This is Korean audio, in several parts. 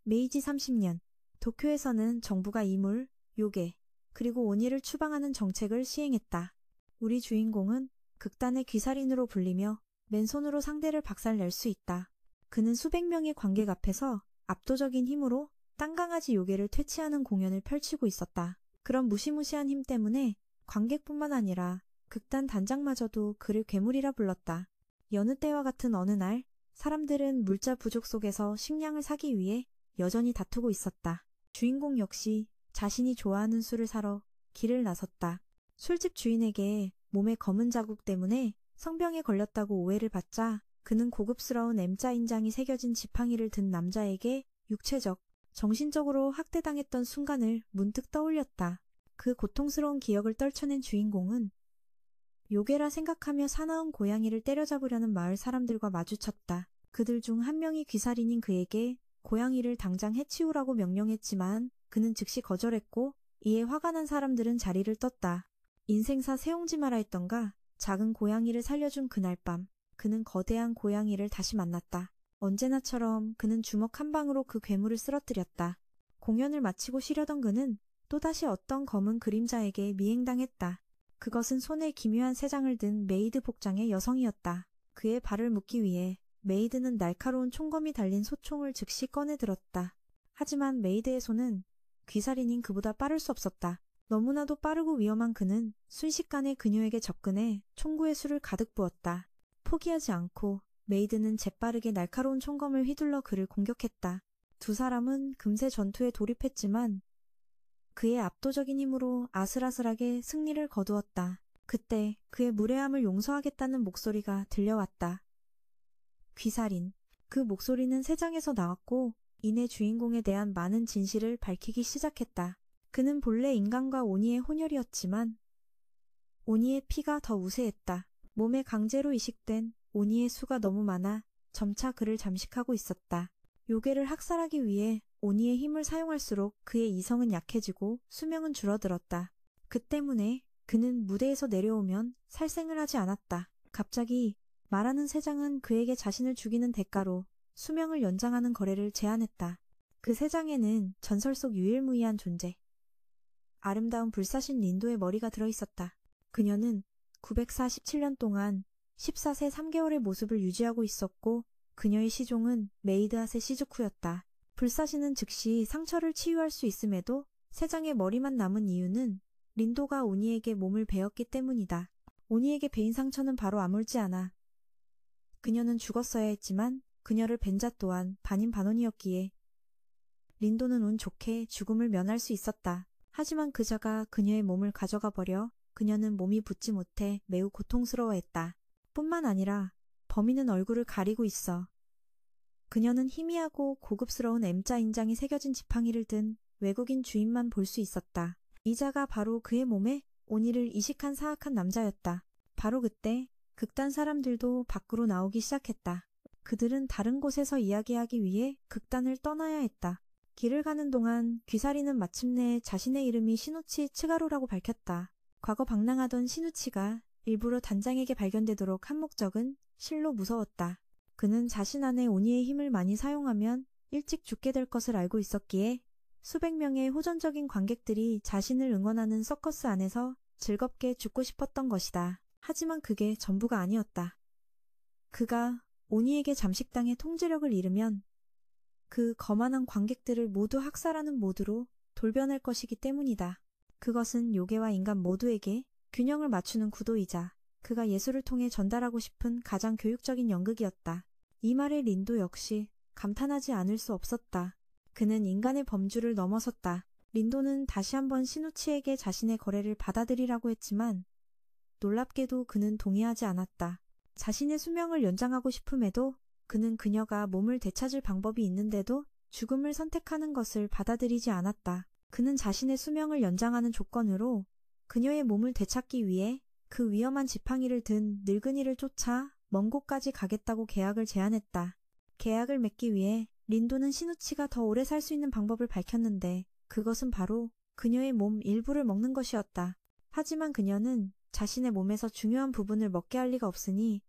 메이지 30년, 도쿄에서는 정부가 이물, 요괴, 그리고 오니를 추방하는 정책을 시행했다. 우리 주인공은 극단의 귀살인으로 불리며 맨손으로 상대를 박살낼 수 있다. 그는 수백 명의 관객 앞에서 압도적인 힘으로 땅강아지 요괴를 퇴치하는 공연을 펼치고 있었다. 그런 무시무시한 힘 때문에 관객뿐만 아니라 극단 단장마저도 그를 괴물이라 불렀다. 여느 때와 같은 어느 날, 사람들은 물자 부족 속에서 식량을 사기 위해 여전히 다투고 있었다. 주인공 역시 자신이 좋아하는 술을 사러 길을 나섰다. 술집 주인에게 몸에 검은 자국 때문에 성병에 걸렸다고 오해를 받자 그는 고급스러운 M자 인장이 새겨진 지팡이를 든 남자에게 육체적, 정신적으로 학대당했던 순간을 문득 떠올렸다. 그 고통스러운 기억을 떨쳐낸 주인공은 요괴라 생각하며 사나운 고양이를 때려잡으려는 마을 사람들과 마주쳤다. 그들 중 한 명이 귀살인인 그에게 고양이를 당장 해치우라고 명령했지만 그는 즉시 거절했고 이에 화가 난 사람들은 자리를 떴다. 인생사 세옹지 마라 했던가 작은 고양이를 살려준 그날 밤 그는 거대한 고양이를 다시 만났다. 언제나처럼 그는 주먹 한 방으로 그 괴물을 쓰러뜨렸다. 공연을 마치고 쉬려던 그는 또다시 어떤 검은 그림자에게 미행당했다. 그것은 손에 기묘한 새장을 든 메이드 복장의 여성이었다. 그의 발을 묶기 위해 메이드는 날카로운 총검이 달린 소총을 즉시 꺼내들었다. 하지만 메이드의 손은 귀살인인 그보다 빠를 수 없었다. 너무나도 빠르고 위험한 그는 순식간에 그녀에게 접근해 총구에 술을 가득 부었다. 포기하지 않고 메이드는 재빠르게 날카로운 총검을 휘둘러 그를 공격했다. 두 사람은 금세 전투에 돌입했지만 그의 압도적인 힘으로 아슬아슬하게 승리를 거두었다. 그때 그의 무례함을 용서하겠다는 목소리가 들려왔다. 귀살인. 그 목소리는 새장에서 나왔고 이내 주인공에 대한 많은 진실을 밝히기 시작했다. 그는 본래 인간과 오니의 혼혈이었지만 오니의 피가 더 우세했다. 몸에 강제로 이식된 오니의 수가 너무 많아 점차 그를 잠식하고 있었다. 요괴를 학살하기 위해 오니의 힘을 사용할수록 그의 이성은 약해지고 수명은 줄어들었다. 그 때문에 그는 무대에서 내려오면 살생을 하지 않았다. 갑자기 말하는 새장은 그에게 자신을 죽이는 대가로 수명을 연장하는 거래를 제안했다. 그 새장에는 전설 속 유일무이한 존재, 아름다운 불사신 린도의 머리가 들어있었다. 그녀는 947년 동안 14세 3개월의 모습을 유지하고 있었고 그녀의 시종은 메이드핫의 시즈쿠였다. 불사신은 즉시 상처를 치유할 수 있음에도 새장의 머리만 남은 이유는 린도가 오니에게 몸을 베었기 때문이다. 오니에게 베인 상처는 바로 아물지 않아. 그녀는 죽었어야 했지만 그녀를 벤 자 또한 반인반원이었기에 린도는 운 좋게 죽음을 면할 수 있었다. 하지만 그 자가 그녀의 몸을 가져가 버려 그녀는 몸이 붙지 못해 매우 고통스러워했다. 뿐만 아니라 범인은 얼굴을 가리고 있어. 그녀는 희미하고 고급스러운 M자 인장이 새겨진 지팡이를 든 외국인 주인만 볼 수 있었다. 이 자가 바로 그의 몸에 오니를 이식한 사악한 남자였다. 바로 그때 극단 사람들도 밖으로 나오기 시작했다. 그들은 다른 곳에서 이야기하기 위해 극단을 떠나야 했다. 길을 가는 동안 귀살이는 마침내 자신의 이름이 시누치 츠가로라고 밝혔다. 과거 방랑하던 시누치가 일부러 단장에게 발견되도록 한 목적은 실로 무서웠다. 그는 자신 안에 오니의 힘을 많이 사용하면 일찍 죽게 될 것을 알고 있었기에 수백 명의 호전적인 관객들이 자신을 응원하는 서커스 안에서 즐겁게 죽고 싶었던 것이다. 하지만 그게 전부가 아니었다. 그가 오니에게 잠식당해 통제력을 잃으면 그 거만한 관객들을 모두 학살하는 모드로 돌변할 것이기 때문이다. 그것은 요괴와 인간 모두에게 균형을 맞추는 구도이자 그가 예술을 통해 전달하고 싶은 가장 교육적인 연극이었다. 이 말에 린도 역시 감탄하지 않을 수 없었다. 그는 인간의 범주를 넘어섰다. 린도는 다시 한번 시누치에게 자신의 거래를 받아들이라고 했지만 놀랍게도 그는 동의하지 않았다. 자신의 수명을 연장하고 싶음에도 그는 그녀가 몸을 되찾을 방법이 있는데도 죽음을 선택하는 것을 받아들이지 않았다. 그는 자신의 수명을 연장하는 조건으로 그녀의 몸을 되찾기 위해 그 위험한 지팡이를 든 늙은이를 쫓아 먼 곳까지 가겠다고 계약을 제안했다. 계약을 맺기 위해 린도는 시누치가 더 오래 살 수 있는 방법을 밝혔는데 그것은 바로 그녀의 몸 일부를 먹는 것이었다. 하지만 그녀는 자신의 몸에서 중요한 부분을 먹게 할 리가 없으니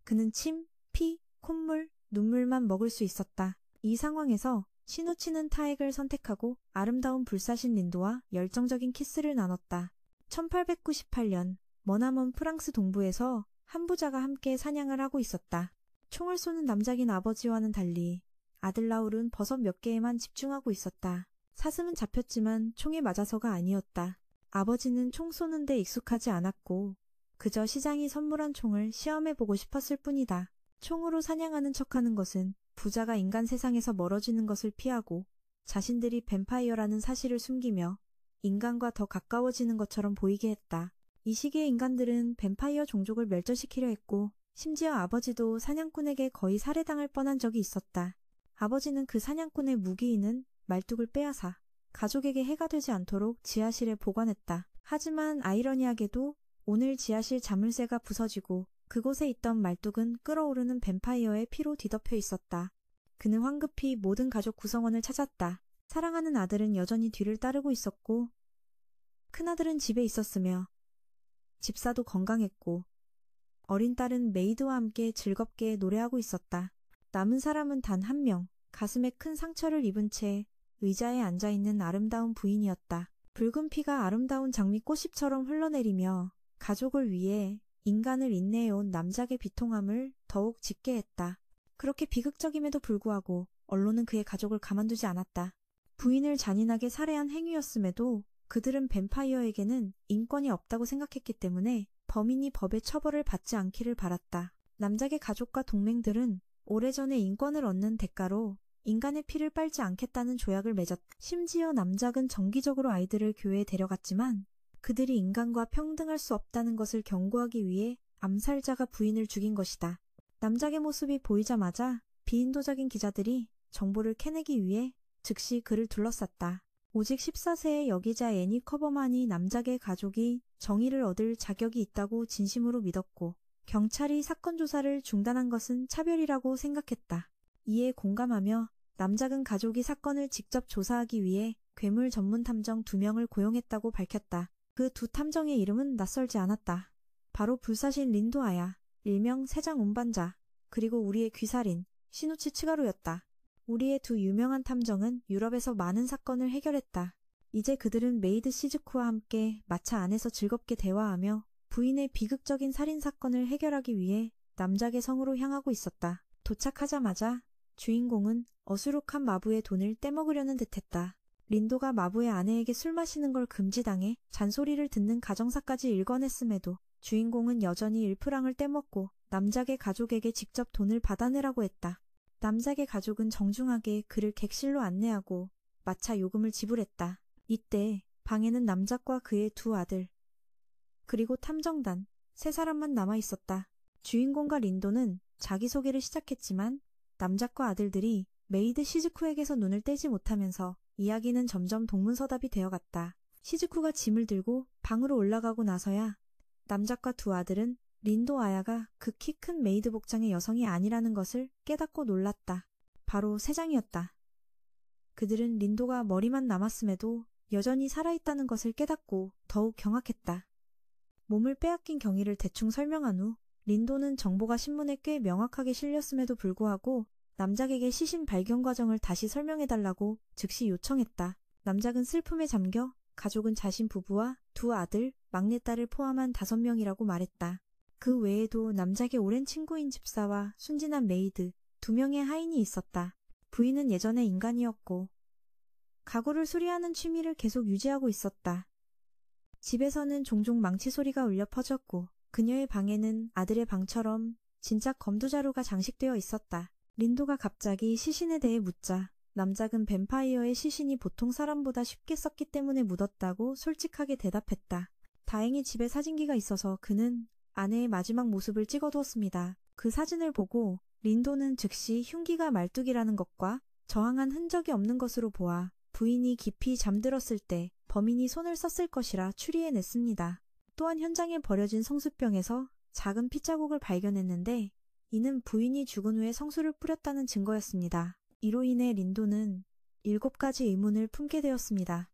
그는 침, 피, 콧물, 눈물만 먹을 수 있었다. 이 상황에서 시누치는 타액을 선택하고 아름다운 불사신 린도와 열정적인 키스를 나눴다. 1898년 머나먼 프랑스 동부에서 한 부자가 함께 사냥을 하고 있었다. 총을 쏘는 남작인 아버지와는 달리 아들 라울은 버섯 몇 개에만 집중하고 있었다. 사슴은 잡혔지만 총에 맞아서가 아니었다. 아버지는 총 쏘는 데 익숙하지 않았고 그저 시장이 선물한 총을 시험해보고 싶었을 뿐이다. 총으로 사냥하는 척하는 것은 부자가 인간 세상에서 멀어지는 것을 피하고 자신들이 뱀파이어라는 사실을 숨기며 인간과 더 가까워지는 것처럼 보이게 했다. 이 시기의 인간들은 뱀파이어 종족을 멸절시키려 했고 심지어 아버지도 사냥꾼에게 거의 살해당할 뻔한 적이 있었다. 아버지는 그 사냥꾼의 무기인은 말뚝을 빼앗아 가족에게 해가 되지 않도록 지하실에 보관했다. 하지만 아이러니하게도 오늘 지하실 자물쇠가 부서지고 그곳에 있던 말뚝은 끓어오르는 뱀파이어의 피로 뒤덮여 있었다. 그는 황급히 모든 가족 구성원을 찾았다. 사랑하는 아들은 여전히 뒤를 따르고 있었고 큰아들은 집에 있었으며 집사도 건강했고 어린 딸은 메이드와 함께 즐겁게 노래하고 있었다. 남은 사람은 단 한 명, 가슴에 큰 상처를 입은 채 의자에 앉아있는 아름다운 부인이었다. 붉은 피가 아름다운 장미꽃잎처럼 흘러내리며 가족을 위해 인간을 인내해온 남작의 비통함을 더욱 짙게 했다. 그렇게 비극적임에도 불구하고 언론은 그의 가족을 가만두지 않았다. 부인을 잔인하게 살해한 행위였음에도 그들은 뱀파이어에게는 인권이 없다고 생각했기 때문에 범인이 법의 처벌을 받지 않기를 바랐다. 남작의 가족과 동맹들은 오래전에 인권을 얻는 대가로 인간의 피를 빨지 않겠다는 조약을 맺었다. 심지어 남작은 정기적으로 아이들을 교회에 데려갔지만 그들이 인간과 평등할 수 없다는 것을 경고하기 위해 암살자가 부인을 죽인 것이다. 남작의 모습이 보이자마자 비인도적인 기자들이 정보를 캐내기 위해 즉시 그를 둘러쌌다. 오직 14세의 여기자 애니 커버만이 남작의 가족이 정의를 얻을 자격이 있다고 진심으로 믿었고 경찰이 사건 조사를 중단한 것은 차별이라고 생각했다. 이에 공감하며 남작은 가족이 사건을 직접 조사하기 위해 괴물 전문 탐정 2명을 고용했다고 밝혔다. 그 두 탐정의 이름은 낯설지 않았다. 바로 불사신 린도아야, 일명 세장 운반자, 그리고 우리의 귀살인 시누치 츠가루였다. 우리의 두 유명한 탐정은 유럽에서 많은 사건을 해결했다. 이제 그들은 메이드 시즈쿠와 함께 마차 안에서 즐겁게 대화하며 부인의 비극적인 살인사건을 해결하기 위해 남작의 성으로 향하고 있었다. 도착하자마자 주인공은 어수룩한 마부의 돈을 떼먹으려는 듯했다. 린도가 마부의 아내에게 술 마시는 걸 금지당해 잔소리를 듣는 가정사까지 일궈냈음에도 주인공은 여전히 일프랑을 떼먹고 남작의 가족에게 직접 돈을 받아내라고 했다. 남작의 가족은 정중하게 그를 객실로 안내하고 마차 요금을 지불했다. 이때 방에는 남작과 그의 두 아들 그리고 탐정단 세 사람만 남아있었다. 주인공과 린도는 자기소개를 시작했지만 남작과 아들들이 메이드 시즈쿠에게서 눈을 떼지 못하면서 이야기는 점점 동문서답이 되어갔다. 시즈쿠가 짐을 들고 방으로 올라가고 나서야 남작과 두 아들은 린도 아야가 그 키 큰 메이드 복장의 여성이 아니라는 것을 깨닫고 놀랐다. 바로 세장이었다. 그들은 린도가 머리만 남았음에도 여전히 살아있다는 것을 깨닫고 더욱 경악했다. 몸을 빼앗긴 경위를 대충 설명한 후 린도는 정보가 신문에 꽤 명확하게 실렸음에도 불구하고 남작에게 시신 발견 과정을 다시 설명해달라고 즉시 요청했다. 남작은 슬픔에 잠겨 가족은 자신 부부와 두 아들, 막내딸을 포함한 5명이라고 말했다. 그 외에도 남작의 오랜 친구인 집사와 순진한 메이드, 2명의 하인이 있었다. 부인은 예전에 인간이었고 가구를 수리하는 취미를 계속 유지하고 있었다. 집에서는 종종 망치 소리가 울려 퍼졌고 그녀의 방에는 아들의 방처럼 진짜 검두자루가 장식되어 있었다. 린도가 갑자기 시신에 대해 묻자 남작은 뱀파이어의 시신이 보통 사람보다 쉽게 썩기 때문에 묻었다고 솔직하게 대답했다. 다행히 집에 사진기가 있어서 그는 아내의 마지막 모습을 찍어두었습니다. 그 사진을 보고 린도는 즉시 흉기가 말뚝이라는 것과 저항한 흔적이 없는 것으로 보아 부인이 깊이 잠들었을 때 범인이 손을 썼을 것이라 추리해냈습니다. 또한 현장에 버려진 성수병에서 작은 피자국을 발견했는데 이는 부인이 죽은 후에 성수를 뿌렸다는 증거였습니다. 이로 인해 린도는 7가지 의문을 품게 되었습니다.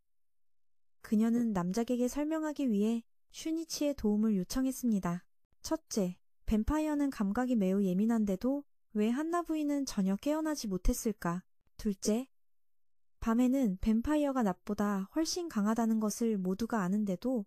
그녀는 남작에게 설명하기 위해 슈니치의 도움을 요청했습니다. 첫째, 뱀파이어는 감각이 매우 예민한데도 왜 한나 부인은 전혀 깨어나지 못했을까? 둘째, 밤에는 뱀파이어가 낮보다 훨씬 강하다는 것을 모두가 아는데도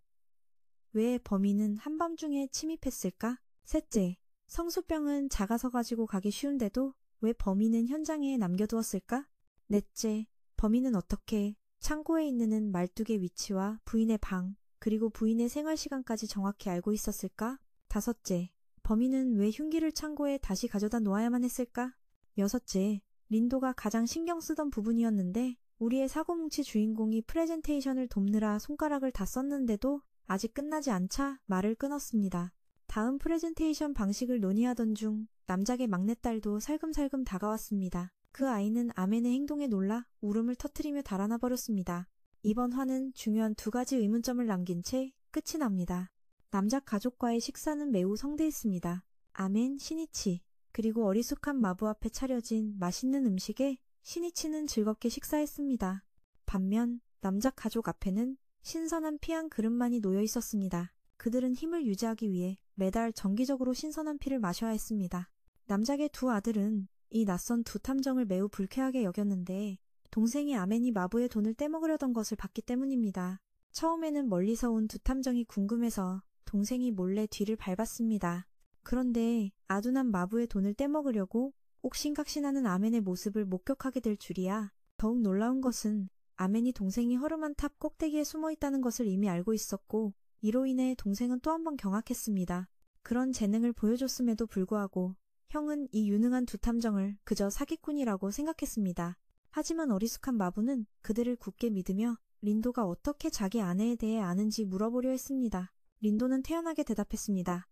왜 범인은 한밤중에 침입했을까? 셋째, 성수병은 작아서 가지고 가기 쉬운데도 왜 범인은 현장에 남겨두었을까? 넷째, 범인은 어떻게 창고에 있는 말뚝의 위치와 부인의 방, 그리고 부인의 생활시간까지 정확히 알고 있었을까? 다섯째, 범인은 왜 흉기를 창고에 다시 가져다 놓아야만 했을까? 여섯째, 린도가 가장 신경 쓰던 부분이었는데 우리의 사고뭉치 주인공이 프레젠테이션을 돕느라 손가락을 다 썼는데도 아직 끝나지 않자 말을 끊었습니다. 다음 프레젠테이션 방식을 논의하던 중 남작의 막내딸도 살금살금 다가왔습니다. 그 아이는 아멘의 행동에 놀라 울음을 터뜨리며 달아나 버렸습니다. 이번 화는 중요한 2가지 의문점을 남긴 채 끝이 납니다. 남작 가족과의 식사는 매우 성대했습니다. 아멘, 시니치, 그리고 어리숙한 마부 앞에 차려진 맛있는 음식에 시니치는 즐겁게 식사했습니다. 반면 남작 가족 앞에는 신선한 피 한 그릇만이 놓여 있었습니다. 그들은 힘을 유지하기 위해 매달 정기적으로 신선한 피를 마셔야 했습니다. 남작의 2 아들은 이 낯선 2 탐정을 매우 불쾌하게 여겼는데 동생이 아멘이 마부의 돈을 떼먹으려던 것을 봤기 때문입니다. 처음에는 멀리서 온 2 탐정이 궁금해서 동생이 몰래 뒤를 밟았습니다. 그런데 아둔한 마부의 돈을 떼먹으려고 옥신각신하는 아멘의 모습을 목격하게 될 줄이야. 더욱 놀라운 것은 아멘이 동생이 허름한 탑 꼭대기에 숨어 있다는 것을 이미 알고 있었고 이로 인해 동생은 또 한 번 경악했습니다. 그런 재능을 보여줬음에도 불구하고 형은 이 유능한 2 탐정을 그저 사기꾼이라고 생각했습니다. 하지만 어리숙한 마부는 그들을 굳게 믿으며 린도가 어떻게 자기 아내에 대해 아는지 물어보려 했습니다. 린도는 태연하게 대답했습니다.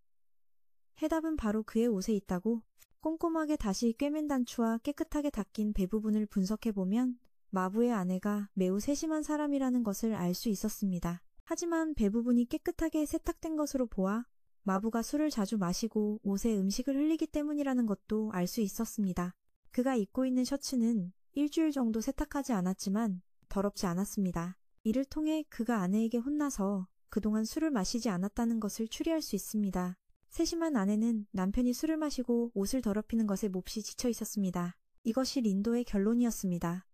해답은 바로 그의 옷에 있다고. 꼼꼼하게 다시 꿰맨 단추와 깨끗하게 닦인 배 부분을 분석해보면 마부의 아내가 매우 세심한 사람이라는 것을 알 수 있었습니다. 하지만 배 부분이 깨끗하게 세탁된 것으로 보아 마부가 술을 자주 마시고 옷에 음식을 흘리기 때문이라는 것도 알 수 있었습니다. 그가 입고 있는 셔츠는 일주일 정도 세탁하지 않았지만 더럽지 않았습니다. 이를 통해 그가 아내에게 혼나서 그동안 술을 마시지 않았다는 것을 추리할 수 있습니다. 세심한 아내는 남편이 술을 마시고 옷을 더럽히는 것에 몹시 지쳐 있었습니다. 이것이 린도의 결론이었습니다.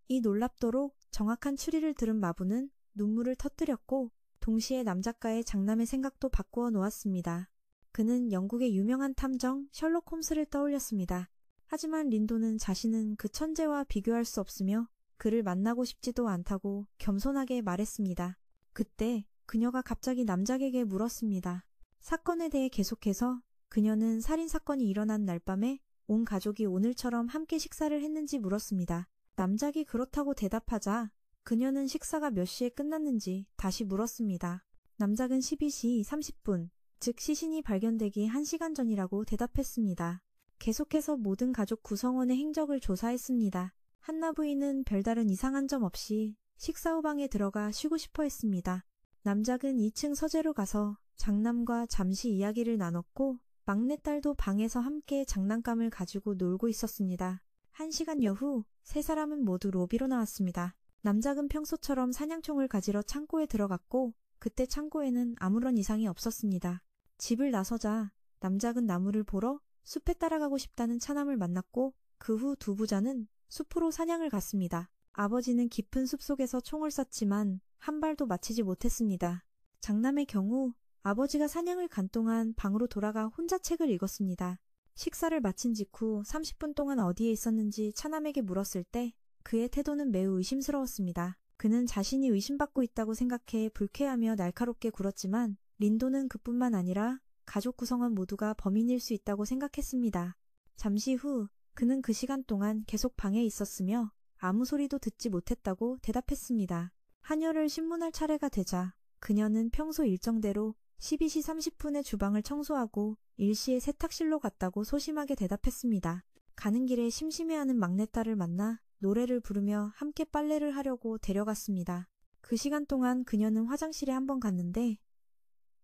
이 놀랍도록 정확한 추리를 들은 마부는 눈물을 터뜨렸고 동시에 남작가의 장남의 생각도 바꾸어 놓았습니다. 그는 영국의 유명한 탐정 셜록 홈스를 떠올렸습니다. 하지만 린도는 자신은 그 천재와 비교할 수 없으며 그를 만나고 싶지도 않다고 겸손하게 말했습니다. 그때 그녀가 갑자기 남작에게 물었습니다. 사건에 대해 계속해서 그녀는 살인사건이 일어난 날 밤에 온 가족이 오늘처럼 함께 식사를 했는지 물었습니다. 남작이 그렇다고 대답하자 그녀는 식사가 몇 시에 끝났는지 다시 물었습니다. 남작은 12시 30분, 즉 시신이 발견되기 1시간 전이라고 대답했습니다. 계속해서 모든 가족 구성원의 행적을 조사했습니다. 한나 부인은 별다른 이상한 점 없이 식사 후 방에 들어가 쉬고 싶어 했습니다. 남작은 2층 서재로 가서 장남과 잠시 이야기를 나눴고 막내딸도 방에서 함께 장난감을 가지고 놀고 있었습니다. 1시간여 후 3사람은 모두 로비로 나왔습니다. 남작은 평소처럼 사냥총을 가지러 창고에 들어갔고 그때 창고에는 아무런 이상이 없었습니다. 집을 나서자 남작은 나무를 보러 숲에 따라가고 싶다는 차남을 만났고 그 후 2 부자는 숲으로 사냥을 갔습니다. 아버지는 깊은 숲속에서 총을 쐈지만 한 발도 맞히지 못했습니다. 장남의 경우 아버지가 사냥을 간 동안 방으로 돌아가 혼자 책을 읽었습니다. 식사를 마친 직후 30분 동안 어디에 있었는지 차남에게 물었을 때 그의 태도는 매우 의심스러웠습니다. 그는 자신이 의심받고 있다고 생각해 불쾌하며 날카롭게 굴었지만 린도는 그뿐만 아니라 가족 구성원 모두가 범인일 수 있다고 생각했습니다. 잠시 후 그는 그 시간 동안 계속 방에 있었으며 아무 소리도 듣지 못했다고 대답했습니다. 한여를 신문할 차례가 되자 그녀는 평소 일정대로 12시 30분에 주방을 청소하고 일시에 세탁실로 갔다고 소심하게 대답했습니다. 가는 길에 심심해하는 막내딸을 만나 노래를 부르며 함께 빨래를 하려고 데려갔습니다. 그 시간 동안 그녀는 화장실에 한 번 갔는데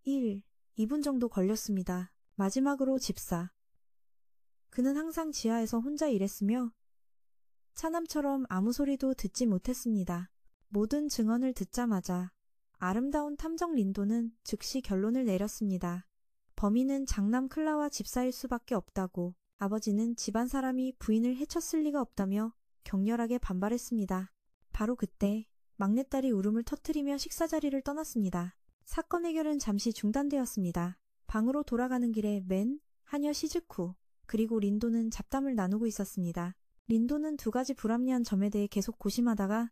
2분 정도 걸렸습니다. 마지막으로 집사. 그는 항상 지하에서 혼자 일했으며 차남처럼 아무 소리도 듣지 못했습니다. 모든 증언을 듣자마자 아름다운 탐정 린도는 즉시 결론을 내렸습니다. 범인은 장남 클라와 집사일 수밖에 없다고. 아버지는 집안 사람이 부인을 해쳤을 리가 없다며 격렬하게 반발했습니다. 바로 그때 막내딸이 울음을 터뜨리며 식사 자리를 떠났습니다. 사건 해결은 잠시 중단되었습니다. 방으로 돌아가는 길에 맨, 하녀 시즈쿠, 그리고 린도는 잡담을 나누고 있었습니다. 린도는 두 가지 불합리한 점에 대해 계속 고심하다가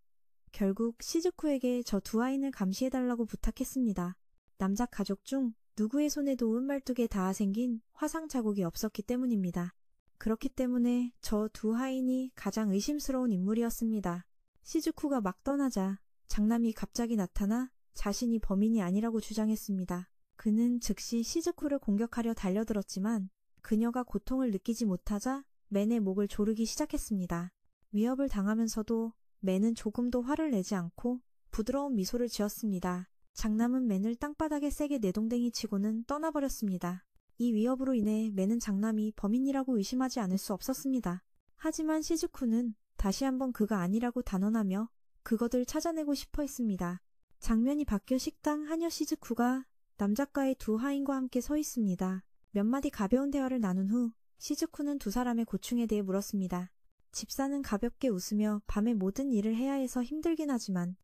결국 시즈쿠에게 저 두 아인을 감시해달라고 부탁했습니다. 남자 가족 중 누구의 손에도 은말뚝에 닿아 생긴 화상 자국이 없었기 때문입니다. 그렇기 때문에 저 두 하인이 가장 의심스러운 인물이었습니다. 시즈쿠가 막 떠나자 장남이 갑자기 나타나 자신이 범인이 아니라고 주장했습니다. 그는 즉시 시즈쿠를 공격하려 달려들었지만 그녀가 고통을 느끼지 못하자 맨의 목을 조르기 시작했습니다. 위협을 당하면서도 맨은 조금도 화를 내지 않고 부드러운 미소를 지었습니다. 장남은 맨을 땅바닥에 세게 내동댕이 치고는 떠나버렸습니다. 이 위협으로 인해 맨은 장남이 범인이라고 의심하지 않을 수 없었습니다. 하지만 시즈쿠는 다시 한번 그가 아니라고 단언하며 그것을 찾아내고 싶어 했습니다. 장면이 바뀌어 식당 하녀 시즈쿠가 남작가의 두 하인과 함께 서 있습니다. 몇 마디 가벼운 대화를 나눈 후 시즈쿠는 두 사람의 고충에 대해 물었습니다. 집사는 가볍게 웃으며 밤에 모든 일을 해야 해서 힘들긴 하지만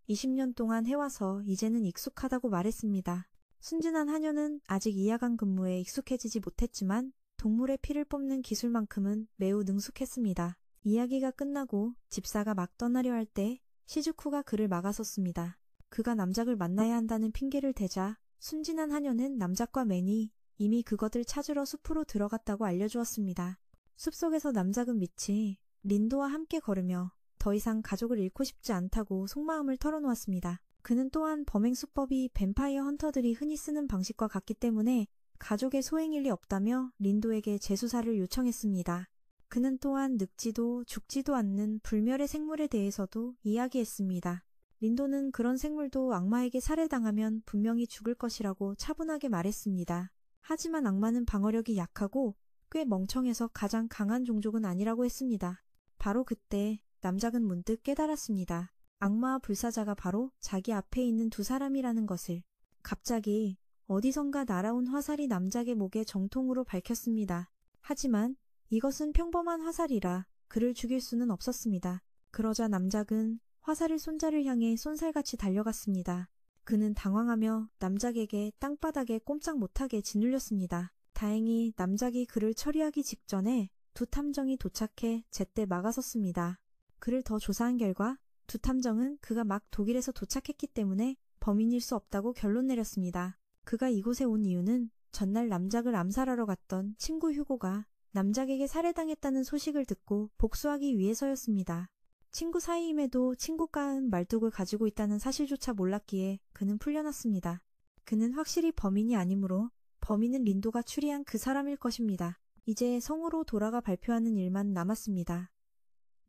20년 동안 해와서 이제는 익숙하다고 말했습니다. 순진한 하녀는 아직 이야간 근무에 익숙해지지 못했지만 동물의 피를 뽑는 기술만큼은 매우 능숙했습니다. 이야기가 끝나고 집사가 막 떠나려 할 때 시즈쿠가 그를 막아섰습니다. 그가 남작을 만나야 한다는 핑계를 대자 순진한 하녀는 남작과 맨이 이미 그것을 찾으러 숲으로 들어갔다고 알려주었습니다. 숲속에서 남작은 미치 린도와 함께 걸으며 더 이상 가족을 잃고 싶지 않다고 속마음을 털어놓았습니다. 그는 또한 범행 수법이 뱀파이어 헌터들이 흔히 쓰는 방식과 같기 때문에 가족의 소행일 리 없다며 린도에게 재수사를 요청했습니다. 그는 또한 늙지도 죽지도 않는 불멸의 생물에 대해서도 이야기했습니다. 린도는 그런 생물도 악마에게 살해당하면 분명히 죽을 것이라고 차분하게 말했습니다. 하지만 악마는 방어력이 약하고 꽤 멍청해서 가장 강한 종족은 아니라고 했습니다. 바로 그때 남작은 문득 깨달았습니다. 악마와 불사자가 바로 자기 앞에 있는 두 사람이라는 것을. 갑자기 어디선가 날아온 화살이 남작의 목에 정통으로 밝혔습니다. 하지만 이것은 평범한 화살이라 그를 죽일 수는 없었습니다. 그러자 남작은 화살을 쏜 자를 향해 쏜살같이 달려갔습니다. 그는 당황하며 남작에게 땅바닥에 꼼짝 못하게 짓눌렸습니다. 다행히 남작이 그를 처리하기 직전에 두 탐정이 도착해 제때 막아섰습니다. 그를 더 조사한 결과 두 탐정은 그가 막 독일에서 도착했기 때문에 범인일 수 없다고 결론 내렸습니다. 그가 이곳에 온 이유는 전날 남작을 암살하러 갔던 친구 휴고가 남작에게 살해당했다는 소식을 듣고 복수하기 위해서였습니다. 친구 사이임에도 친구가은 말뚝을 가지고 있다는 사실조차 몰랐기에 그는 풀려났습니다. 그는 확실히 범인이 아니므로 범인은 린도가 추리한 그 사람일 것입니다. 이제 성으로 돌아가 발표하는 일만 남았습니다.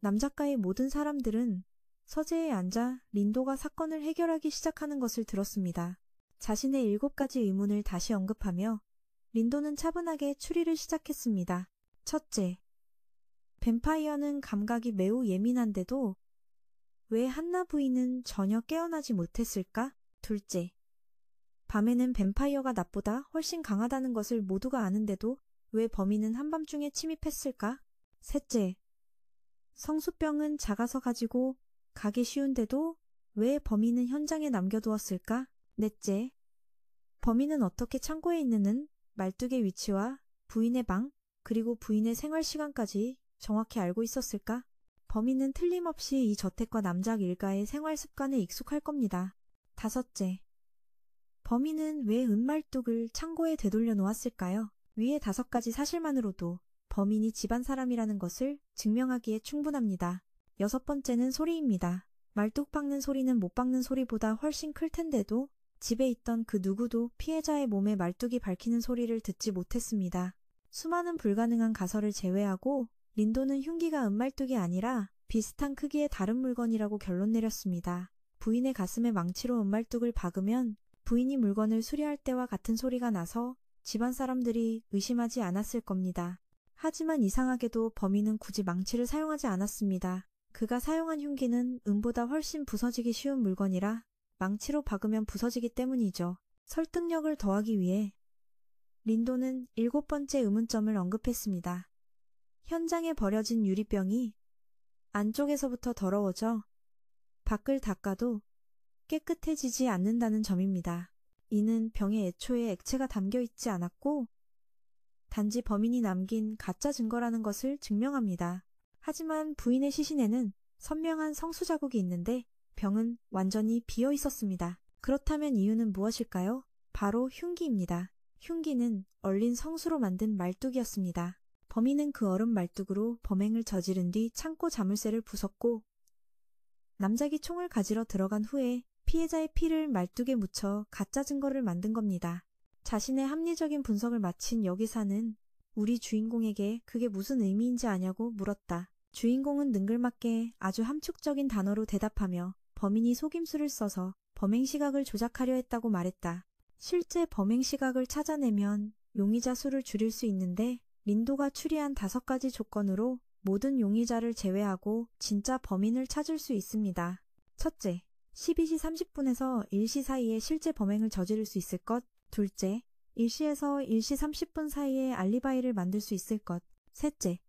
남작가의 모든 사람들은 서재에 앉아 린도가 사건을 해결하기 시작하는 것을 들었습니다. 자신의 7가지 의문을 다시 언급하며 린도는 차분하게 추리를 시작했습니다. 첫째, 뱀파이어는 감각이 매우 예민한데도 왜 한나 부인은 전혀 깨어나지 못했을까? 둘째, 밤에는 뱀파이어가 낮보다 훨씬 강하다는 것을 모두가 아는데도 왜 범인은 한밤중에 침입했을까? 셋째, 성수병은 작아서 가지고 가기 쉬운데도 왜 범인은 현장에 남겨두었을까? 넷째, 범인은 어떻게 창고에 있는 말뚝의 위치와 부인의 방, 그리고 부인의 생활 시간까지 정확히 알고 있었을까? 범인은 틀림없이 이 저택과 남작 일가의 생활 습관에 익숙할 겁니다. 다섯째, 범인은 왜 은말뚝을 창고에 되돌려 놓았을까요? 위의 5가지 사실만으로도 범인이 집안 사람이라는 것을 증명하기에 충분합니다. 6번째는 소리입니다. 말뚝 박는 소리는 못 박는 소리보다 훨씬 클 텐데도 집에 있던 그 누구도 피해자의 몸에 말뚝이 밝히는 소리를 듣지 못했습니다. 수많은 불가능한 가설을 제외하고 린도는 흉기가 은말뚝이 아니라 비슷한 크기의 다른 물건이라고 결론 내렸습니다. 부인의 가슴에 망치로 은말뚝을 박으면 부인이 물건을 수리할 때와 같은 소리가 나서 집안 사람들이 의심하지 않았을 겁니다. 하지만 이상하게도 범인은 굳이 망치를 사용하지 않았습니다. 그가 사용한 흉기는 은보다 훨씬 부서지기 쉬운 물건이라 망치로 박으면 부서지기 때문이죠. 설득력을 더하기 위해 린도는 7번째 의문점을 언급했습니다. 현장에 버려진 유리병이 안쪽에서부터 더러워져 밖을 닦아도 깨끗해지지 않는다는 점입니다. 이는 병에 애초에 액체가 담겨 있지 않았고 단지 범인이 남긴 가짜 증거라는 것을 증명합니다. 하지만 부인의 시신에는 선명한 성수 자국이 있는데 병은 완전히 비어 있었습니다. 그렇다면 이유는 무엇일까요? 바로 흉기입니다. 흉기는 얼린 성수로 만든 말뚝이었습니다. 범인은 그 얼음 말뚝으로 범행을 저지른 뒤 창고 자물쇠를 부쉈고 남작이 총을 가지러 들어간 후에 피해자의 피를 말뚝에 묻혀 가짜 증거를 만든 겁니다. 자신의 합리적인 분석을 마친 여기사는 우리 주인공에게 그게 무슨 의미인지 아냐고 물었다. 주인공은 능글맞게 아주 함축적인 단어로 대답하며 범인이 속임수를 써서 범행 시각을 조작하려 했다고 말했다. 실제 범행 시각을 찾아내면 용의자 수를 줄일 수 있는데 린도가 추리한 5가지 조건으로 모든 용의자를 제외하고 진짜 범인을 찾을 수 있습니다. 첫째, 12시 30분에서 1시 사이에 실제 범행을 저지를 수 있을 것. 둘째, 1시에서 1시 30분 사이에 알리바이를 만들 수 있을 것. 셋째,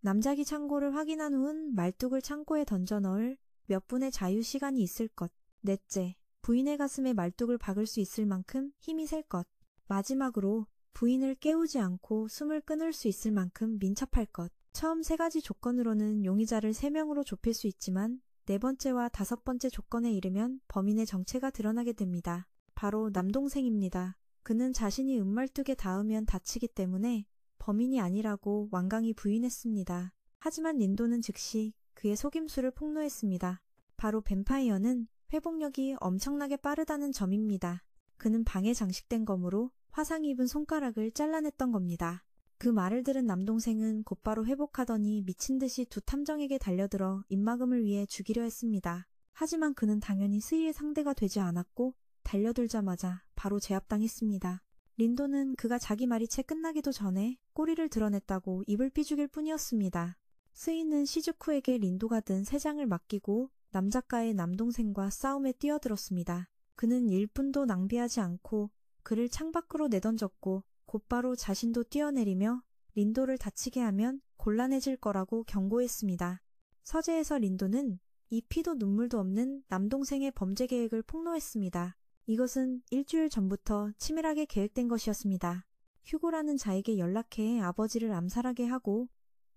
남작이 창고를 확인한 후는 말뚝을 창고에 던져 넣을 몇 분의 자유 시간이 있을 것. 넷째, 부인의 가슴에 말뚝을 박을 수 있을 만큼 힘이 셀 것. 마지막으로 부인을 깨우지 않고 숨을 끊을 수 있을 만큼 민첩할 것. 처음 3가지 조건으로는 용의자를 3명으로 좁힐 수 있지만 4번째와 5번째 조건에 이르면 범인의 정체가 드러나게 됩니다. 바로 남동생입니다. 그는 자신이 은말뚝에 닿으면 다치기 때문에 범인이 아니라고 완강히 부인했습니다. 하지만 린도는 즉시 그의 속임수를 폭로했습니다. 바로 뱀파이어는 회복력이 엄청나게 빠르다는 점입니다. 그는 방에 장식된 검으로 화상 입은 손가락을 잘라냈던 겁니다. 그 말을 들은 남동생은 곧바로 회복하더니 미친 듯이 두 탐정에게 달려들어 입막음을 위해 죽이려 했습니다. 하지만 그는 당연히 스이의 상대가 되지 않았고 달려들자마자 바로 제압당했습니다. 린도는 그가 자기 말이 채 끝나기도 전에 꼬리를 드러냈다고 입을 삐죽일 뿐이었습니다. 스이는 시즈쿠에게 린도가 든 3장을 맡기고 남작가의 남동생과 싸움에 뛰어들었습니다. 그는 1분도 낭비하지 않고 그를 창밖으로 내던졌고 곧바로 자신도 뛰어내리며 린도를 다치게 하면 곤란해질 거라고 경고했습니다. 서재에서 린도는 이 피도 눈물도 없는 남동생의 범죄 계획을 폭로했습니다. 이것은 일주일 전부터 치밀하게 계획된 것이었습니다. 휴고라는 자에게 연락해 아버지를 암살하게 하고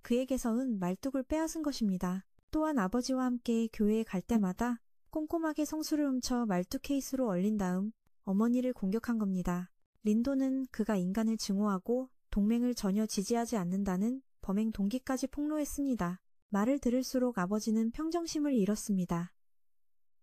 그에게서는 말뚝을 빼앗은 것입니다. 또한 아버지와 함께 교회에 갈 때마다 꼼꼼하게 성수를 훔쳐 말뚝 케이스로 얼린 다음 어머니를 공격한 겁니다. 린도는 그가 인간을 증오하고 동맹을 전혀 지지하지 않는다는 범행 동기까지 폭로했습니다. 말을 들을수록 아버지는 평정심을 잃었습니다.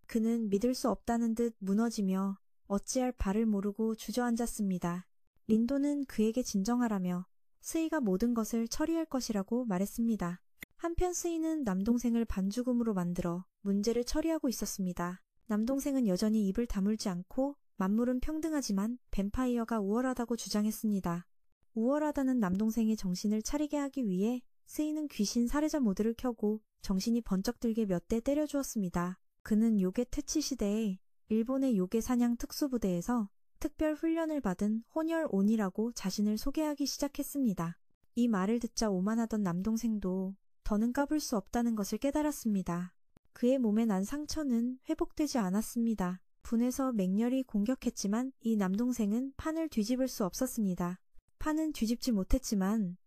그는 믿을 수 없다는 듯 무너지며 어찌할 바를 모르고 주저앉았습니다. 린도는 그에게 진정하라며 스이가 모든 것을 처리할 것이라고 말했습니다. 한편 스이는 남동생을 반죽음으로 만들어 문제를 처리하고 있었습니다. 남동생은 여전히 입을 다물지 않고 만물은 평등하지만 뱀파이어가 우월하다고 주장했습니다. 우월하다는 남동생의 정신을 차리게 하기 위해 스이는 귀신 살해자 모드를 켜고 정신이 번쩍 들게 몇 대 때려주었습니다. 그는 요괴 퇴치 시대에 일본의 요괴 사냥 특수부대에서 특별 훈련을 받은 혼혈온이라고 자신을 소개하기 시작했습니다. 이 말을 듣자 오만하던 남동생도 더는 까불 수 없다는 것을 깨달았습니다. 그의 몸에 난 상처는 회복되지 않았습니다. 분해서 맹렬히 공격했지만 이 남동생은 판을 뒤집을 수 없었습니다. 판은 뒤집지 못했지만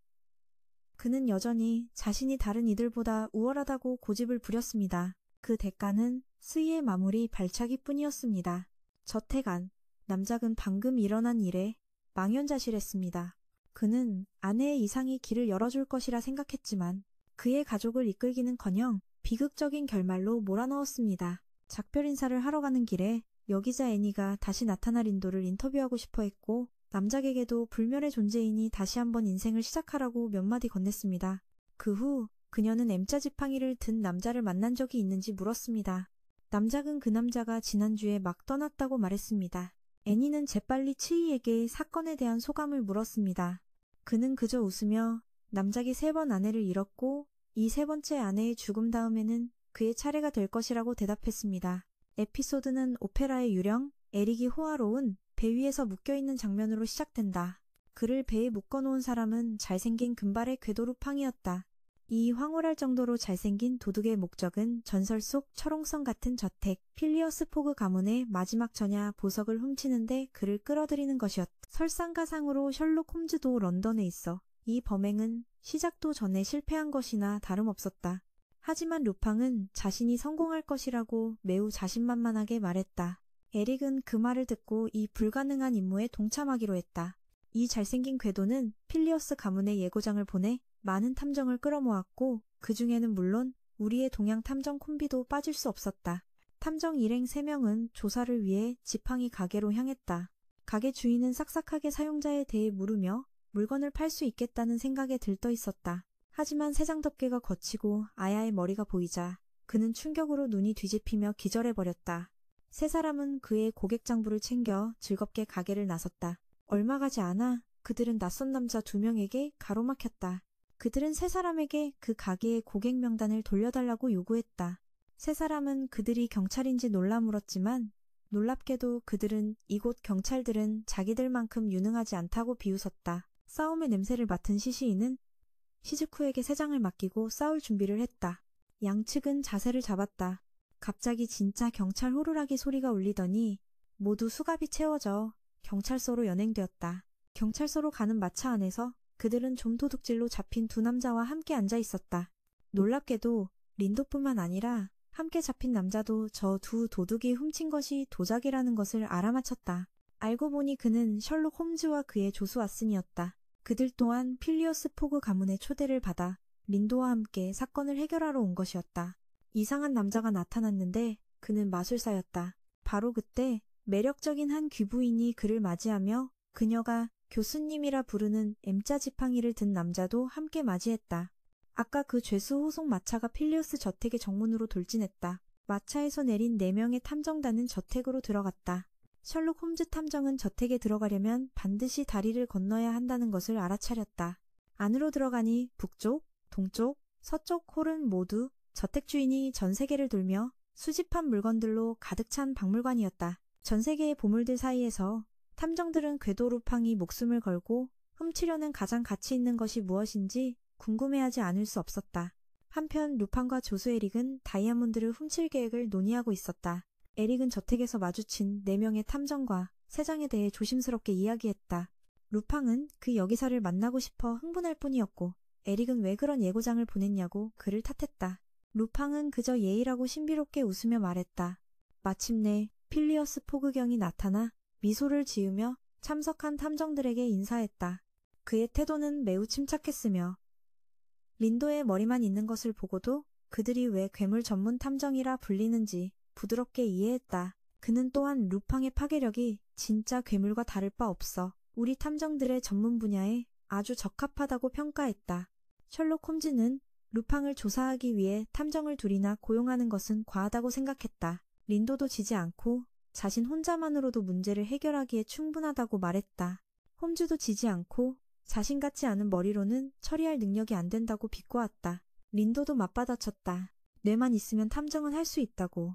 그는 여전히 자신이 다른 이들보다 우월하다고 고집을 부렸습니다. 그 대가는 스이의 마무리 발차기뿐이었습니다. 저태간, 남작은 방금 일어난 일에 망연자실했습니다. 그는 아내의 이상이 길을 열어줄 것이라 생각했지만 그의 가족을 이끌기는커녕 비극적인 결말로 몰아넣었습니다. 작별 인사를 하러 가는 길에 여기자 애니가 다시 나타나 린도를 인터뷰하고 싶어 했고 남작에게도 불멸의 존재이니 다시 한번 인생을 시작하라고 몇 마디 건넸습니다. 그 후 그녀는 M자 지팡이를 든 남자를 만난 적이 있는지 물었습니다. 남작은 그 남자가 지난주에 막 떠났다고 말했습니다. 애니는 재빨리 츠이에게 사건에 대한 소감을 물었습니다. 그는 그저 웃으며 남작이 3번 아내를 잃었고 이 3번째 아내의 죽음 다음에는 그의 차례가 될 것이라고 대답했습니다. 에피소드는 오페라의 유령, 에릭이 호화로운 배 위에서 묶여있는 장면으로 시작된다. 그를 배에 묶어놓은 사람은 잘생긴 금발의 궤도루팡이었다. 이 황홀할 정도로 잘생긴 도둑의 목적은 전설 속 철옹성 같은 저택 필리어스 포그 가문의 마지막 전야 보석을 훔치는데 그를 끌어들이는 것이었다. 설상가상으로 셜록 홈즈도 런던에 있어 이 범행은 시작도 전에 실패한 것이나 다름없었다. 하지만 루팡은 자신이 성공할 것이라고 매우 자신만만하게 말했다. 에릭은 그 말을 듣고 이 불가능한 임무에 동참하기로 했다. 이 잘생긴 궤도는 필리어스 가문의 예고장을 보내 많은 탐정을 끌어모았고 그 중에는 물론 우리의 동양 탐정 콤비도 빠질 수 없었다. 탐정 일행 3명은 조사를 위해 지팡이 가게로 향했다. 가게 주인은 싹싹하게 사용자에 대해 물으며 물건을 팔 수 있겠다는 생각에 들떠 있었다. 하지만 세장덮개가 거치고 아야의 머리가 보이자 그는 충격으로 눈이 뒤집히며 기절해버렸다. 세 사람은 그의 고객장부를 챙겨 즐겁게 가게를 나섰다. 얼마 가지 않아 그들은 낯선 남자 2명에게 가로막혔다. 그들은 세 사람에게 그 가게의 고객 명단을 돌려달라고 요구했다. 세 사람은 그들이 경찰인지 놀라 물었지만 놀랍게도 그들은 이곳 경찰들은 자기들만큼 유능하지 않다고 비웃었다. 싸움의 냄새를 맡은 시시인은 시즈쿠에게 세 장을 맡기고 싸울 준비를 했다. 양측은 자세를 잡았다. 갑자기 진짜 경찰 호루라기 소리가 울리더니 모두 수갑이 채워져 경찰서로 연행되었다. 경찰서로 가는 마차 안에서 그들은 좀도둑질로 잡힌 2 남자와 함께 앉아 있었다. 놀랍게도 린도뿐만 아니라 함께 잡힌 남자도 저 2 도둑이 훔친 것이 도자기라는 것을 알아맞혔다. 알고 보니 그는 셜록 홈즈와 그의 조수 왓슨이었다. 그들 또한 필리어스 포그 가문의 초대를 받아 린도와 함께 사건을 해결하러 온 것이었다. 이상한 남자가 나타났는데 그는 마술사였다. 바로 그때 매력적인 한 귀부인이 그를 맞이하며 그녀가 교수님이라 부르는 M자 지팡이를 든 남자도 함께 맞이했다. 아까 그 죄수 호송 마차가 필리어스 저택의 정문으로 돌진했다. 마차에서 내린 4명의 탐정단은 저택으로 들어갔다. 셜록 홈즈 탐정은 저택에 들어가려면 반드시 다리를 건너야 한다는 것을 알아차렸다. 안으로 들어가니 북쪽, 동쪽, 서쪽 홀은 모두 저택 주인이 전 세계를 돌며 수집한 물건들로 가득 찬 박물관이었다. 전 세계의 보물들 사이에서 탐정들은 궤도 루팡이 목숨을 걸고 훔치려는 가장 가치 있는 것이 무엇인지 궁금해하지 않을 수 없었다. 한편 루팡과 조수 에릭은 다이아몬드를 훔칠 계획을 논의하고 있었다. 에릭은 저택에서 마주친 4명의 탐정과 세장에 대해 조심스럽게 이야기했다. 루팡은 그 여기사를 만나고 싶어 흥분할 뿐이었고 에릭은 왜 그런 예고장을 보냈냐고 그를 탓했다. 루팡은 그저 예의라고 신비롭게 웃으며 말했다. 마침내 필리어스 포그경이 나타나 미소를 지으며 참석한 탐정들에게 인사했다. 그의 태도는 매우 침착했으며 린도의 머리만 있는 것을 보고도 그들이 왜 괴물 전문 탐정이라 불리는지 부드럽게 이해했다. 그는 또한 루팡의 파괴력이 진짜 괴물과 다를 바 없어 우리 탐정들의 전문 분야에 아주 적합하다고 평가했다. 셜록 홈즈는 루팡을 조사하기 위해 탐정을 2이나 고용하는 것은 과하다고 생각했다. 린도도 지지 않고 자신 혼자만으로도 문제를 해결하기에 충분하다고 말했다. 홈즈도 지지 않고 자신 같지 않은 머리로는 처리할 능력이 안 된다고 비꼬았다. 린도도 맞받아쳤다. 뇌만 있으면 탐정은 할 수 있다고.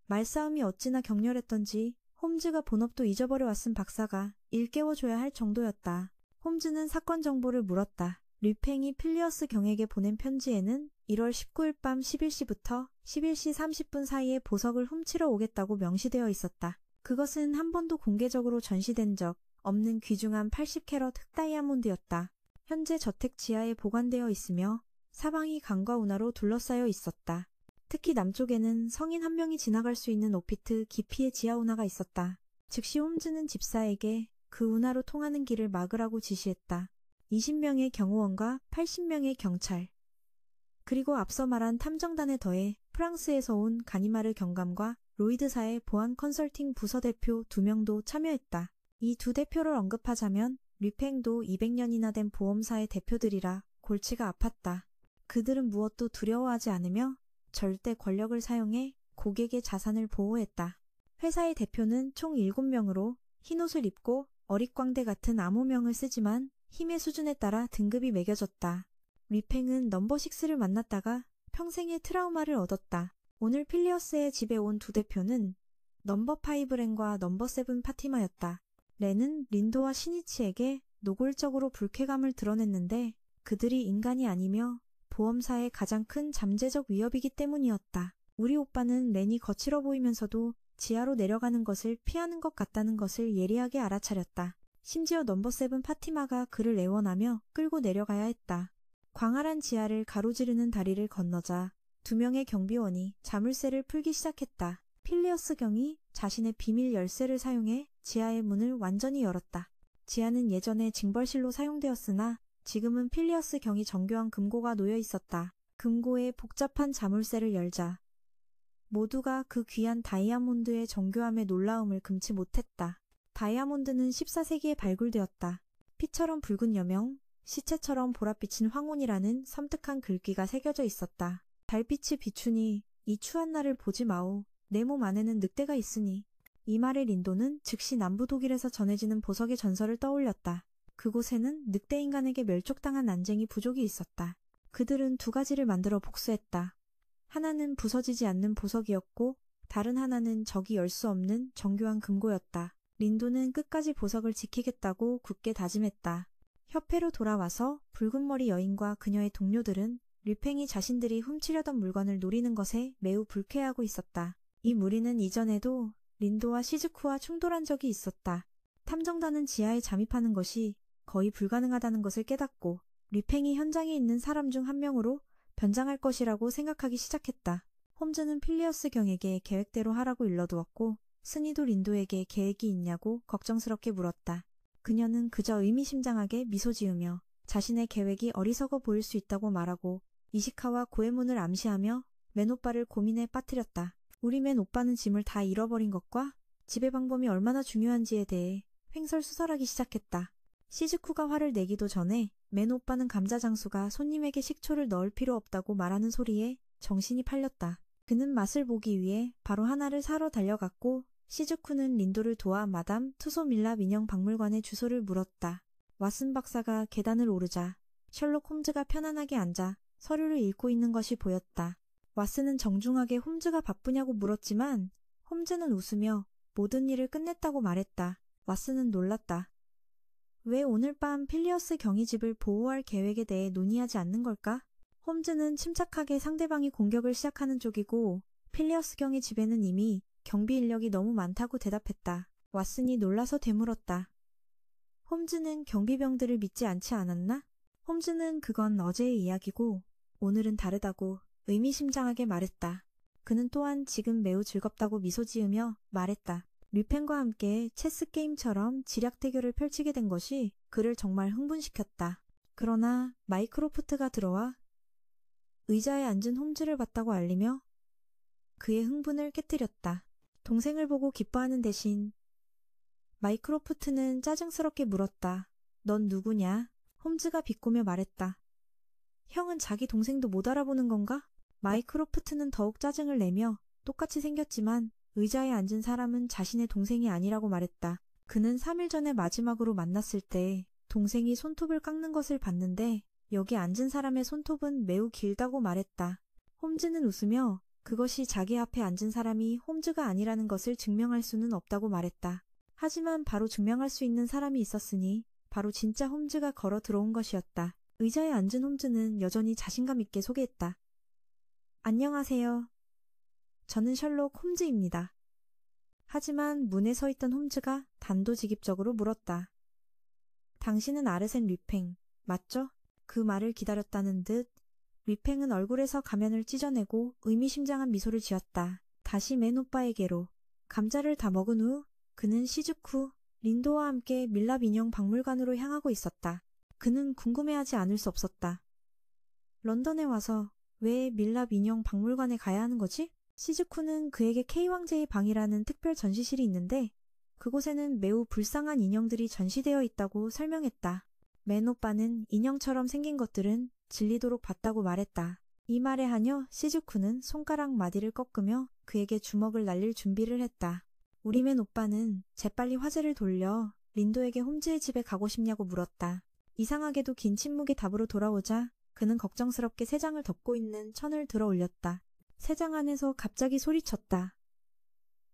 말싸움이 어찌나 격렬했던지 홈즈가 본업도 잊어버려 왔은 박사가 일깨워줘야 할 정도였다. 홈즈는 사건 정보를 물었다. 류팽이 필리어스 경에게 보낸 편지에는 1월 19일 밤 11시부터 11시 30분 사이에 보석을 훔치러 오겠다고 명시되어 있었다. 그것은 한 번도 공개적으로 전시된 적 없는 귀중한 80캐럿 흑다이아몬드였다. 현재 저택 지하에 보관되어 있으며 사방이 강과 운하로 둘러싸여 있었다. 특히 남쪽에는 성인 1명이 지나갈 수 있는 5피트 깊이의 지하 운하가 있었다. 즉시 홈즈는 집사에게 그 운하로 통하는 길을 막으라고 지시했다. 20명의 경호원과 80명의 경찰, 그리고 앞서 말한 탐정단에 더해 프랑스에서 온 가니마르 경감과 로이드사의 보안 컨설팅 부서 대표 2명도 참여했다. 이 2 대표를 언급하자면 류팽도 200년이나 된 보험사의 대표들이라 골치가 아팠다. 그들은 무엇도 두려워하지 않으며 절대 권력을 사용해 고객의 자산을 보호했다. 회사의 대표는 총 7명으로 흰옷을 입고 어릿광대 같은 암호명을 쓰지만 힘의 수준에 따라 등급이 매겨졌다. 류팽은 넘버 6를 만났다가 평생의 트라우마를 얻었다. 오늘 필리어스의 집에 온 2 대표는 넘버 5 렌과 넘버 7 파티마였다. 렌은 린도와 시니치에게 노골적으로 불쾌감을 드러냈는데 그들이 인간이 아니며 보험사의 가장 큰 잠재적 위협이기 때문이었다. 우리 오빠는 렌이 거칠어 보이면서도 지하로 내려가는 것을 피하는 것 같다는 것을 예리하게 알아차렸다. 심지어 넘버 7 파티마가 그를 애원하며 끌고 내려가야 했다. 광활한 지하를 가로지르는 다리를 건너자 2명의 경비원이 자물쇠를 풀기 시작했다. 필리어스 경이 자신의 비밀 열쇠를 사용해 지하의 문을 완전히 열었다. 지하는 예전에 징벌실로 사용되었으나 지금은 필리어스 경이 정교한 금고가 놓여 있었다. 금고에 복잡한 자물쇠를 열자 모두가 그 귀한 다이아몬드의 정교함에 놀라움을 금치 못했다. 다이아몬드는 14세기에 발굴되었다. 피처럼 붉은 여명, 시체처럼 보랏빛인 황혼이라는 섬뜩한 글귀가 새겨져 있었다. 달빛이 비추니 이 추한 날을 보지 마오. 내 몸 안에는 늑대가 있으니. 이 말에 린도는 즉시 남부 독일에서 전해지는 보석의 전설을 떠올렸다. 그곳에는 늑대인간에게 멸족당한 난쟁이 부족이 있었다. 그들은 2가지를 만들어 복수했다. 하나는 부서지지 않는 보석이었고 다른 하나는 적이 열 수 없는 정교한 금고였다. 린도는 끝까지 보석을 지키겠다고 굳게 다짐했다. 협회로 돌아와서 붉은머리 여인과 그녀의 동료들은 류팽이 자신들이 훔치려던 물건을 노리는 것에 매우 불쾌해하고 있었다. 이 무리는 이전에도 린도와 시즈쿠와 충돌한 적이 있었다. 탐정단은 지하에 잠입하는 것이 거의 불가능하다는 것을 깨닫고 류팽이 현장에 있는 사람 중 한 명으로 변장할 것이라고 생각하기 시작했다. 홈즈는 필리어스 경에게 계획대로 하라고 일러두었고 스니도 린도에게 계획이 있냐고 걱정스럽게 물었다. 그녀는 그저 의미심장하게 미소 지으며 자신의 계획이 어리석어 보일 수 있다고 말하고 이시카와 고에문을 암시하며 맨오빠를 고민에 빠뜨렸다. 우리 맨오빠는 짐을 다 잃어버린 것과 지배방법이 얼마나 중요한지에 대해 횡설수설하기 시작했다. 시즈쿠가 화를 내기도 전에 맨오빠는 감자장수가 손님에게 식초를 넣을 필요 없다고 말하는 소리에 정신이 팔렸다. 그는 맛을 보기 위해 바로 하나를 사러 달려갔고 시즈쿠는 린도를 도와 마담 투소 밀라 민영 박물관의 주소를 물었다. 왓슨 박사가 계단을 오르자 셜록 홈즈가 편안하게 앉아 서류를 읽고 있는 것이 보였다. 왓슨은 정중하게 홈즈가 바쁘냐고 물었지만 홈즈는 웃으며 모든 일을 끝냈다고 말했다. 왓슨은 놀랐다. 왜 오늘 밤 필리어스 경이 집을 보호할 계획에 대해 논의하지 않는 걸까? 홈즈는 침착하게 상대방이 공격을 시작하는 쪽이고 필리어스 경의 집에는 이미 경비 인력이 너무 많다고 대답했다. 왓슨이 놀라서 되물었다. 홈즈는 경비병들을 믿지 않지 않았나? 홈즈는 그건 어제의 이야기고 오늘은 다르다고 의미심장하게 말했다. 그는 또한 지금 매우 즐겁다고 미소 지으며 말했다. 류팽과 함께 체스게임처럼 지략 대결을 펼치게 된 것이 그를 정말 흥분시켰다. 그러나 마이크로프트가 들어와 의자에 앉은 홈즈를 봤다고 알리며 그의 흥분을 깨뜨렸다. 동생을 보고 기뻐하는 대신 마이크로프트는 짜증스럽게 물었다. 넌 누구냐? 홈즈가 비꼬며 말했다. 형은 자기 동생도 못 알아보는 건가? 마이크로프트는 더욱 짜증을 내며 똑같이 생겼지만 의자에 앉은 사람은 자신의 동생이 아니라고 말했다. 그는 3일 전에 마지막으로 만났을 때 동생이 손톱을 깎는 것을 봤는데 여기 앉은 사람의 손톱은 매우 길다고 말했다. 홈즈는 웃으며 그것이 자기 앞에 앉은 사람이 홈즈가 아니라는 것을 증명할 수는 없다고 말했다. 하지만 바로 증명할 수 있는 사람이 있었으니 바로 진짜 홈즈가 걸어 들어온 것이었다. 의자에 앉은 홈즈는 여전히 자신감 있게 소개했다. 안녕하세요. 저는 셜록 홈즈입니다. 하지만 문에 서 있던 홈즈가 단도직입적으로 물었다. 당신은 아르센 류팽, 맞죠? 그 말을 기다렸다는 듯 류팽은 얼굴에서 가면을 찢어내고 의미심장한 미소를 지었다. 다시 맨오빠에게로. 감자를 다 먹은 후 그는 시즈쿠, 린도와 함께 밀랍 인형 박물관으로 향하고 있었다. 그는 궁금해하지 않을 수 없었다. 런던에 와서 왜 밀랍 인형 박물관에 가야 하는 거지? 시즈쿠는 그에게 K왕제의 방이라는 특별 전시실이 있는데 그곳에는 매우 불쌍한 인형들이 전시되어 있다고 설명했다. 맨오빠는 인형처럼 생긴 것들은 질리도록 봤다고 말했다. 이 말에 한여 시즈쿠는 손가락 마디를 꺾으며 그에게 주먹을 날릴 준비를 했다. 우리 맨오빠는 재빨리 화제를 돌려 린도에게 홈즈의 집에 가고 싶냐고 물었다. 이상하게도 긴 침묵이 답으로 돌아오자 그는 걱정스럽게 세 장을 덮고 있는 천을 들어 올렸다. 세 장 안에서 갑자기 소리쳤다.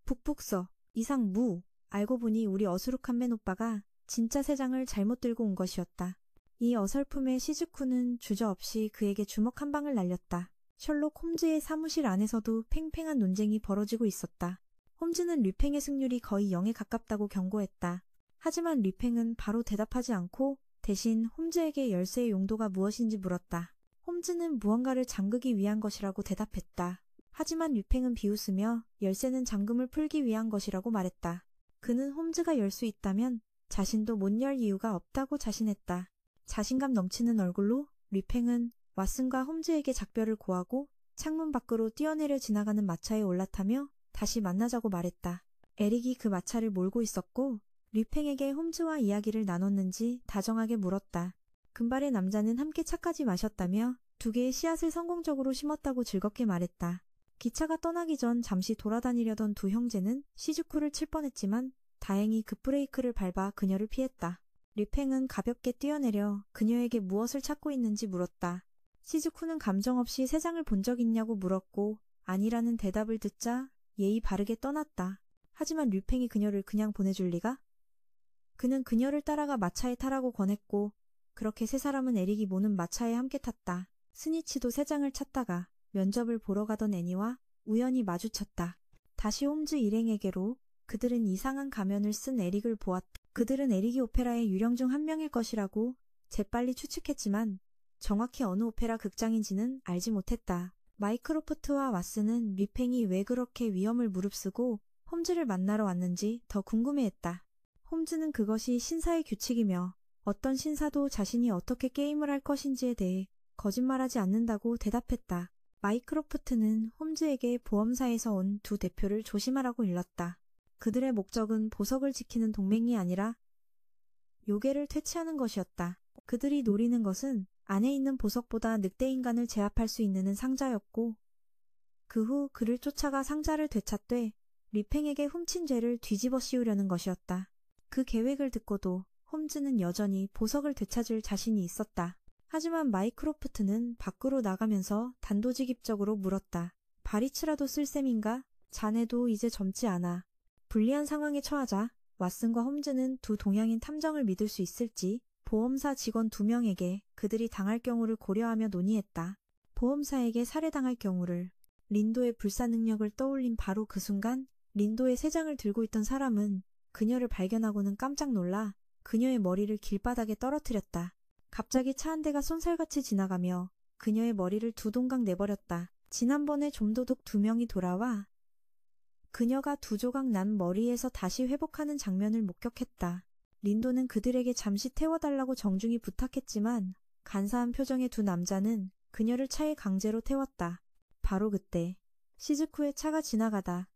북북 써. 이상 무. 알고 보니 우리 어수룩한 맨오빠가 진짜 세 장을 잘못 들고 온 것이었다. 이 어설픔에 시즈쿠는 주저없이 그에게 주먹 한 방을 날렸다. 셜록 홈즈의 사무실 안에서도 팽팽한 논쟁이 벌어지고 있었다. 홈즈는 류팽의 승률이 거의 0에 가깝다고 경고했다. 하지만 류팽은 바로 대답하지 않고 대신 홈즈에게 열쇠의 용도가 무엇인지 물었다. 홈즈는 무언가를 잠그기 위한 것이라고 대답했다. 하지만 류팽은 비웃으며 열쇠는 잠금을 풀기 위한 것이라고 말했다. 그는 홈즈가 열 수 있다면 자신도 못 열 이유가 없다고 자신했다. 자신감 넘치는 얼굴로 류팽은 왓슨과 홈즈에게 작별을 고하고 창문 밖으로 뛰어내려 지나가는 마차에 올라타며 다시 만나자고 말했다. 에릭이 그 마차를 몰고 있었고 류팽에게 홈즈와 이야기를 나눴는지 다정하게 물었다. 금발의 남자는 함께 차까지 마셨다며 2개의 씨앗을 성공적으로 심었다고 즐겁게 말했다. 기차가 떠나기 전 잠시 돌아다니려던 두 형제는 시즈쿠를 칠 뻔했지만 다행히 급브레이크를 밟아 그녀를 피했다. 류팽은 가볍게 뛰어내려 그녀에게 무엇을 찾고 있는지 물었다. 시즈쿠는 감정 없이 세상을 본 적 있냐고 물었고 아니라는 대답을 듣자 예의 바르게 떠났다. 하지만 류팽이 그녀를 그냥 보내줄 리가? 그는 그녀를 따라가 마차에 타라고 권했고 그렇게 세 사람은 에릭이 모는 마차에 함께 탔다. 스니치도 세장을 찾다가 면접을 보러 가던 애니와 우연히 마주쳤다. 다시 홈즈 일행에게로 그들은 이상한 가면을 쓴 에릭을 보았다. 그들은 에릭이 오페라의 유령 중 한 명일 것이라고 재빨리 추측했지만 정확히 어느 오페라 극장인지는 알지 못했다. 마이크로프트와 왓슨은 류팽이 왜 그렇게 위험을 무릅쓰고 홈즈를 만나러 왔는지 더 궁금해했다. 홈즈는 그것이 신사의 규칙이며 어떤 신사도 자신이 어떻게 게임을 할 것인지에 대해 거짓말하지 않는다고 대답했다. 마이크로프트는 홈즈에게 보험사에서 온 두 대표를 조심하라고 일렀다. 그들의 목적은 보석을 지키는 동맹이 아니라 요괴를 퇴치하는 것이었다. 그들이 노리는 것은 안에 있는 보석보다 늑대인간을 제압할 수 있는 상자였고 그 후 그를 쫓아가 상자를 되찾되 류팽에게 훔친 죄를 뒤집어 씌우려는 것이었다. 그 계획을 듣고도 홈즈는 여전히 보석을 되찾을 자신이 있었다. 하지만 마이크로프트는 밖으로 나가면서 단도직입적으로 물었다. 바리츠라도 쓸 셈인가? 자네도 이제 젊지 않아. 불리한 상황에 처하자 왓슨과 홈즈는 두 동양인 탐정을 믿을 수 있을지 보험사 직원 2명에게 그들이 당할 경우를 고려하며 논의했다. 보험사에게 살해당할 경우를. 린도의 불사 능력을 떠올린 바로 그 순간 린도의 세 장을 들고 있던 사람은 그녀를 발견하고는 깜짝 놀라 그녀의 머리를 길바닥에 떨어뜨렸다. 갑자기 차 한 대가 쏜살같이 지나가며 그녀의 머리를 두 동강 내버렸다. 지난번에 좀도둑 2명이 돌아와 그녀가 두 조각 난 머리에서 다시 회복하는 장면을 목격했다. 린도는 그들에게 잠시 태워달라고 정중히 부탁했지만 간사한 표정의 두 남자는 그녀를 차에 강제로 태웠다. 바로 그때 시즈쿠의 차가 지나가다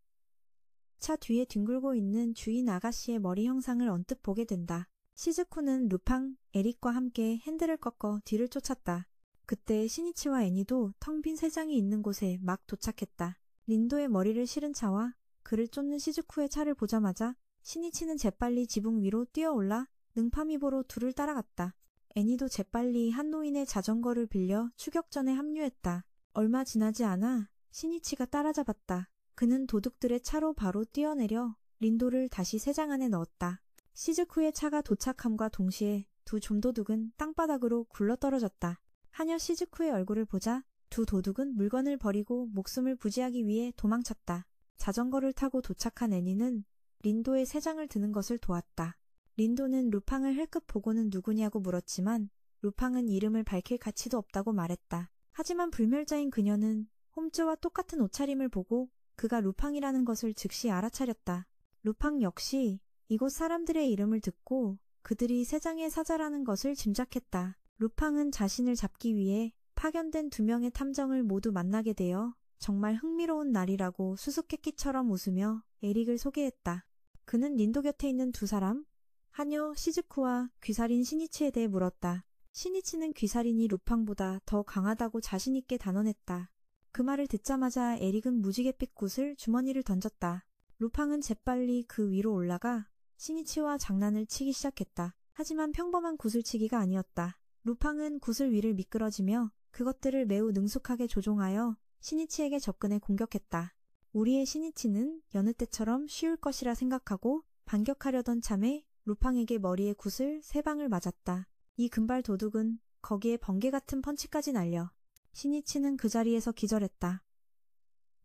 차 뒤에 뒹굴고 있는 주인 아가씨의 머리 형상을 언뜻 보게 된다. 시즈쿠는 루팡, 에릭과 함께 핸들을 꺾어 뒤를 쫓았다. 그때 시니치와 애니도 텅 빈 세 장이 있는 곳에 막 도착했다. 린도의 머리를 실은 차와 그를 쫓는 시즈쿠의 차를 보자마자 시니치는 재빨리 지붕 위로 뛰어올라 능파미보로 둘을 따라갔다. 애니도 재빨리 한 노인의 자전거를 빌려 추격전에 합류했다. 얼마 지나지 않아 시니치가 따라잡았다. 그는 도둑들의 차로 바로 뛰어내려 린도를 다시 세 장 안에 넣었다. 시즈쿠의 차가 도착함과 동시에 두 좀도둑은 땅바닥으로 굴러떨어졌다. 하녀 시즈쿠의 얼굴을 보자 두 도둑은 물건을 버리고 목숨을 부지하기 위해 도망쳤다. 자전거를 타고 도착한 애니는 린도의 세 장을 드는 것을 도왔다. 린도는 루팡을 힐끗 보고는 누구냐고 물었지만 루팡은 이름을 밝힐 가치도 없다고 말했다. 하지만 불멸자인 그녀는 홈즈와 똑같은 옷차림을 보고 그가 루팡이라는 것을 즉시 알아차렸다. 루팡 역시 이곳 사람들의 이름을 듣고 그들이 세 장의 사자라는 것을 짐작했다. 루팡은 자신을 잡기 위해 파견된 2명의 탐정을 모두 만나게 되어 정말 흥미로운 날이라고 수수께끼처럼 웃으며 에릭을 소개했다. 그는 린도 곁에 있는 두 사람, 하녀 시즈쿠와 귀살인 시니치에 대해 물었다. 시니치는 귀살인이 루팡보다 더 강하다고 자신있게 단언했다. 그 말을 듣자마자 에릭은 무지갯빛 굿을 주머니를 던졌다. 루팡은 재빨리 그 위로 올라가 시니치와 장난을 치기 시작했다. 하지만 평범한 구슬치기가 아니었다. 루팡은 구슬 위를 미끄러지며 그것들을 매우 능숙하게 조종하여 시니치에게 접근해 공격했다. 우리의 시니치는 여느 때처럼 쉬울 것이라 생각하고 반격하려던 참에 루팡에게 머리에 구슬 3방을 맞았다. 이 금발 도둑은 거기에 번개 같은 펀치까지 날려 시니치는 그 자리에서 기절했다.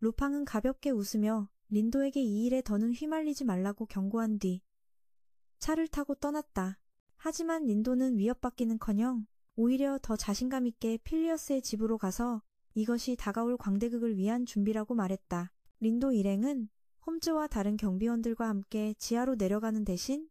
루팡은 가볍게 웃으며 린도에게 이 일에 더는 휘말리지 말라고 경고한 뒤 차를 타고 떠났다. 하지만 린도는 위협받기는커녕 오히려 더 자신감 있게 필리어스의 집으로 가서 이것이 다가올 광대극을 위한 준비라고 말했다. 린도 일행은 홈즈와 다른 경비원들과 함께 지하로 내려가는 대신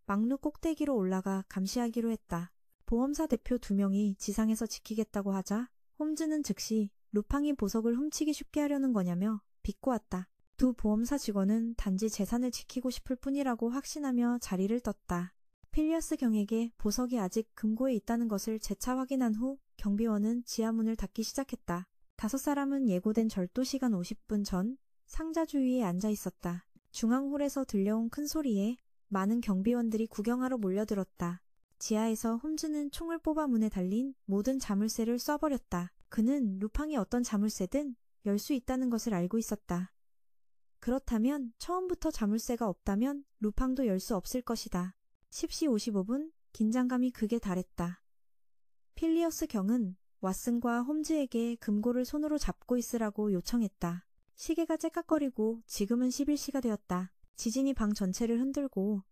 막루 꼭대기로 올라가 감시하기로 했다. 보험사 대표 2명이 지상에서 지키겠다고 하자 홈즈는 즉시 루팡이 보석을 훔치기 쉽게 하려는 거냐며 비꼬았다. 두 보험사 직원은 단지 재산을 지키고 싶을 뿐이라고 확신하며 자리를 떴다. 필리어스 경에게 보석이 아직 금고에 있다는 것을 재차 확인한 후 경비원은 지하문을 닫기 시작했다. 5사람은 예고된 절도 시간 50분 전 상자 주위에 앉아 있었다. 중앙홀에서 들려온 큰 소리에 많은 경비원들이 구경하러 몰려들었다. 지하에서 홈즈는 총을 뽑아 문에 달린 모든 자물쇠를 쏴버렸다. 그는 루팡이 어떤 자물쇠든 열 수 있다는 것을 알고 있었다. 그렇다면 처음부터 자물쇠가 없다면 루팡도 열 수 없을 것이다. 10시 55분 긴장감이 극에 달했다. 필리어스 경은 왓슨과 홈즈에게 금고를 손으로 잡고 있으라고 요청했다. 시계가 째깍거리고 지금은 11시가 되었다. 지진이 방 전체를 흔들고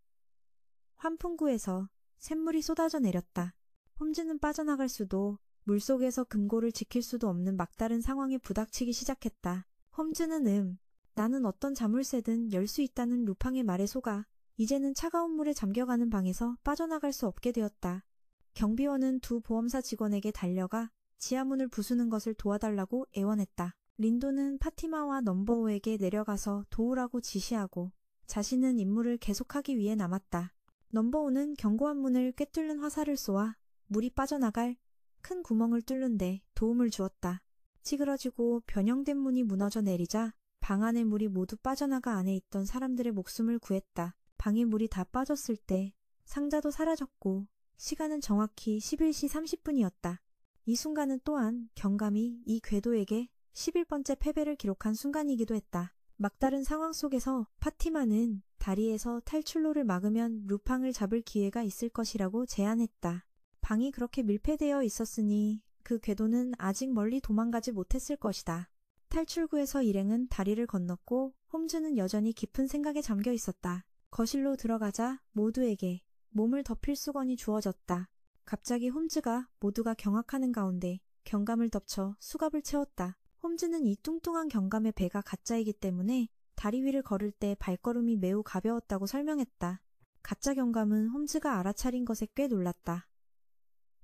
환풍구에서 샘물이 쏟아져 내렸다. 홈즈는 빠져나갈 수도 물속에서 금고를 지킬 수도 없는 막다른 상황에 부닥치기 시작했다. 홈즈는 나는 어떤 자물쇠든 열 수 있다는 루팡의 말에 속아 이제는 차가운 물에 잠겨가는 방에서 빠져나갈 수 없게 되었다. 경비원은 두 보험사 직원에게 달려가 지하문을 부수는 것을 도와달라고 애원했다. 린도는 파티마와 넘버5에게 내려가서 도우라고 지시하고 자신은 임무를 계속하기 위해 남았다. 넘버5는 견고한 문을 꿰뚫는 화살을 쏘아 물이 빠져나갈 큰 구멍을 뚫는데 도움을 주었다. 찌그러지고 변형된 문이 무너져 내리자 방 안의 물이 모두 빠져나가 안에 있던 사람들의 목숨을 구했다. 방에 물이 다 빠졌을 때 상자도 사라졌고 시간은 정확히 11시 30분이었다. 이 순간은 또한 경감이 이 궤도에게 11번째 패배를 기록한 순간이기도 했다. 막다른 상황 속에서 파티마는 다리에서 탈출로를 막으면 루팡을 잡을 기회가 있을 것이라고 제안했다. 방이 그렇게 밀폐되어 있었으니 그 궤도는 아직 멀리 도망가지 못했을 것이다. 탈출구에서 일행은 다리를 건넜고 홈즈는 여전히 깊은 생각에 잠겨 있었다. 거실로 들어가자 모두에게 몸을 덮일 수건이 주어졌다. 갑자기 홈즈가 모두가 경악하는 가운데 경감을 덮쳐 수갑을 채웠다. 홈즈는 이 뚱뚱한 경감의 배가 가짜이기 때문에 다리 위를 걸을 때 발걸음이 매우 가벼웠다고 설명했다. 가짜 경감은 홈즈가 알아차린 것에 꽤 놀랐다.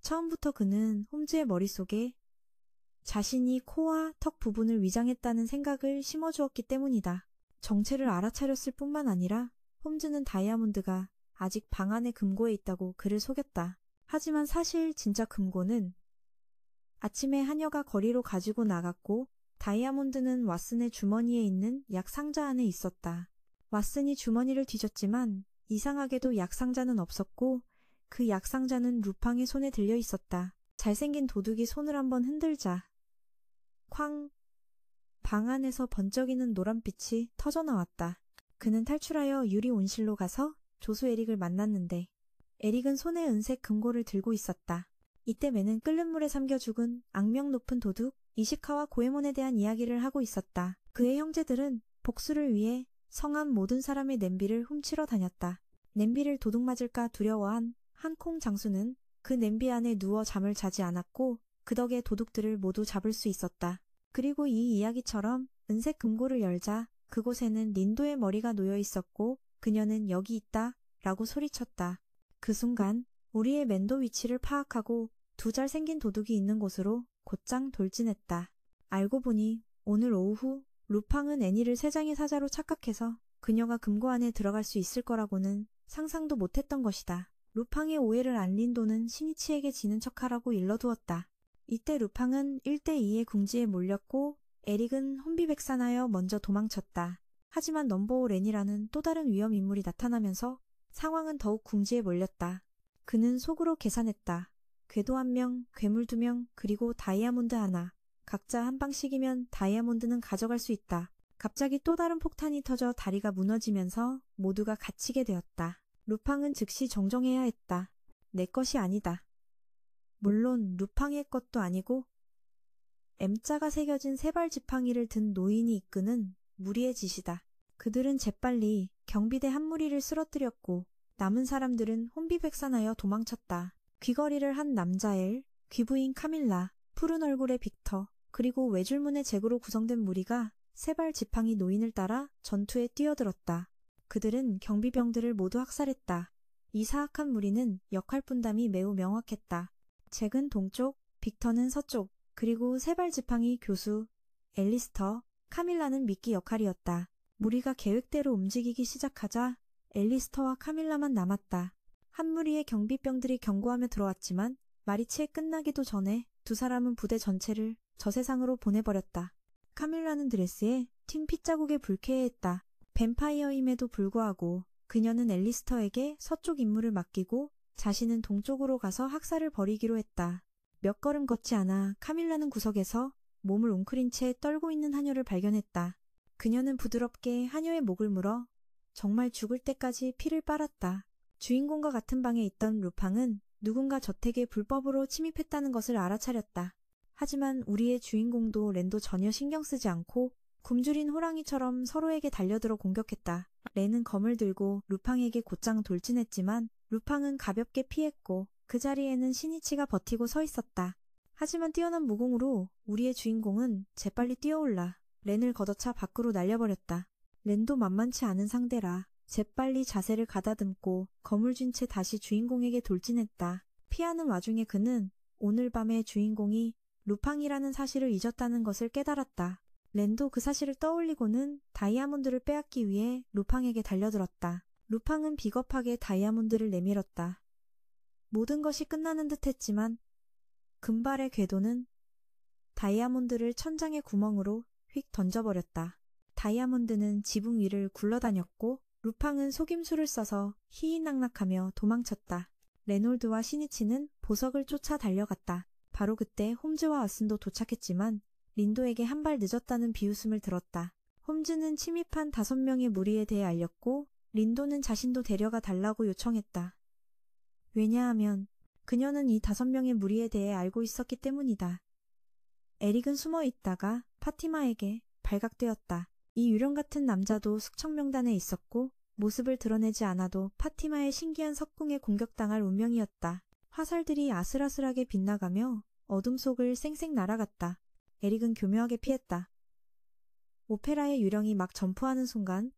처음부터 그는 홈즈의 머릿속에 자신이 코와 턱 부분을 위장했다는 생각을 심어주었기 때문이다. 정체를 알아차렸을 뿐만 아니라 홈즈는 다이아몬드가 아직 방 안에 금고에 있다고 그를 속였다. 하지만 사실 진짜 금고는 아침에 하녀가 거리로 가지고 나갔고 다이아몬드는 왓슨의 주머니에 있는 약 상자 안에 있었다. 왓슨이 주머니를 뒤졌지만 이상하게도 약 상자는 없었고 그 약 상자는 루팡의 손에 들려 있었다. 잘생긴 도둑이 손을 한번 흔들자 쾅! 방 안에서 번쩍이는 노란빛이 터져나왔다. 그는 탈출하여 유리 온실로 가서 조수 에릭을 만났는데 에릭은 손에 은색 금고를 들고 있었다. 이때 매는 끓는 물에 잠겨 죽은 악명 높은 도둑 이시카와 고에몬에 대한 이야기를 하고 있었다. 그의 형제들은 복수를 위해 성한 모든 사람의 냄비를 훔치러 다녔다. 냄비를 도둑 맞을까 두려워한 한콩 장수는 그 냄비 안에 누워 잠을 자지 않았고 그 덕에 도둑들을 모두 잡을 수 있었다. 그리고 이 이야기처럼 은색 금고를 열자 그곳에는 린도의 머리가 놓여 있었고 그녀는 여기 있다 라고 소리쳤다. 그 순간 우리의 멘도 위치를 파악하고 두 잘생긴 도둑이 있는 곳으로 곧장 돌진했다. 알고 보니 오늘 오후 루팡은 애니를 세 장의 사자로 착각해서 그녀가 금고 안에 들어갈 수 있을 거라고는 상상도 못했던 것이다. 루팡의 오해를 안 린도는 시니치에게 지는 척하라고 일러두었다. 이때 루팡은 1대2의 궁지에 몰렸고 에릭은 혼비백산하여 먼저 도망쳤다. 하지만 넘버5 렌이라는 또 다른 위험 인물이 나타나면서 상황은 더욱 궁지에 몰렸다. 그는 속으로 계산했다. 궤도 1명, 괴물 2명, 그리고 다이아몬드 하나. 각자 한 방씩이면 다이아몬드는 가져갈 수 있다. 갑자기 또 다른 폭탄이 터져 다리가 무너지면서 모두가 갇히게 되었다. 루팡은 즉시 정정해야 했다. 내 것이 아니다. 물론 루팡의 것도 아니고 M자가 새겨진 세발 지팡이를 든 노인이 이끄는 무리의 짓이다. 그들은 재빨리 경비대 한 무리를 쓰러뜨렸고 남은 사람들은 혼비백산하여 도망쳤다. 귀걸이를 한 남자엘, 귀부인 카밀라, 푸른 얼굴의 빅터, 그리고 외줄문의 잭으로 구성된 무리가 세발 지팡이 노인을 따라 전투에 뛰어들었다. 그들은 경비병들을 모두 학살했다. 이 사악한 무리는 역할 분담이 매우 명확했다. 잭은 동쪽, 빅터는 서쪽, 그리고 세발 지팡이 교수, 앨리스터, 카밀라는 미끼 역할이었다. 무리가 계획대로 움직이기 시작하자 앨리스터와 카밀라만 남았다. 한 무리의 경비병들이 경고하며 들어왔지만 말이 채 끝나기도 전에 두 사람은 부대 전체를 저 세상으로 보내버렸다. 카밀라는 드레스에 튄 핏자국에 불쾌해했다. 뱀파이어임에도 불구하고 그녀는 앨리스터에게 서쪽 임무를 맡기고 자신은 동쪽으로 가서 학살을 벌이기로 했다. 몇 걸음 걷지 않아 카밀라는 구석에서 몸을 웅크린 채 떨고 있는 하녀를 발견했다. 그녀는 부드럽게 하녀의 목을 물어 정말 죽을 때까지 피를 빨았다. 주인공과 같은 방에 있던 루팡은 누군가 저택에 불법으로 침입했다는 것을 알아차렸다. 하지만 우리의 주인공도 렌도 전혀 신경 쓰지 않고 굶주린 호랑이처럼 서로에게 달려들어 공격했다. 렌은 검을 들고 루팡에게 곧장 돌진했지만 루팡은 가볍게 피했고 그 자리에는 시니치가 버티고 서 있었다. 하지만 뛰어난 무공으로 우리의 주인공은 재빨리 뛰어올라 렌을 걷어차 밖으로 날려버렸다. 렌도 만만치 않은 상대라 재빨리 자세를 가다듬고 검을 쥔 채 다시 주인공에게 돌진했다. 피하는 와중에 그는 오늘 밤의 주인공이 루팡이라는 사실을 잊었다는 것을 깨달았다. 렌도 그 사실을 떠올리고는 다이아몬드를 빼앗기 위해 루팡에게 달려들었다. 루팡은 비겁하게 다이아몬드를 내밀었다. 모든 것이 끝나는 듯 했지만 금발의 궤도는 다이아몬드를 천장의 구멍으로 휙 던져버렸다. 다이아몬드는 지붕 위를 굴러다녔고 루팡은 속임수를 써서 희희낙낙하며 도망쳤다. 레놀드와 시니치는 보석을 쫓아 달려갔다. 바로 그때 홈즈와 왓슨도 도착했지만 린도에게 한 발 늦었다는 비웃음을 들었다. 홈즈는 침입한 5명의 무리에 대해 알렸고 린도는 자신도 데려가 달라고 요청했다. 왜냐하면 그녀는 이 5명의 무리에 대해 알고 있었기 때문이다. 에릭은 숨어 있다가 파티마에게 발각되었다. 이 유령 같은 남자도 숙청명단에 있었고 모습을 드러내지 않아도 파티마의 신기한 석궁에 공격당할 운명이었다. 화살들이 아슬아슬하게 빗나가며 어둠 속을 쌩쌩 날아갔다. 에릭은 교묘하게 피했다. 오페라의 유령이 막 점프하는 순간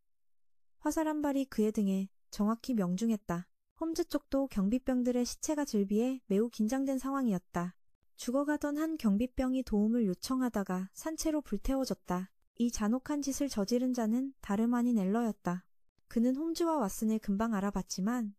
화살 한 발이 그의 등에 정확히 명중했다. 홈즈 쪽도 경비병들의 시체가 즐비해 매우 긴장된 상황이었다. 죽어가던 한 경비병이 도움을 요청하다가 산채로 불태워졌다. 이 잔혹한 짓을 저지른 자는 다름 아닌 엘러였다. 그는 홈즈와 왓슨을 금방 알아봤지만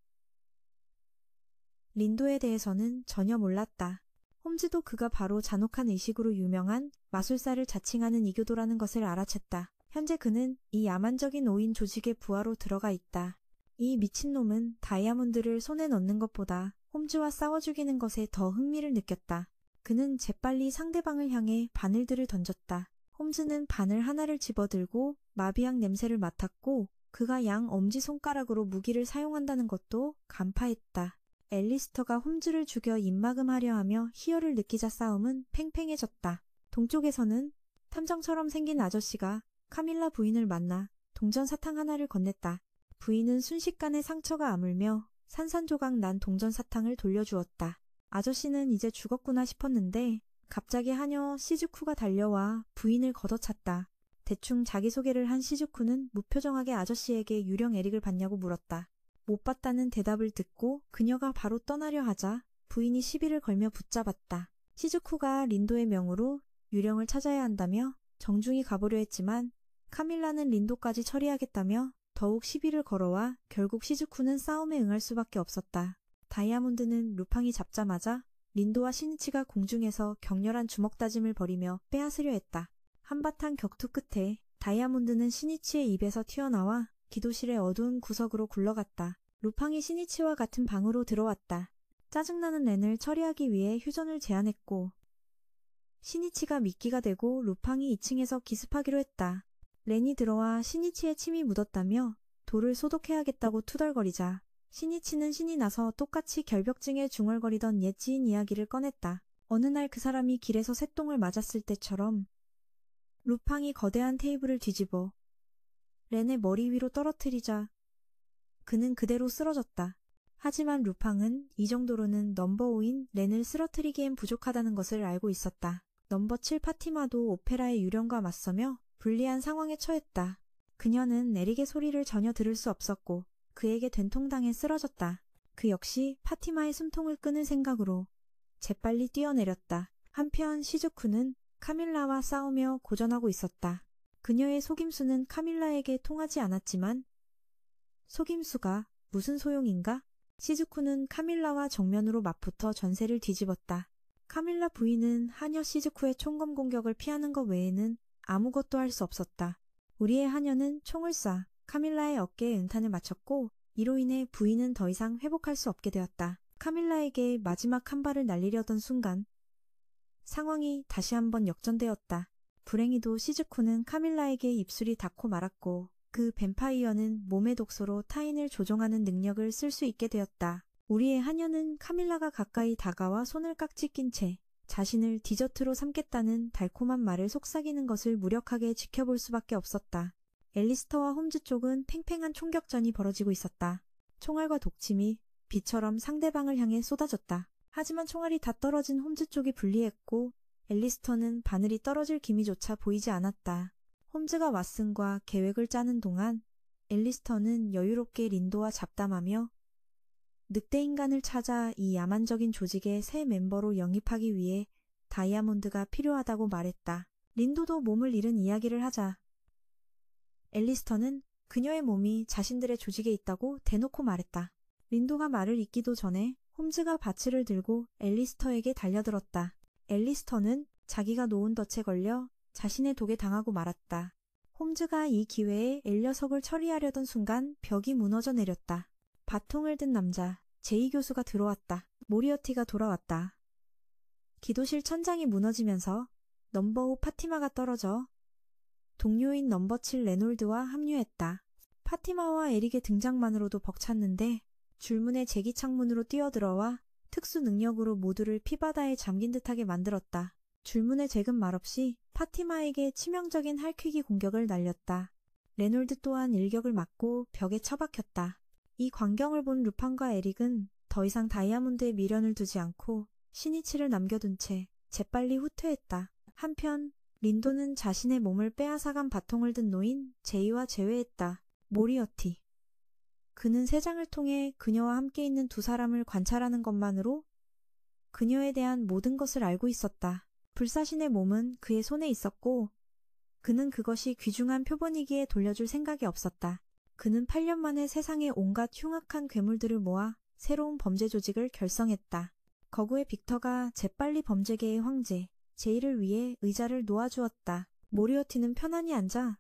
린도에 대해서는 전혀 몰랐다. 홈즈도 그가 바로 잔혹한 의식으로 유명한 마술사를 자칭하는 이교도라는 것을 알아챘다. 현재 그는 이 야만적인 5인 조직의 부하로 들어가 있다. 이 미친놈은 다이아몬드를 손에 넣는 것보다 홈즈와 싸워 죽이는 것에 더 흥미를 느꼈다. 그는 재빨리 상대방을 향해 바늘들을 던졌다. 홈즈는 바늘 하나를 집어들고 마비약 냄새를 맡았고 그가 양 엄지손가락으로 무기를 사용한다는 것도 간파했다. 앨리스터가 홈즈를 죽여 입막음하려 하며 희열을 느끼자 싸움은 팽팽해졌다. 동쪽에서는 탐정처럼 생긴 아저씨가 카밀라 부인을 만나 동전 사탕 하나를 건넸다. 부인은 순식간에 상처가 아물며 산산조각 난 동전 사탕을 돌려주었다. 아저씨는 이제 죽었구나 싶었는데 갑자기 하녀 시즈쿠가 달려와 부인을 걷어찼다. 대충 자기소개를 한 시즈쿠는 무표정하게 아저씨에게 유령 에릭을 봤냐고 물었다. 못 봤다는 대답을 듣고 그녀가 바로 떠나려 하자 부인이 시비를 걸며 붙잡았다. 시즈쿠가 린도의 명으로 유령을 찾아야 한다며 정중히 가보려 했지만 카밀라는 린도까지 처리하겠다며 더욱 시비를 걸어와 결국 시즈쿠는 싸움에 응할 수밖에 없었다. 다이아몬드는 루팡이 잡자마자 린도와 시니치가 공중에서 격렬한 주먹다짐을 벌이며 빼앗으려 했다. 한바탕 격투 끝에 다이아몬드는 시니치의 입에서 튀어나와 기도실의 어두운 구석으로 굴러갔다. 루팡이 시니치와 같은 방으로 들어왔다. 짜증나는 렌을 처리하기 위해 휴전을 제안했고 시니치가 미끼가 되고 루팡이 2층에서 기습하기로 했다. 렌이 들어와 시니치의 침이 묻었다며 돌을 소독해야겠다고 투덜거리자 신이치는 신이 나서 똑같이 결벽증에 중얼거리던 옛 지인 이야기를 꺼냈다. 어느 날 그 사람이 길에서 새똥을 맞았을 때처럼 루팡이 거대한 테이블을 뒤집어 렌의 머리 위로 떨어뜨리자 그는 그대로 쓰러졌다. 하지만 루팡은 이 정도로는 넘버 5인 렌을 쓰러뜨리기엔 부족하다는 것을 알고 있었다. 넘버 7 파티마도 오페라의 유령과 맞서며 불리한 상황에 처했다. 그녀는 에릭의 소리를 전혀 들을 수 없었고 그에게 된통당해 쓰러졌다. 그 역시 파티마의 숨통을 끊을 생각으로 재빨리 뛰어내렸다. 한편 시즈쿠는 카밀라와 싸우며 고전하고 있었다. 그녀의 속임수는 카밀라에게 통하지 않았지만 속임수가 무슨 소용인가? 시즈쿠는 카밀라와 정면으로 맞붙어 전세를 뒤집었다. 카밀라 부인은 하녀 시즈쿠의 총검 공격을 피하는 것 외에는 아무것도 할 수 없었다. 우리의 하녀는 총을 쏴 카밀라의 어깨에 은탄을 맞췄고 이로 인해 부인은 더 이상 회복할 수 없게 되었다. 카밀라에게 마지막 한 발을 날리려던 순간 상황이 다시 한번 역전되었다. 불행히도 시즈쿠는 카밀라에게 입술이 닿고 말았고 그 뱀파이어는 몸의 독소로 타인을 조종하는 능력을 쓸 수 있게 되었다. 우리의 하녀는 카밀라가 가까이 다가와 손을 깍지 낀 채 자신을 디저트로 삼겠다는 달콤한 말을 속삭이는 것을 무력하게 지켜볼 수밖에 없었다. 앨리스터와 홈즈 쪽은 팽팽한 총격전이 벌어지고 있었다. 총알과 독침이 비처럼 상대방을 향해 쏟아졌다. 하지만 총알이 다 떨어진 홈즈 쪽이 불리했고 앨리스터는 바늘이 떨어질 기미조차 보이지 않았다. 홈즈가 왓슨과 계획을 짜는 동안 앨리스터는 여유롭게 린도와 잡담하며 늑대인간을 찾아 이 야만적인 조직의 새 멤버로 영입하기 위해 다이아몬드가 필요하다고 말했다. 린도도 몸을 잃은 이야기를 하자 앨리스터는 그녀의 몸이 자신들의 조직에 있다고 대놓고 말했다. 린도가 말을 잇기도 전에 홈즈가 바치를 들고 앨리스터에게 달려들었다. 앨리스터는 자기가 놓은 덫에 걸려 자신의 독에 당하고 말았다. 홈즈가 이 기회에 엘 녀석을 처리하려던 순간 벽이 무너져 내렸다. 바통을 든 남자, 제이 교수가 들어왔다. 모리어티가 돌아왔다. 기도실 천장이 무너지면서 넘버 5 파티마가 떨어져 동료인 넘버 7 레놀드와 합류했다. 파티마와 에릭의 등장만으로도 벅찼는데 줄무늬 제기 창문으로 뛰어들어와 특수 능력으로 모두를 피바다에 잠긴 듯하게 만들었다. 줄무늬 잭은 말없이 파티마에게 치명적인 할퀴기 공격을 날렸다. 레놀드 또한 일격을 맞고 벽에 처박혔다. 이 광경을 본 루팡과 에릭은 더 이상 다이아몬드에 미련을 두지 않고 시니치를 남겨둔 채 재빨리 후퇴했다. 한편 린도는 자신의 몸을 빼앗아간 바통을 든 노인 제이와 재회했다. 모리어티. 그는 세 장을 통해 그녀와 함께 있는 두 사람을 관찰하는 것만으로 그녀에 대한 모든 것을 알고 있었다. 불사신의 몸은 그의 손에 있었고 그는 그것이 귀중한 표본이기에 돌려줄 생각이 없었다. 그는 8년 만에 세상의 온갖 흉악한 괴물들을 모아 새로운 범죄 조직을 결성했다. 거구의 빅터가 재빨리 범죄계의 황제 제이를 위해 의자를 놓아주었다. 모리어티는 편안히 앉아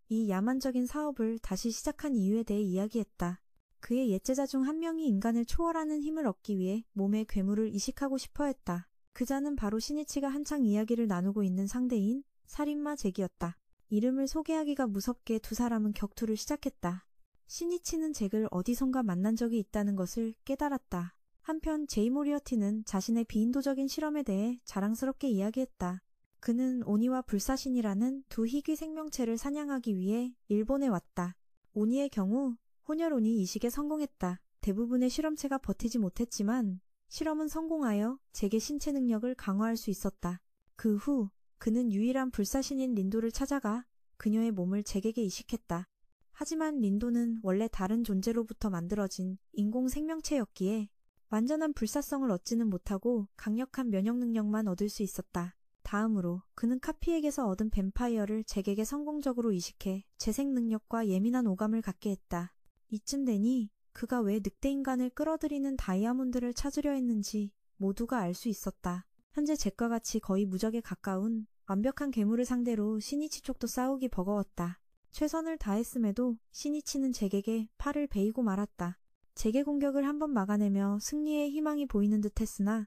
이 야만적인 사업을 다시 시작한 이유에 대해 이야기했다. 그의 옛제자 중 한 명이 인간을 초월하는 힘을 얻기 위해 몸의 괴물을 이식하고 싶어 했다. 그자는 바로 시니치가 한창 이야기를 나누고 있는 상대인 살인마 잭이었다. 이름을 소개하기가 무섭게 두 사람은 격투를 시작했다. 시니치는 잭을 어디선가 만난 적이 있다는 것을 깨달았다. 한편 제이 모리어티는 자신의 비인도적인 실험에 대해 자랑스럽게 이야기했다. 그는 오니와 불사신이라는 두 희귀 생명체를 사냥하기 위해 일본에 왔다. 오니의 경우 혼혈온이 이식에 성공했다. 대부분의 실험체가 버티지 못했지만 실험은 성공하여 잭의 신체 능력을 강화할 수 있었다. 그 후 그는 유일한 불사신인 린도를 찾아가 그녀의 몸을 잭에게 이식했다. 하지만 린도는 원래 다른 존재로부터 만들어진 인공 생명체였기에 완전한 불사성을 얻지는 못하고 강력한 면역 능력만 얻을 수 있었다. 다음으로 그는 카피에게서 얻은 뱀파이어를 잭에게 성공적으로 이식해 재생 능력과 예민한 오감을 갖게 했다. 이쯤 되니 그가 왜 늑대인간을 끌어들이는 다이아몬드를 찾으려 했는지 모두가 알 수 있었다. 현재 잭과 같이 거의 무적에 가까운 완벽한 괴물을 상대로 시니치 쪽도 싸우기 버거웠다. 최선을 다했음에도 시니치는 잭에게 팔을 베이고 말았다. 잭의 공격을 한번 막아내며 승리의 희망이 보이는 듯 했으나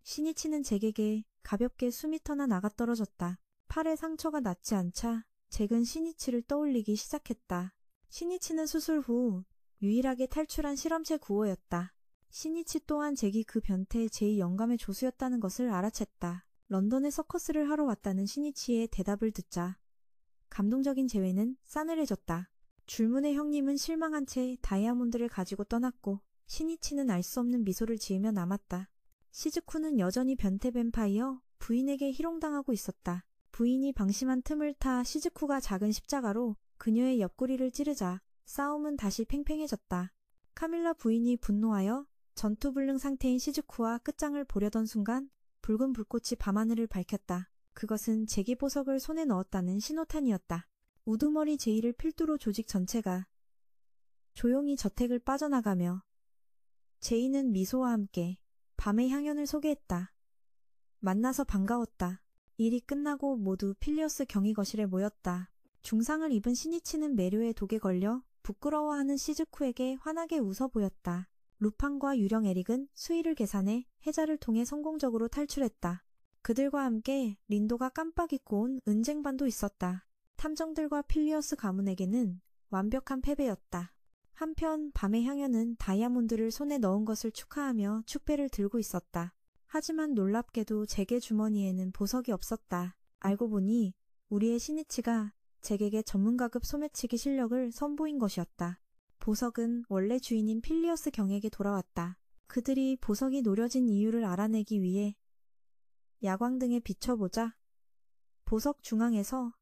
시니치는 잭에게 가볍게 수미터나 나가떨어졌다. 팔에 상처가 낫지 않자 잭은 시니치를 떠올리기 시작했다. 시니치는 수술 후 유일하게 탈출한 실험체 구호였다. 시니치 또한 잭이 그 변태의 제2영감의 조수였다는 것을 알아챘다. 런던에 서커스를 하러 왔다는 시니치의 대답을 듣자 감동적인 재회는 싸늘해졌다. 줄무늬 형님은 실망한 채 다이아몬드를 가지고 떠났고 시니치는 알 수 없는 미소를 지으며 남았다. 시즈쿠는 여전히 변태 뱀파이어 부인에게 희롱당하고 있었다. 부인이 방심한 틈을 타 시즈쿠가 작은 십자가로 그녀의 옆구리를 찌르자 싸움은 다시 팽팽해졌다. 카밀라 부인이 분노하여 전투불능 상태인 시즈쿠와 끝장을 보려던 순간 붉은 불꽃이 밤하늘을 밝혔다. 그것은 잭이 보석을 손에 넣었다는 신호탄이었다. 우두머리 제이를 필두로 조직 전체가 조용히 저택을 빠져나가며 제이는 미소와 함께 밤의 향연을 소개했다. 만나서 반가웠다. 일이 끝나고 모두 필리어스 경위거실에 모였다. 중상을 입은 시니치는 매료의 독에 걸려 부끄러워하는 시즈쿠에게 환하게 웃어 보였다. 루팡과 유령 에릭은 수위를 계산해 해자를 통해 성공적으로 탈출했다. 그들과 함께 린도가 깜빡 잊고 온 은쟁반도 있었다. 탐정들과 필리어스 가문에게는 완벽한 패배였다. 한편 밤의 향연은 다이아몬드를 손에 넣은 것을 축하하며 축배를 들고 있었다. 하지만 놀랍게도 잭의 주머니에는 보석이 없었다. 알고 보니 우리의 시니치가 잭에게 전문가급 소매치기 실력을 선보인 것이었다. 보석은 원래 주인인 필리어스 경에게 돌아왔다. 그들이 보석이 노려진 이유를 알아내기 위해 야광등에 비춰보자 보석 중앙에서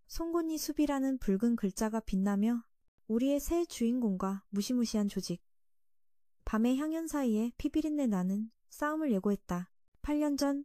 송곳니 숲이라는 붉은 글자가 빛나며 우리의 새 주인공과 무시무시한 조직 밤의 향연 사이에 피비린내 나는 싸움을 예고했다. 8년 전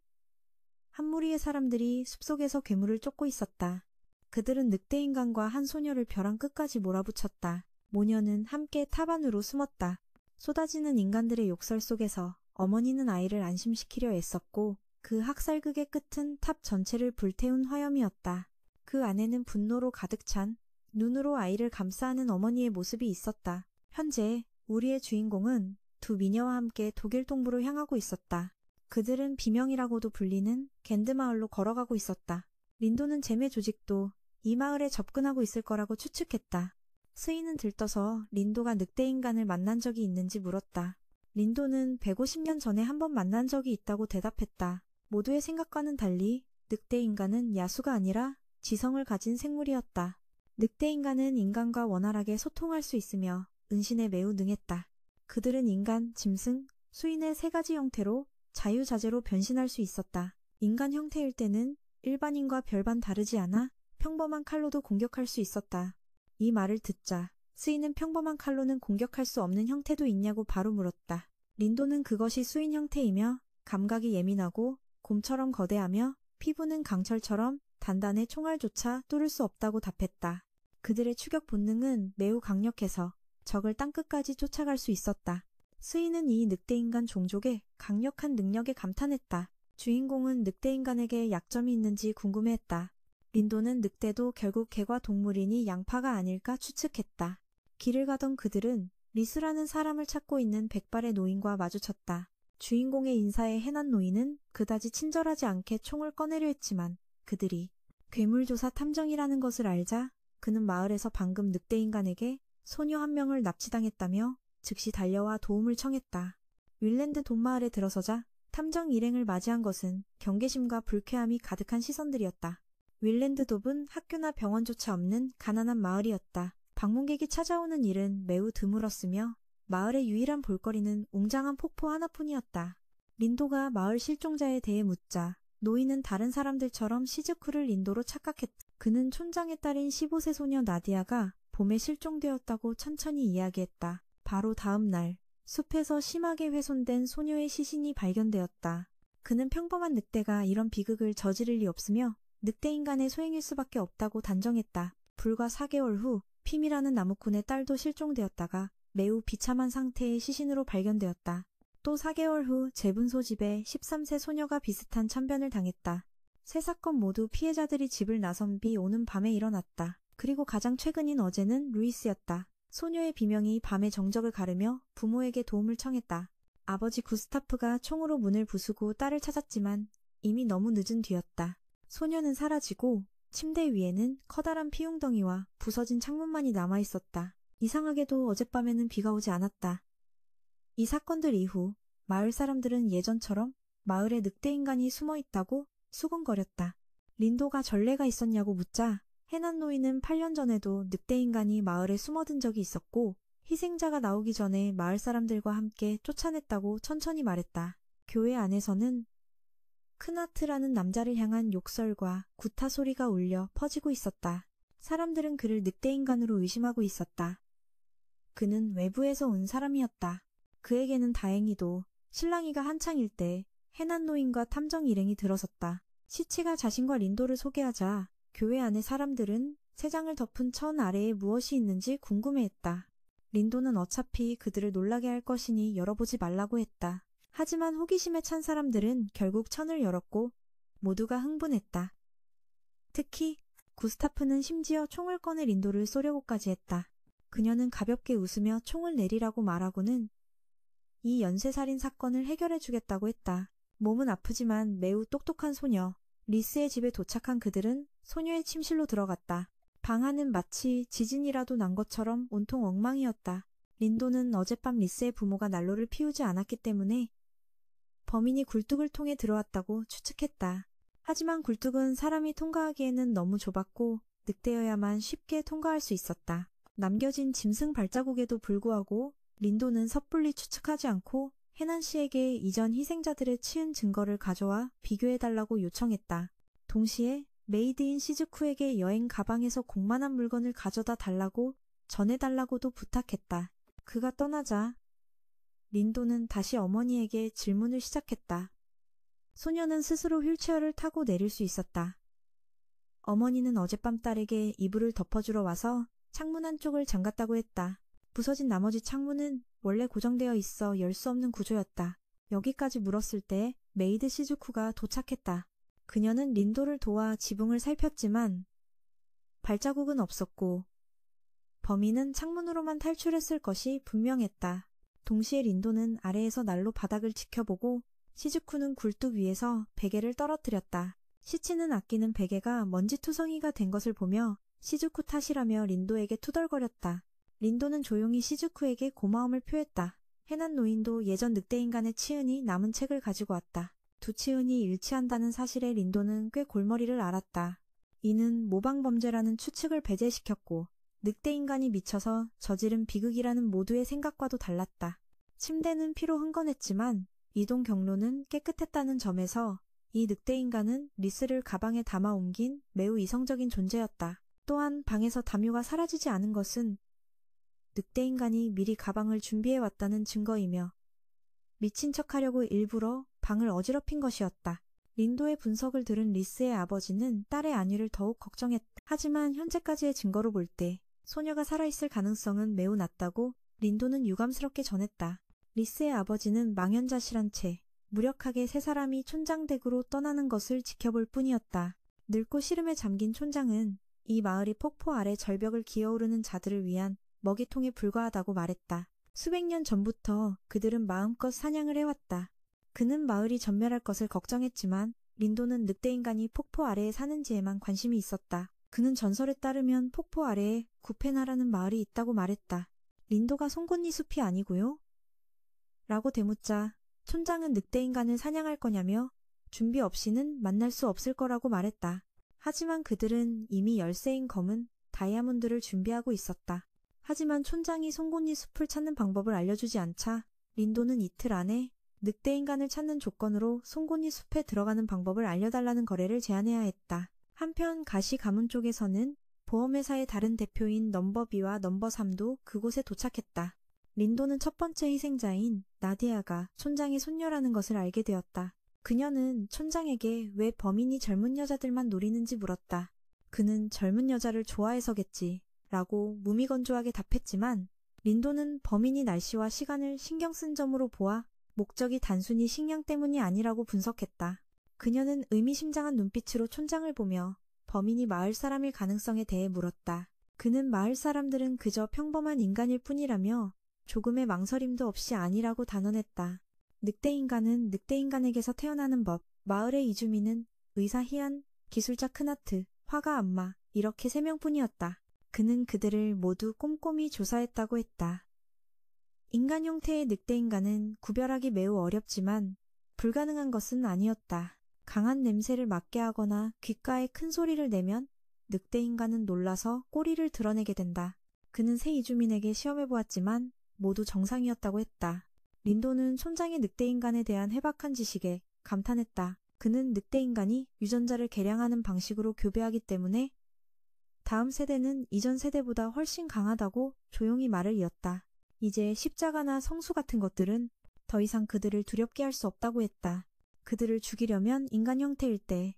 한 무리의 사람들이 숲속에서 괴물을 쫓고 있었다. 그들은 늑대인간과 한 소녀를 벼랑 끝까지 몰아붙였다. 모녀는 함께 탑 안으로 숨었다. 쏟아지는 인간들의 욕설 속에서 어머니는 아이를 안심시키려 애썼고 그 학살극의 끝은 탑 전체를 불태운 화염이었다. 그 안에는 분노로 가득 찬 눈으로 아이를 감싸는 어머니의 모습이 있었다. 현재 우리의 주인공은 두 미녀와 함께 독일 동부로 향하고 있었다. 그들은 비명이라고도 불리는 겐드 마을로 걸어가고 있었다. 린도는 제매 조직도 이 마을에 접근하고 있을 거라고 추측했다. 스이는 들떠서 린도가 늑대인간을 만난 적이 있는지 물었다. 린도는 150년 전에 한 번 만난 적이 있다고 대답했다. 모두의 생각과는 달리 늑대인간은 야수가 아니라 지성을 가진 생물이었다. 늑대인간은 인간과 원활하게 소통할 수 있으며 은신에 매우 능했다. 그들은 인간, 짐승, 수인의 세 가지 형태로 자유자재로 변신할 수 있었다. 인간 형태일 때는 일반인과 별반 다르지 않아 평범한 칼로도 공격할 수 있었다. 이 말을 듣자 스이는 평범한 칼로는 공격할 수 없는 형태도 있냐고 바로 물었다. 린도는 그것이 수인 형태이며 감각이 예민하고 곰처럼 거대하며 피부는 강철처럼 단단해 총알조차 뚫을 수 없다고 답했다. 그들의 추격 본능은 매우 강력해서 적을 땅끝까지 쫓아갈 수 있었다. 스이는 이 늑대인간 종족의 강력한 능력에 감탄했다. 주인공은 늑대인간에게 약점이 있는지 궁금해했다. 린도는 늑대도 결국 개과 동물이니 양파가 아닐까 추측했다. 길을 가던 그들은 리스라는 사람을 찾고 있는 백발의 노인과 마주쳤다. 주인공의 인사에 해난 노인은 그다지 친절하지 않게 총을 꺼내려 했지만 그들이 괴물조사 탐정이라는 것을 알자 그는 마을에서 방금 늑대인간에게 소녀 한 명을 납치당했다며 즉시 달려와 도움을 청했다. 윌랜드 돈마을에 들어서자 탐정 일행을 맞이한 것은 경계심과 불쾌함이 가득한 시선들이었다. 윌랜드 돕은 학교나 병원조차 없는 가난한 마을이었다. 방문객이 찾아오는 일은 매우 드물었으며 마을의 유일한 볼거리는 웅장한 폭포 하나뿐이었다. 린도가 마을 실종자에 대해 묻자 노인은 다른 사람들처럼 시즈쿠를 린도로 착각했다. 그는 촌장의 딸인 15세 소녀 나디아가 봄에 실종되었다고 천천히 이야기했다. 바로 다음 날 숲에서 심하게 훼손된 소녀의 시신이 발견되었다. 그는 평범한 늑대가 이런 비극을 저지를 리 없으며 늑대인간의 소행일 수밖에 없다고 단정했다. 불과 4개월 후 피미라는 나무꾼의 딸도 실종되었다가 매우 비참한 상태의 시신으로 발견되었다. 또 4개월 후 제분소 집에 13세 소녀가 비슷한 참변을 당했다. 세 사건 모두 피해자들이 집을 나선 비 오는 밤에 일어났다. 그리고 가장 최근인 어제는 루이스였다. 소녀의 비명이 밤의 정적을 가르며 부모에게 도움을 청했다. 아버지 구스타프가 총으로 문을 부수고 딸을 찾았지만 이미 너무 늦은 뒤였다. 소녀는 사라지고 침대 위에는 커다란 피웅덩이와 부서진 창문만이 남아있었다. 이상하게도 어젯밤에는 비가 오지 않았다. 이 사건들 이후 마을 사람들은 예전처럼 마을에 늑대인간이 숨어있다고 수군거렸다. 린도가 전례가 있었냐고 묻자 해난 노인은 8년 전에도 늑대인간이 마을에 숨어든 적이 있었고 희생자가 나오기 전에 마을 사람들과 함께 쫓아냈다고 천천히 말했다. 교회 안에서는 크나트라는 남자를 향한 욕설과 구타 소리가 울려 퍼지고 있었다. 사람들은 그를 늑대인간으로 의심하고 있었다. 그는 외부에서 온 사람이었다. 그에게는 다행히도 실랑이가 한창일 때 해난 노인과 탐정 일행이 들어섰다. 시치가 자신과 린도를 소개하자 교회 안의 사람들은 새장을 덮은 천 아래에 무엇이 있는지 궁금해했다. 린도는 어차피 그들을 놀라게 할 것이니 열어보지 말라고 했다. 하지만 호기심에 찬 사람들은 결국 천을 열었고 모두가 흥분했다. 특히 구스타프는 심지어 총을 꺼내 린도를 쏘려고까지 했다. 그녀는 가볍게 웃으며 총을 내리라고 말하고는 이 연쇄살인 사건을 해결해 주겠다고 했다. 몸은 아프지만 매우 똑똑한 소녀. 리스의 집에 도착한 그들은 소녀의 침실로 들어갔다. 방 안은 마치 지진이라도 난 것처럼 온통 엉망이었다. 린도는 어젯밤 리스의 부모가 난로를 피우지 않았기 때문에 범인이 굴뚝을 통해 들어왔다고 추측했다. 하지만 굴뚝은 사람이 통과하기에는 너무 좁았고 늑대여야만 쉽게 통과할 수 있었다. 남겨진 짐승 발자국에도 불구하고 린도는 섣불리 추측하지 않고 해난 씨에게 이전 희생자들의 치은 증거를 가져와 비교해달라고 요청했다. 동시에 메이드인 시즈쿠에게 여행 가방에서 공만한 물건을 가져다 달라고 전해달라고도 부탁했다. 그가 떠나자 린도는 다시 어머니에게 질문을 시작했다. 소녀는 스스로 휠체어를 타고 내릴 수 있었다. 어머니는 어젯밤 딸에게 이불을 덮어주러 와서 창문 한쪽을 잠갔다고 했다. 부서진 나머지 창문은 원래 고정되어 있어 열 수 없는 구조였다. 여기까지 물었을 때 메이드 시즈쿠가 도착했다. 그녀는 린도를 도와 지붕을 살폈지만 발자국은 없었고 범인은 창문으로만 탈출했을 것이 분명했다. 동시에 린도는 아래에서 난로 바닥을 지켜보고 시즈쿠는 굴뚝 위에서 베개를 떨어뜨렸다. 시치는 아끼는 베개가 먼지투성이가 된 것을 보며 시즈쿠 탓이라며 린도에게 투덜거렸다. 린도는 조용히 시즈쿠에게 고마움을 표했다. 해난 노인도 예전 늑대인간의 치은이 남은 책을 가지고 왔다. 두 치은이 일치한다는 사실에 린도는 꽤 골머리를 앓았다. 이는 모방범죄라는 추측을 배제시켰고 늑대인간이 미쳐서 저지른 비극이라는 모두의 생각과도 달랐다. 침대는 피로 흥건했지만 이동 경로는 깨끗했다는 점에서 이 늑대인간은 리스를 가방에 담아 옮긴 매우 이성적인 존재였다. 또한 방에서 담요가 사라지지 않은 것은 늑대인간이 미리 가방을 준비해왔다는 증거이며 미친 척하려고 일부러 방을 어지럽힌 것이었다. 린도의 분석을 들은 리스의 아버지는 딸의 안위를 더욱 걱정했다. 하지만 현재까지의 증거로 볼 때 소녀가 살아있을 가능성은 매우 낮다고 린도는 유감스럽게 전했다. 리스의 아버지는 망연자실한 채 무력하게 세 사람이 촌장댁으로 떠나는 것을 지켜볼 뿐이었다. 늙고 시름에 잠긴 촌장은 이 마을이 폭포 아래 절벽을 기어오르는 자들을 위한 먹이통에 불과하다고 말했다. 수백 년 전부터 그들은 마음껏 사냥을 해왔다. 그는 마을이 전멸할 것을 걱정했지만 린도는 늑대인간이 폭포 아래에 사는지에만 관심이 있었다. 그는 전설에 따르면 폭포 아래에 구페나라는 마을이 있다고 말했다. 린도가 송곳니 숲이 아니고요? 라고 되묻자 촌장은 늑대인간을 사냥할 거냐며 준비 없이는 만날 수 없을 거라고 말했다. 하지만 그들은 이미 열쇠인 검은 다이아몬드를 준비하고 있었다. 하지만 촌장이 송곳니 숲을 찾는 방법을 알려주지 않자 린도는 이틀 안에 늑대인간을 찾는 조건으로 송곳니 숲에 들어가는 방법을 알려달라는 거래를 제안해야 했다. 한편 가시 가문 쪽에서는 보험회사의 다른 대표인 넘버 B와 넘버 3도 그곳에 도착했다. 린도는 첫 번째 희생자인 나디아가 촌장의 손녀라는 것을 알게 되었다. 그녀는 촌장에게 왜 범인이 젊은 여자들만 노리는지 물었다. 그는 젊은 여자를 좋아해서겠지 라고 무미건조하게 답했지만 린도는 범인이 날씨와 시간을 신경 쓴 점으로 보아 목적이 단순히 식량 때문이 아니라고 분석했다. 그녀는 의미심장한 눈빛으로 촌장을 보며 범인이 마을 사람일 가능성에 대해 물었다. 그는 마을 사람들은 그저 평범한 인간일 뿐이라며 조금의 망설임도 없이 아니라고 단언했다. 늑대인간은 늑대인간에게서 태어나는 법, 마을의 이주민은 의사 희안, 기술자 크나트, 화가 안마 이렇게 3명뿐이었다. 그는 그들을 모두 꼼꼼히 조사했다고 했다. 인간 형태의 늑대인간은 구별하기 매우 어렵지만 불가능한 것은 아니었다. 강한 냄새를 맡게 하거나 귓가에 큰 소리를 내면 늑대인간은 놀라서 꼬리를 드러내게 된다. 그는 새 이주민에게 시험해보았지만 모두 정상이었다고 했다. 린도는 촌장의 늑대인간에 대한 해박한 지식에 감탄했다. 그는 늑대인간이 유전자를 개량하는 방식으로 교배하기 때문에 다음 세대는 이전 세대보다 훨씬 강하다고 조용히 말을 이었다. 이제 십자가나 성수 같은 것들은 더 이상 그들을 두렵게 할 수 없다고 했다. 그들을 죽이려면 인간 형태일 때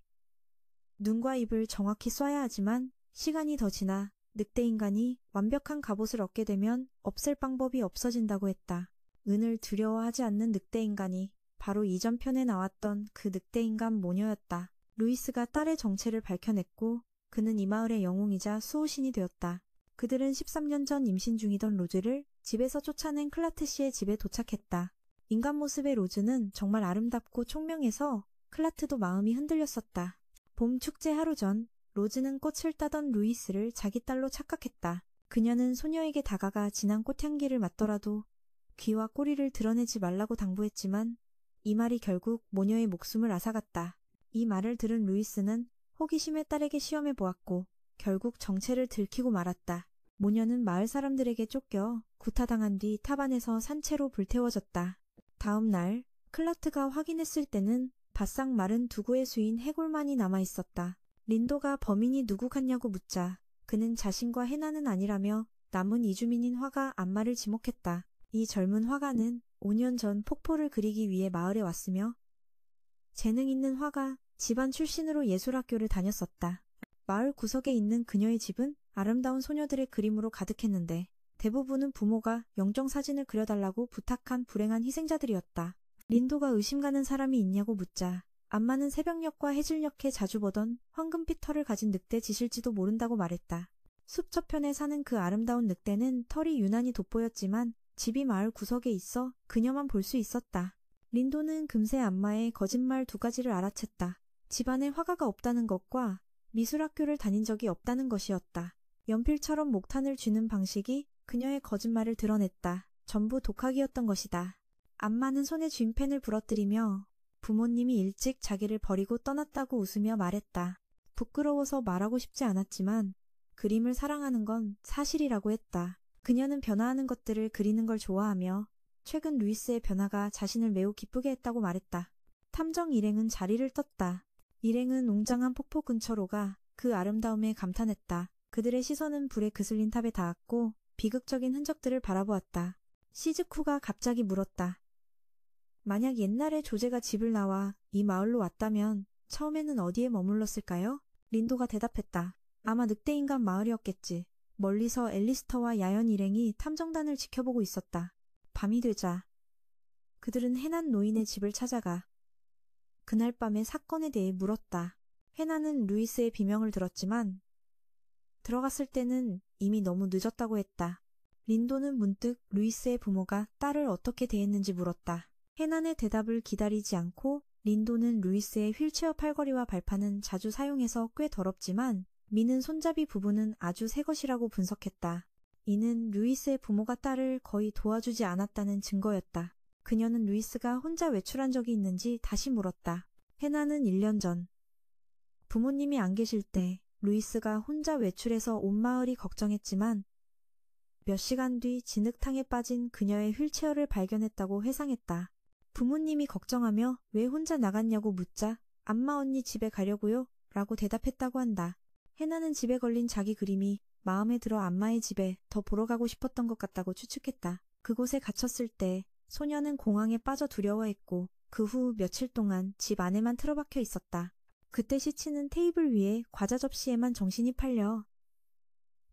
눈과 입을 정확히 쏴야 하지만 시간이 더 지나 늑대인간이 완벽한 갑옷을 얻게 되면 없앨 방법이 없어진다고 했다. 은을 두려워하지 않는 늑대인간이 바로 이전 편에 나왔던 그 늑대인간 모녀였다. 루이스가 딸의 정체를 밝혀냈고 그는 이 마을의 영웅이자 수호신이 되었다. 그들은 13년 전 임신 중이던 로즈를 집에서 쫓아낸 클라트 씨의 집에 도착했다. 인간 모습의 로즈는 정말 아름답고 총명해서 클라트도 마음이 흔들렸었다. 봄 축제 하루 전 로즈는 꽃을 따던 루이스를 자기 딸로 착각했다. 그녀는 소녀에게 다가가 진한 꽃향기를 맡더라도 귀와 꼬리를 드러내지 말라고 당부했지만 이 말이 결국 모녀의 목숨을 앗아갔다. 이 말을 들은 루이스는 호기심에 딸에게 시험해 보았고 결국 정체를 들키고 말았다. 모녀는 마을 사람들에게 쫓겨 구타당한 뒤 탑안에서 산채로 불태워졌다. 다음 날 클라트가 확인했을 때는 바싹 마른 두구의 수인 해골만이 남아있었다. 린도가 범인이 누구 같냐고 묻자 그는 자신과 해나는 아니라며 남은 이주민인 화가 안마를 지목했다. 이 젊은 화가는 5년 전 폭포를 그리기 위해 마을에 왔으며 재능 있는 화가 집안 출신으로 예술학교를 다녔었다. 마을 구석에 있는 그녀의 집은 아름다운 소녀들의 그림으로 가득했는데 대부분은 부모가 영정사진을 그려달라고 부탁한 불행한 희생자들이었다. 린도가 의심가는 사람이 있냐고 묻자 안마는 새벽녘과 해질녘에 자주 보던 황금빛 털을 가진 늑대 짓일지도 모른다고 말했다. 숲 저편에 사는 그 아름다운 늑대는 털이 유난히 돋보였지만 집이 마을 구석에 있어 그녀만 볼 수 있었다. 린도는 금세 안마의 거짓말 2가지를 알아챘다. 집안에 화가가 없다는 것과 미술학교를 다닌 적이 없다는 것이었다. 연필처럼 목탄을 쥐는 방식이 그녀의 거짓말을 드러냈다. 전부 독학이었던 것이다. 안마는 손에 쥔 펜을 부러뜨리며 부모님이 일찍 자기를 버리고 떠났다고 웃으며 말했다. 부끄러워서 말하고 싶지 않았지만 그림을 사랑하는 건 사실이라고 했다. 그녀는 변화하는 것들을 그리는 걸 좋아하며 최근 루이스의 변화가 자신을 매우 기쁘게 했다고 말했다. 탐정 일행은 자리를 떴다. 일행은 웅장한 폭포 근처로 가 그 아름다움에 감탄했다. 그들의 시선은 불에 그슬린 탑에 닿았고 비극적인 흔적들을 바라보았다. 시즈쿠가 갑자기 물었다. 만약 옛날에 조제가 집을 나와 이 마을로 왔다면 처음에는 어디에 머물렀을까요? 린도가 대답했다. 아마 늑대인간 마을이었겠지. 멀리서 앨리스터와 야연 일행이 탐정단을 지켜보고 있었다. 밤이 되자 그들은 해난 노인의 집을 찾아가 그날 밤의 사건에 대해 물었다. 해나는 루이스의 비명을 들었지만 들어갔을 때는 이미 너무 늦었다고 했다. 린도는 문득 루이스의 부모가 딸을 어떻게 대했는지 물었다. 해난의 대답을 기다리지 않고 린도는 루이스의 휠체어 팔걸이와 발판은 자주 사용해서 꽤 더럽지만 미는 손잡이 부분은 아주 새 것이라고 분석했다. 이는 루이스의 부모가 딸을 거의 도와주지 않았다는 증거였다. 그녀는 루이스가 혼자 외출한 적이 있는지 다시 물었다. 해나는 1년 전 부모님이 안 계실 때 루이스가 혼자 외출해서 온 마을이 걱정했지만 몇 시간 뒤 진흙탕에 빠진 그녀의 휠체어를 발견했다고 회상했다. 부모님이 걱정하며 왜 혼자 나갔냐고 묻자 안마 언니 집에 가려고요? 라고 대답했다고 한다. 해나는 집에 걸린 자기 그림이 마음에 들어 안마의 집에 더 보러 가고 싶었던 것 같다고 추측했다. 그곳에 갇혔을 때 소녀는 공황에 빠져 두려워했고 그 후 며칠 동안 집 안에만 틀어박혀 있었다. 그때 시치는 테이블 위에 과자 접시에만 정신이 팔려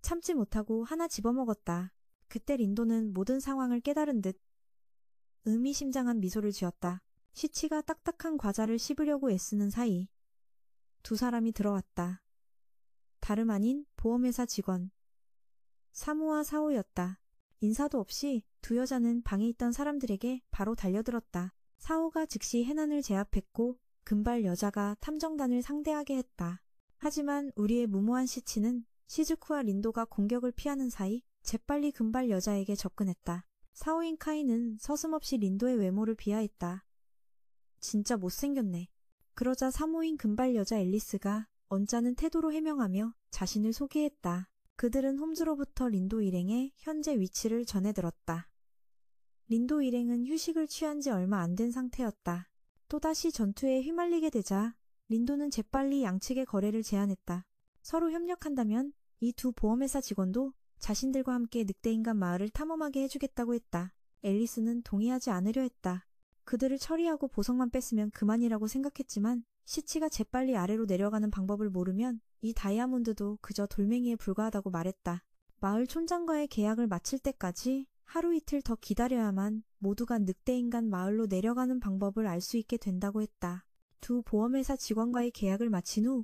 참지 못하고 하나 집어먹었다. 그때 린도는 모든 상황을 깨달은 듯 의미심장한 미소를 지었다. 시치가 딱딱한 과자를 씹으려고 애쓰는 사이 두 사람이 들어왔다. 다름 아닌 보험회사 직원 사무와 사오였다. 인사도 없이 두 여자는 방에 있던 사람들에게 바로 달려들었다. 사오가 즉시 해난을 제압했고 금발 여자가 탐정단을 상대하게 했다. 하지만 우리의 무모한 시치는 시즈쿠와 린도가 공격을 피하는 사이 재빨리 금발 여자에게 접근했다. 사오인 카이는 서슴없이 린도의 외모를 비하했다. 진짜 못생겼네. 그러자 사모인 금발 여자 앨리스가 언짢은 태도로 해명하며 자신을 소개했다. 그들은 홈즈로부터 린도 일행의 현재 위치를 전해들었다. 린도 일행은 휴식을 취한 지 얼마 안 된 상태였다. 또다시 전투에 휘말리게 되자 린도는 재빨리 양측의 거래를 제안했다. 서로 협력한다면 이 두 보험회사 직원도 자신들과 함께 늑대인간 마을을 탐험하게 해주겠다고 했다. 앨리스는 동의하지 않으려 했다. 그들을 처리하고 보석만 뺐으면 그만이라고 생각했지만 시치가 재빨리 아래로 내려가는 방법을 모르면 이 다이아몬드도 그저 돌멩이에 불과하다고 말했다. 마을 촌장과의 계약을 마칠 때까지 하루 이틀 더 기다려야만 모두가 늑대인간 마을로 내려가는 방법을 알 수 있게 된다고 했다. 두 보험회사 직원과의 계약을 마친 후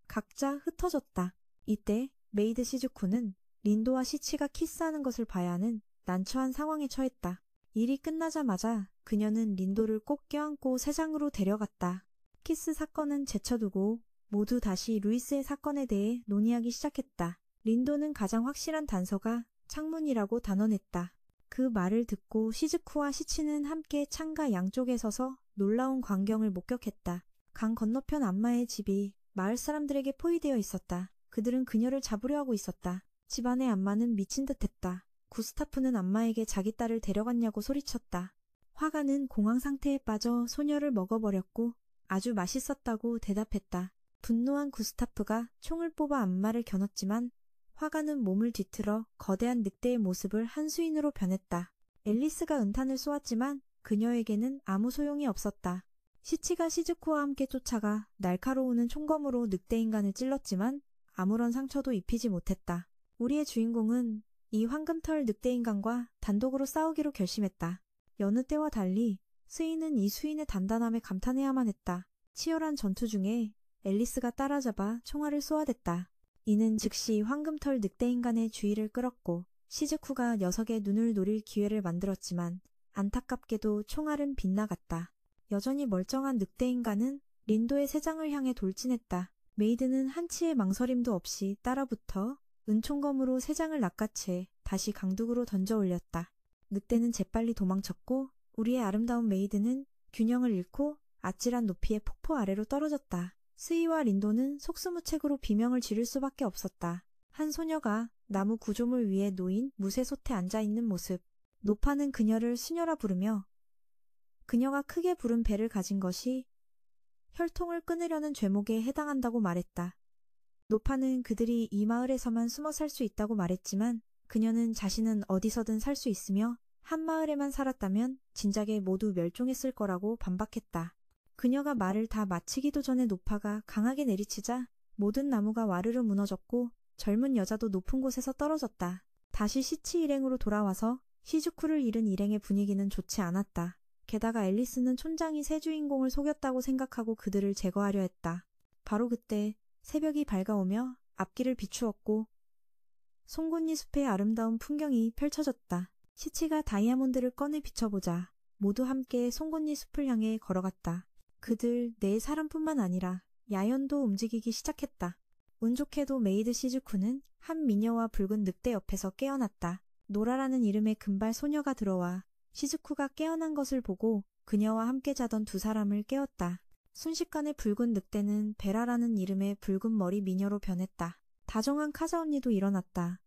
각자 흩어졌다. 이때 메이드 시즈쿠는 린도와 시치가 키스하는 것을 봐야 하는 난처한 상황에 처했다. 일이 끝나자마자 그녀는 린도를 꼭 껴안고 세장으로 데려갔다. 키스 사건은 제쳐두고 모두 다시 루이스의 사건에 대해 논의하기 시작했다. 린도는 가장 확실한 단서가 창문이라고 단언했다. 그 말을 듣고 시즈쿠와 시치는 함께 창가 양쪽에 서서 놀라운 광경을 목격했다. 강 건너편 안마의 집이 마을 사람들에게 포위되어 있었다. 그들은 그녀를 잡으려 하고 있었다. 집안의 안마는 미친 듯했다. 구스타프는 안마에게 자기 딸을 데려갔냐고 소리쳤다. 화가는 공황 상태에 빠져 소녀를 먹어버렸고 아주 맛있었다고 대답했다. 분노한 구스타프가 총을 뽑아 안마를 겨눴지만 화가는 몸을 뒤틀어 거대한 늑대의 모습을 한 수인으로 변했다. 앨리스가 은탄을 쏘았지만 그녀에게는 아무 소용이 없었다. 시치가 시즈쿠와 함께 쫓아가 날카로우는 총검으로 늑대인간을 찔렀지만 아무런 상처도 입히지 못했다. 우리의 주인공은 이 황금털 늑대인간과 단독으로 싸우기로 결심했다. 여느 때와 달리 스인은 이 수인의 단단함에 감탄해야만 했다. 치열한 전투 중에 앨리스가 따라잡아 총알을 쏘아댔다. 이는 즉시 황금털 늑대인간의 주의를 끌었고 시즈쿠가 녀석의 눈을 노릴 기회를 만들었지만 안타깝게도 총알은 빗나갔다. 여전히 멀쩡한 늑대인간은 린도의 세장을 향해 돌진했다. 메이드는 한치의 망설임도 없이 따라붙어 은총검으로 세장을 낚아채 다시 강둑으로 던져 올렸다. 늑대는 재빨리 도망쳤고 우리의 아름다운 메이드는 균형을 잃고 아찔한 높이의 폭포 아래로 떨어졌다. 스이와 린도는 속수무책으로 비명을 지를 수밖에 없었다. 한 소녀가 나무 구조물 위에 놓인 무쇠솥에 앉아있는 모습. 노파는 그녀를 수녀라 부르며 그녀가 크게 부른 배를 가진 것이 혈통을 끊으려는 죄목에 해당한다고 말했다. 노파는 그들이 이 마을에서만 숨어 살 수 있다고 말했지만 그녀는 자신은 어디서든 살 수 있으며 한 마을에만 살았다면 진작에 모두 멸종했을 거라고 반박했다. 그녀가 말을 다 마치기도 전에 노파가 강하게 내리치자 모든 나무가 와르르 무너졌고 젊은 여자도 높은 곳에서 떨어졌다. 다시 시치 일행으로 돌아와서 시즈쿠를 잃은 일행의 분위기는 좋지 않았다. 게다가 앨리스는 촌장이 새 주인공을 속였다고 생각하고 그들을 제거하려 했다. 바로 그때 새벽이 밝아오며 앞길을 비추었고 송곳니 숲의 아름다운 풍경이 펼쳐졌다. 시치가 다이아몬드를 꺼내 비춰보자 모두 함께 송곳니 숲을 향해 걸어갔다. 그들 네 사람뿐만 아니라 야연도 움직이기 시작했다. 운 좋게도 메이드 시즈쿠는 한 미녀와 붉은 늑대 옆에서 깨어났다. 노라라는 이름의 금발 소녀가 들어와 시즈쿠가 깨어난 것을 보고 그녀와 함께 자던 두 사람을 깨웠다. 순식간에 붉은 늑대는 베라라는 이름의 붉은 머리 미녀로 변했다. 다정한 카자 언니도 일어났다.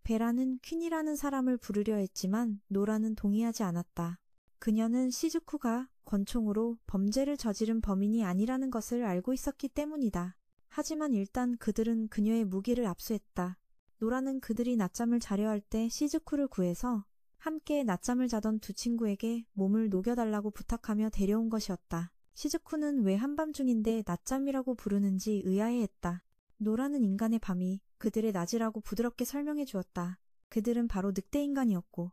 베라는 퀸이라는 사람을 부르려 했지만 노라는 동의하지 않았다. 그녀는 시즈쿠가 권총으로 범죄를 저지른 범인이 아니라는 것을 알고 있었기 때문이다. 하지만 일단 그들은 그녀의 무기를 압수했다. 노라는 그들이 낮잠을 자려 할 때 시즈쿠를 구해서 함께 낮잠을 자던 두 친구에게 몸을 녹여달라고 부탁하며 데려온 것이었다. 시즈쿠는 왜 한밤중인데 낮잠이라고 부르는지 의아해했다. 노라는 인간의 밤이 그들의 낮이라고 부드럽게 설명해 주었다. 그들은 바로 늑대인간이었고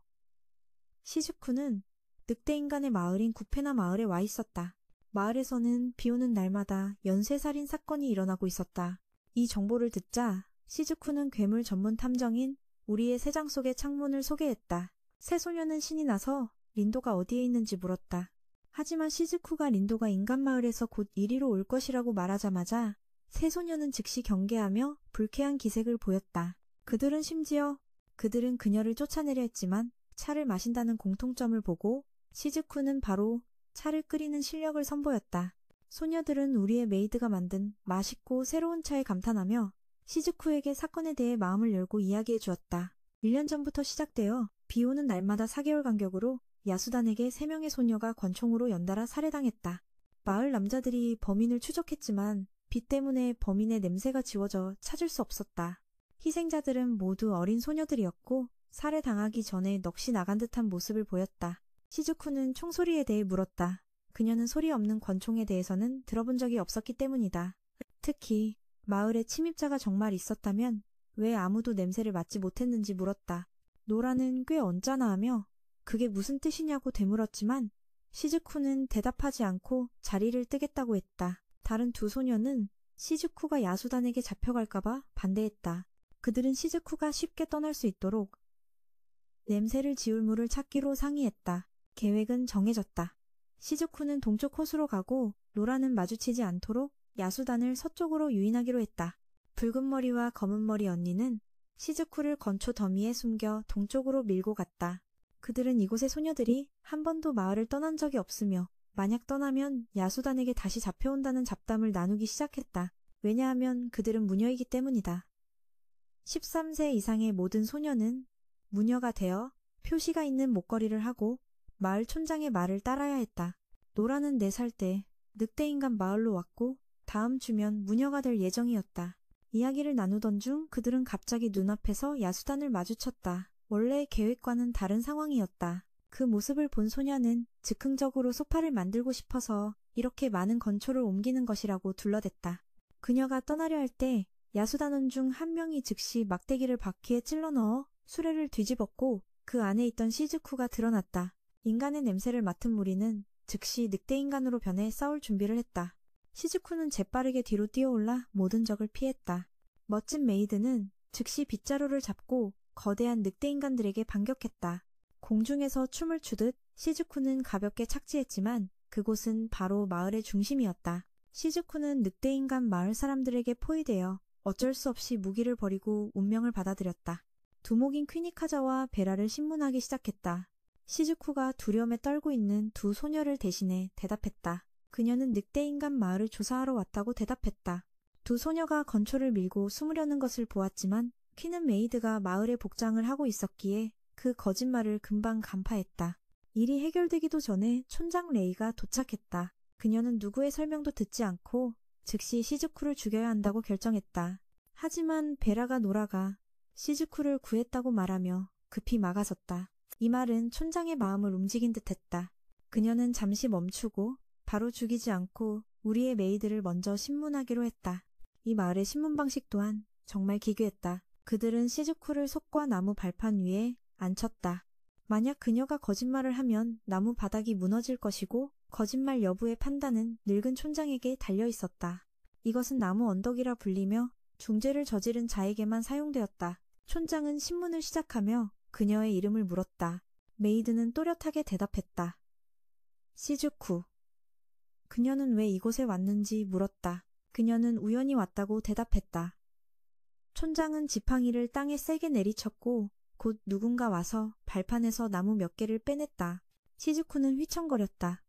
시즈쿠는 늑대인간의 마을인 구페나 마을에 와 있었다. 마을에서는 비오는 날마다 연쇄살인 사건이 일어나고 있었다. 이 정보를 듣자 시즈쿠는 괴물 전문 탐정인 우리의 세장 속의 창문을 소개했다. 새 소녀는 신이 나서 린도가 어디에 있는지 물었다. 하지만 시즈쿠가 린도가 인간 마을에서 곧 이리로 올 것이라고 말하자마자 세 소녀는 즉시 경계하며 불쾌한 기색을 보였다. 그들은 그녀를 쫓아내려 했지만 차를 마신다는 공통점을 보고 시즈쿠는 바로 차를 끓이는 실력을 선보였다. 소녀들은 우리의 메이드가 만든 맛있고 새로운 차에 감탄하며 시즈쿠에게 사건에 대해 마음을 열고 이야기해 주었다. 1년 전부터 시작되어 비오는 날마다 4개월 간격으로 야수단에게 3명의 소녀가 권총으로 연달아 살해당했다. 마을 남자들이 범인을 추적했지만 비 때문에 범인의 냄새가 지워져 찾을 수 없었다. 희생자들은 모두 어린 소녀들이었고 살해당하기 전에 넋이 나간 듯한 모습을 보였다. 시즈쿠는 총소리에 대해 물었다. 그녀는 소리 없는 권총에 대해서는 들어본 적이 없었기 때문이다. 특히 마을에 침입자가 정말 있었다면 왜 아무도 냄새를 맡지 못했는지 물었다. 노라는 꽤 언짢아하며 그게 무슨 뜻이냐고 되물었지만 시즈쿠는 대답하지 않고 자리를 뜨겠다고 했다. 다른 두 소녀는 시즈쿠가 야수단에게 잡혀갈까봐 반대했다. 그들은 시즈쿠가 쉽게 떠날 수 있도록 냄새를 지울 물을 찾기로 상의했다. 계획은 정해졌다. 시즈쿠는 동쪽 호수로 가고 노라는 마주치지 않도록 야수단을 서쪽으로 유인하기로 했다. 붉은 머리와 검은 머리 언니는 시즈쿠를 건초 더미에 숨겨 동쪽으로 밀고 갔다. 그들은 이곳의 소녀들이 한 번도 마을을 떠난 적이 없으며 만약 떠나면 야수단에게 다시 잡혀온다는 잡담을 나누기 시작했다. 왜냐하면 그들은 무녀이기 때문이다. 13세 이상의 모든 소녀는 무녀가 되어 표시가 있는 목걸이를 하고 마을 촌장의 말을 따라야 했다. 노라는 4살 때 늑대인간 마을로 왔고 다음 주면 무녀가 될 예정이었다. 이야기를 나누던 중 그들은 갑자기 눈앞에서 야수단을 마주쳤다. 원래 계획과는 다른 상황이었다. 그 모습을 본 소녀는 즉흥적으로 소파를 만들고 싶어서 이렇게 많은 건초를 옮기는 것이라고 둘러댔다. 그녀가 떠나려 할 때 야수단원 중 한 명이 즉시 막대기를 바퀴에 찔러 넣어 수레를 뒤집었고 그 안에 있던 시즈쿠가 드러났다. 인간의 냄새를 맡은 무리는 즉시 늑대인간으로 변해 싸울 준비를 했다. 시즈쿠는 재빠르게 뒤로 뛰어올라 모든 적을 피했다. 멋진 메이드는 즉시 빗자루를 잡고 거대한 늑대인간들에게 반격했다. 공중에서 춤을 추듯 시즈쿠는 가볍게 착지했지만 그곳은 바로 마을의 중심이었다. 시즈쿠는 늑대인간 마을 사람들에게 포위되어 어쩔 수 없이 무기를 버리고 운명을 받아들였다. 두목인 퀴니카자와 베라를 신문하기 시작했다. 시즈쿠가 두려움에 떨고 있는 두 소녀를 대신해 대답했다. 그녀는 늑대인간 마을을 조사하러 왔다고 대답했다. 두 소녀가 건초를 밀고 숨으려는 것을 보았지만 퀴는 메이드가 마을에 복장을 하고 있었기에 그 거짓말을 금방 간파했다. 일이 해결되기도 전에 촌장 레이가 도착했다. 그녀는 누구의 설명도 듣지 않고 즉시 시즈쿠를 죽여야 한다고 결정했다. 하지만 베라가 노라가 시즈쿠를 구했다고 말하며 급히 막아섰다. 이 말은 촌장의 마음을 움직인 듯했다. 그녀는 잠시 멈추고 바로 죽이지 않고 우리의 메이드를 먼저 신문하기로 했다. 이 마을의 신문 방식 또한 정말 기괴했다. 그들은 시즈쿠를 솥과 나무 발판 위에 앉혔다. 만약 그녀가 거짓말을 하면 나무 바닥이 무너질 것이고 거짓말 여부의 판단은 늙은 촌장에게 달려 있었다. 이것은 나무 언덕이라 불리며 중죄를 저지른 자에게만 사용되었다. 촌장은 신문을 시작하며 그녀의 이름을 물었다. 메이드는 또렷하게 대답했다. 시즈쿠. 그녀는 왜 이곳에 왔는지 물었다. 그녀는 우연히 왔다고 대답했다. 촌장은 지팡이를 땅에 세게 내리쳤고 곧 누군가 와서 발판에서 나무 몇 개를 빼냈다. 시즈쿠는 휘청거렸다.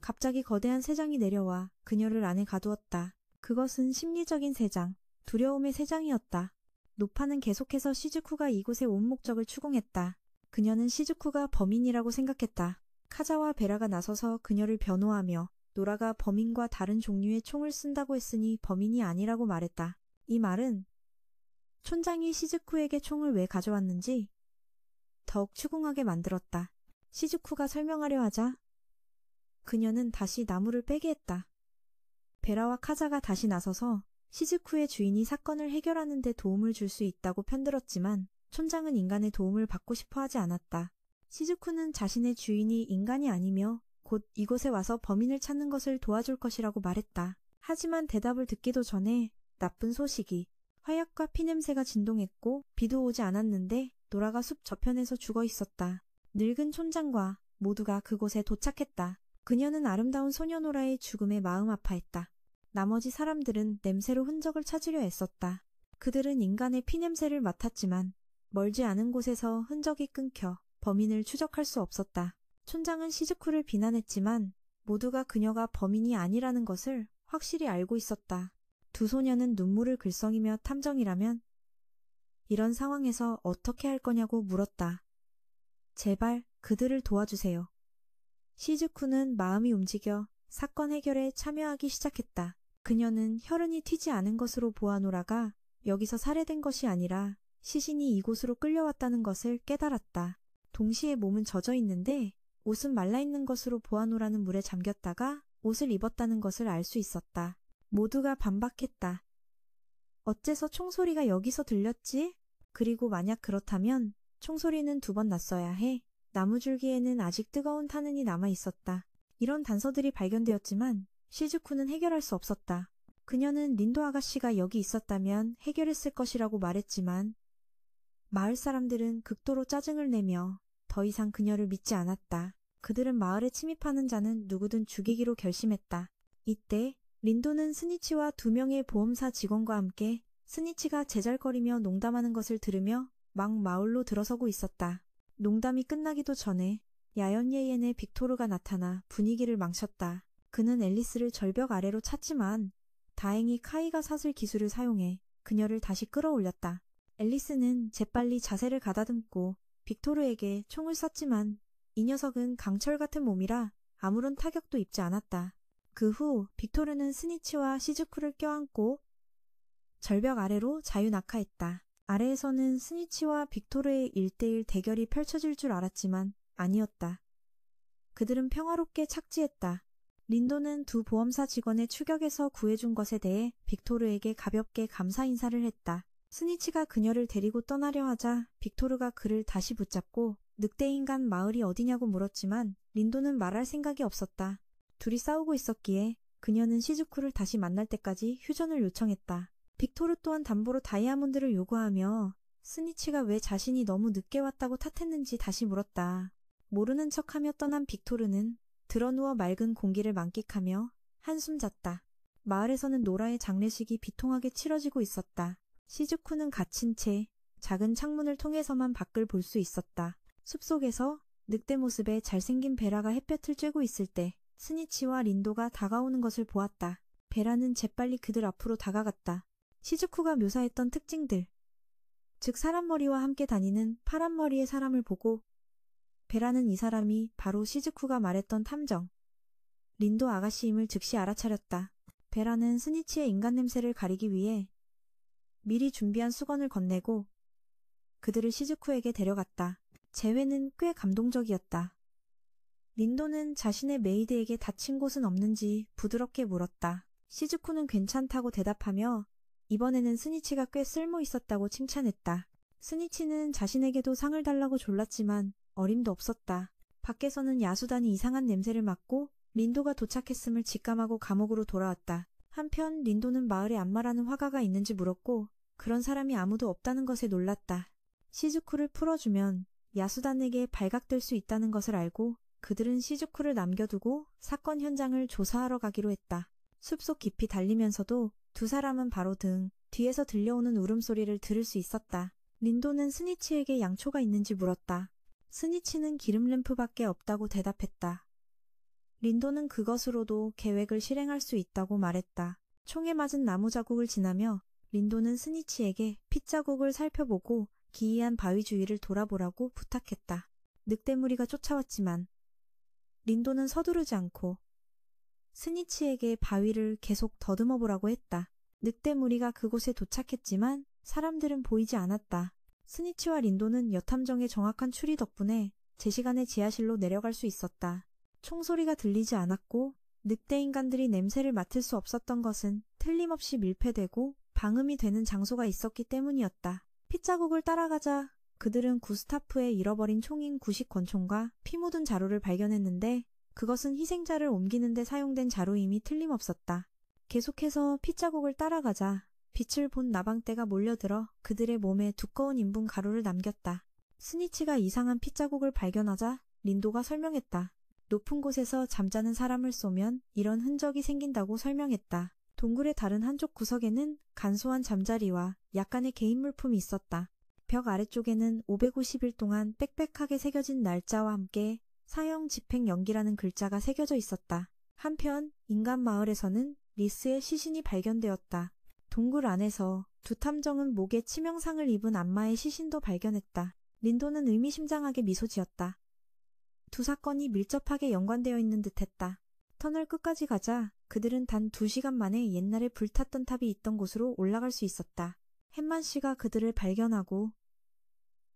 갑자기 거대한 새장이 내려와 그녀를 안에 가두었다. 그것은 심리적인 새장, 두려움의 새장이었다. 노파는 계속해서 시즈쿠가 이곳에 온 목적을 추궁했다. 그녀는 시즈쿠가 범인이라고 생각했다. 카자와 베라가 나서서 그녀를 변호하며 노라가 범인과 다른 종류의 총을 쓴다고 했으니 범인이 아니라고 말했다. 이 말은 촌장이 시즈쿠에게 총을 왜 가져왔는지 더욱 추궁하게 만들었다. 시즈쿠가 설명하려 하자 그녀는 다시 나무를 빼게 했다. 베라와 카자가 다시 나서서 시즈쿠의 주인이 사건을 해결하는 데 도움을 줄 수 있다고 편들었지만 촌장은 인간의 도움을 받고 싶어 하지 않았다. 시즈쿠는 자신의 주인이 인간이 아니며 곧 이곳에 와서 범인을 찾는 것을 도와줄 것이라고 말했다. 하지만 대답을 듣기도 전에 나쁜 소식이 화약과 피냄새가 진동했고 비도 오지 않았는데 노라가 숲 저편에서 죽어 있었다. 늙은 촌장과 모두가 그곳에 도착했다. 그녀는 아름다운 소녀 노라의 죽음에 마음 아파했다. 나머지 사람들은 냄새로 흔적을 찾으려 애썼다. 그들은 인간의 피냄새를 맡았지만 멀지 않은 곳에서 흔적이 끊겨 범인을 추적할 수 없었다. 촌장은 시즈쿠를 비난했지만 모두가 그녀가 범인이 아니라는 것을 확실히 알고 있었다. 두 소녀는 눈물을 글썽이며 탐정이라면 이런 상황에서 어떻게 할 거냐고 물었다. 제발 그들을 도와주세요. 시즈쿠는 마음이 움직여 사건 해결에 참여하기 시작했다. 그녀는 혈흔이 튀지 않은 것으로 보아 노라가 여기서 살해된 것이 아니라 시신이 이곳으로 끌려왔다는 것을 깨달았다. 동시에 몸은 젖어 있는데 옷은 말라있는 것으로 보아 노라는 물에 잠겼다가 옷을 입었다는 것을 알 수 있었다. 모두가 반박했다. 어째서 총소리가 여기서 들렸지? 그리고 만약 그렇다면 총소리는 2번 났어야 해. 나무줄기에는 아직 뜨거운 탄흔이 남아 있었다. 이런 단서들이 발견되었지만 시즈쿠는 해결할 수 없었다. 그녀는 린도 아가씨가 여기 있었다면 해결했을 것이라고 말했지만 마을 사람들은 극도로 짜증을 내며 더 이상 그녀를 믿지 않았다. 그들은 마을에 침입하는 자는 누구든 죽이기로 결심했다. 이때 린도는 스니치와 2명의 보험사 직원과 함께 스니치가 제잘거리며 농담하는 것을 들으며 막 마을로 들어서고 있었다. 농담이 끝나기도 전에 야연예엔의 빅토르가 나타나 분위기를 망쳤다. 그는 앨리스를 절벽 아래로 찼지만 다행히 카이가 사슬 기술을 사용해 그녀를 다시 끌어올렸다. 앨리스는 재빨리 자세를 가다듬고 빅토르에게 총을 쐈지만 이 녀석은 강철 같은 몸이라 아무런 타격도 입지 않았다. 그 후 빅토르는 스니치와 시즈쿠를 껴안고 절벽 아래로 자유낙하했다. 아래에서는 스니치와 빅토르의 1대1 대결이 펼쳐질 줄 알았지만 아니었다. 그들은 평화롭게 착지했다. 린도는 2 보험사 직원의 추격에서 구해준 것에 대해 빅토르에게 가볍게 감사 인사를 했다. 스니치가 그녀를 데리고 떠나려 하자 빅토르가 그를 다시 붙잡고 늑대인간 마을이 어디냐고 물었지만 린도는 말할 생각이 없었다. 둘이 싸우고 있었기에 그녀는 시즈쿠를 다시 만날 때까지 휴전을 요청했다. 빅토르 또한 담보로 다이아몬드를 요구하며 스니치가 왜 자신이 너무 늦게 왔다고 탓했는지 다시 물었다. 모르는 척하며 떠난 빅토르는 드러누워 맑은 공기를 만끽하며 한숨 잤다. 마을에서는 노라의 장례식이 비통하게 치러지고 있었다. 시즈쿠는 갇힌 채 작은 창문을 통해서만 밖을 볼 수 있었다. 숲속에서 늑대 모습의 잘생긴 베라가 햇볕을 쬐고 있을 때 스니치와 린도가 다가오는 것을 보았다. 베라는 재빨리 그들 앞으로 다가갔다. 시즈쿠가 묘사했던 특징들, 즉 사람 머리와 함께 다니는 파란 머리의 사람을 보고 베라는 이 사람이 바로 시즈쿠가 말했던 탐정, 린도 아가씨임을 즉시 알아차렸다. 베라는 스니치의 인간 냄새를 가리기 위해 미리 준비한 수건을 건네고 그들을 시즈쿠에게 데려갔다. 재회는 꽤 감동적이었다. 린도는 자신의 메이드에게 다친 곳은 없는지 부드럽게 물었다. 시즈쿠는 괜찮다고 대답하며 이번에는 스니치가 꽤 쓸모 있었다고 칭찬했다. 스니치는 자신에게도 상을 달라고 졸랐지만 어림도 없었다. 밖에서는 야수단이 이상한 냄새를 맡고 린도가 도착했음을 직감하고 감옥으로 돌아왔다. 한편 린도는 마을에 안마라는 화가가 있는지 물었고 그런 사람이 아무도 없다는 것에 놀랐다. 시즈쿠를 풀어주면 야수단에게 발각될 수 있다는 것을 알고 그들은 시즈쿠를 남겨두고 사건 현장을 조사하러 가기로 했다. 숲속 깊이 달리면서도 2 사람은 바로 등 뒤에서 들려오는 울음소리를 들을 수 있었다. 린도는 스니치에게 양초가 있는지 물었다. 스니치는 기름 램프밖에 없다고 대답했다. 린도는 그것으로도 계획을 실행할 수 있다고 말했다. 총에 맞은 나무 자국을 지나며 린도는 스니치에게 핏자국을 살펴보고 기이한 바위 주위를 돌아보라고 부탁했다. 늑대 무리가 쫓아왔지만 린도는 서두르지 않고 스니치에게 바위를 계속 더듬어 보라고 했다. 늑대 무리가 그곳에 도착했지만 사람들은 보이지 않았다. 스니치와 린도는 여탐정의 정확한 추리 덕분에 제 시간에 지하실로 내려갈 수 있었다. 총소리가 들리지 않았고 늑대 인간들이 냄새를 맡을 수 없었던 것은 틀림없이 밀폐되고 방음이 되는 장소가 있었기 때문이었다. 핏자국을 따라가자 그들은 구스타프의 잃어버린 총인 구식 권총과 피 묻은 자루를 발견했는데 그것은 희생자를 옮기는 데 사용된 자루임이 틀림없었다. 계속해서 핏자국을 따라가자 빛을 본 나방떼가 몰려들어 그들의 몸에 두꺼운 인분 가루를 남겼다. 스니치가 이상한 핏자국을 발견하자 린도가 설명했다. 높은 곳에서 잠자는 사람을 쏘면 이런 흔적이 생긴다고 설명했다. 동굴의 다른 한쪽 구석에는 간소한 잠자리와 약간의 개인 물품이 있었다. 벽 아래쪽에는 550일 동안 빽빽하게 새겨진 날짜와 함께 사형 집행 연기라는 글자가 새겨져 있었다. 한편 인간 마을에서는 리스의 시신이 발견되었다. 동굴 안에서 두 탐정은 목에 치명상을 입은 안마의 시신도 발견했다. 린도는 의미심장하게 미소 지었다. 두 사건이 밀접하게 연관되어 있는 듯했다. 터널 끝까지 가자 그들은 단 2시간 만에 옛날에 불탔던 탑이 있던 곳으로 올라갈 수 있었다. 햇만 씨가 그들을 발견하고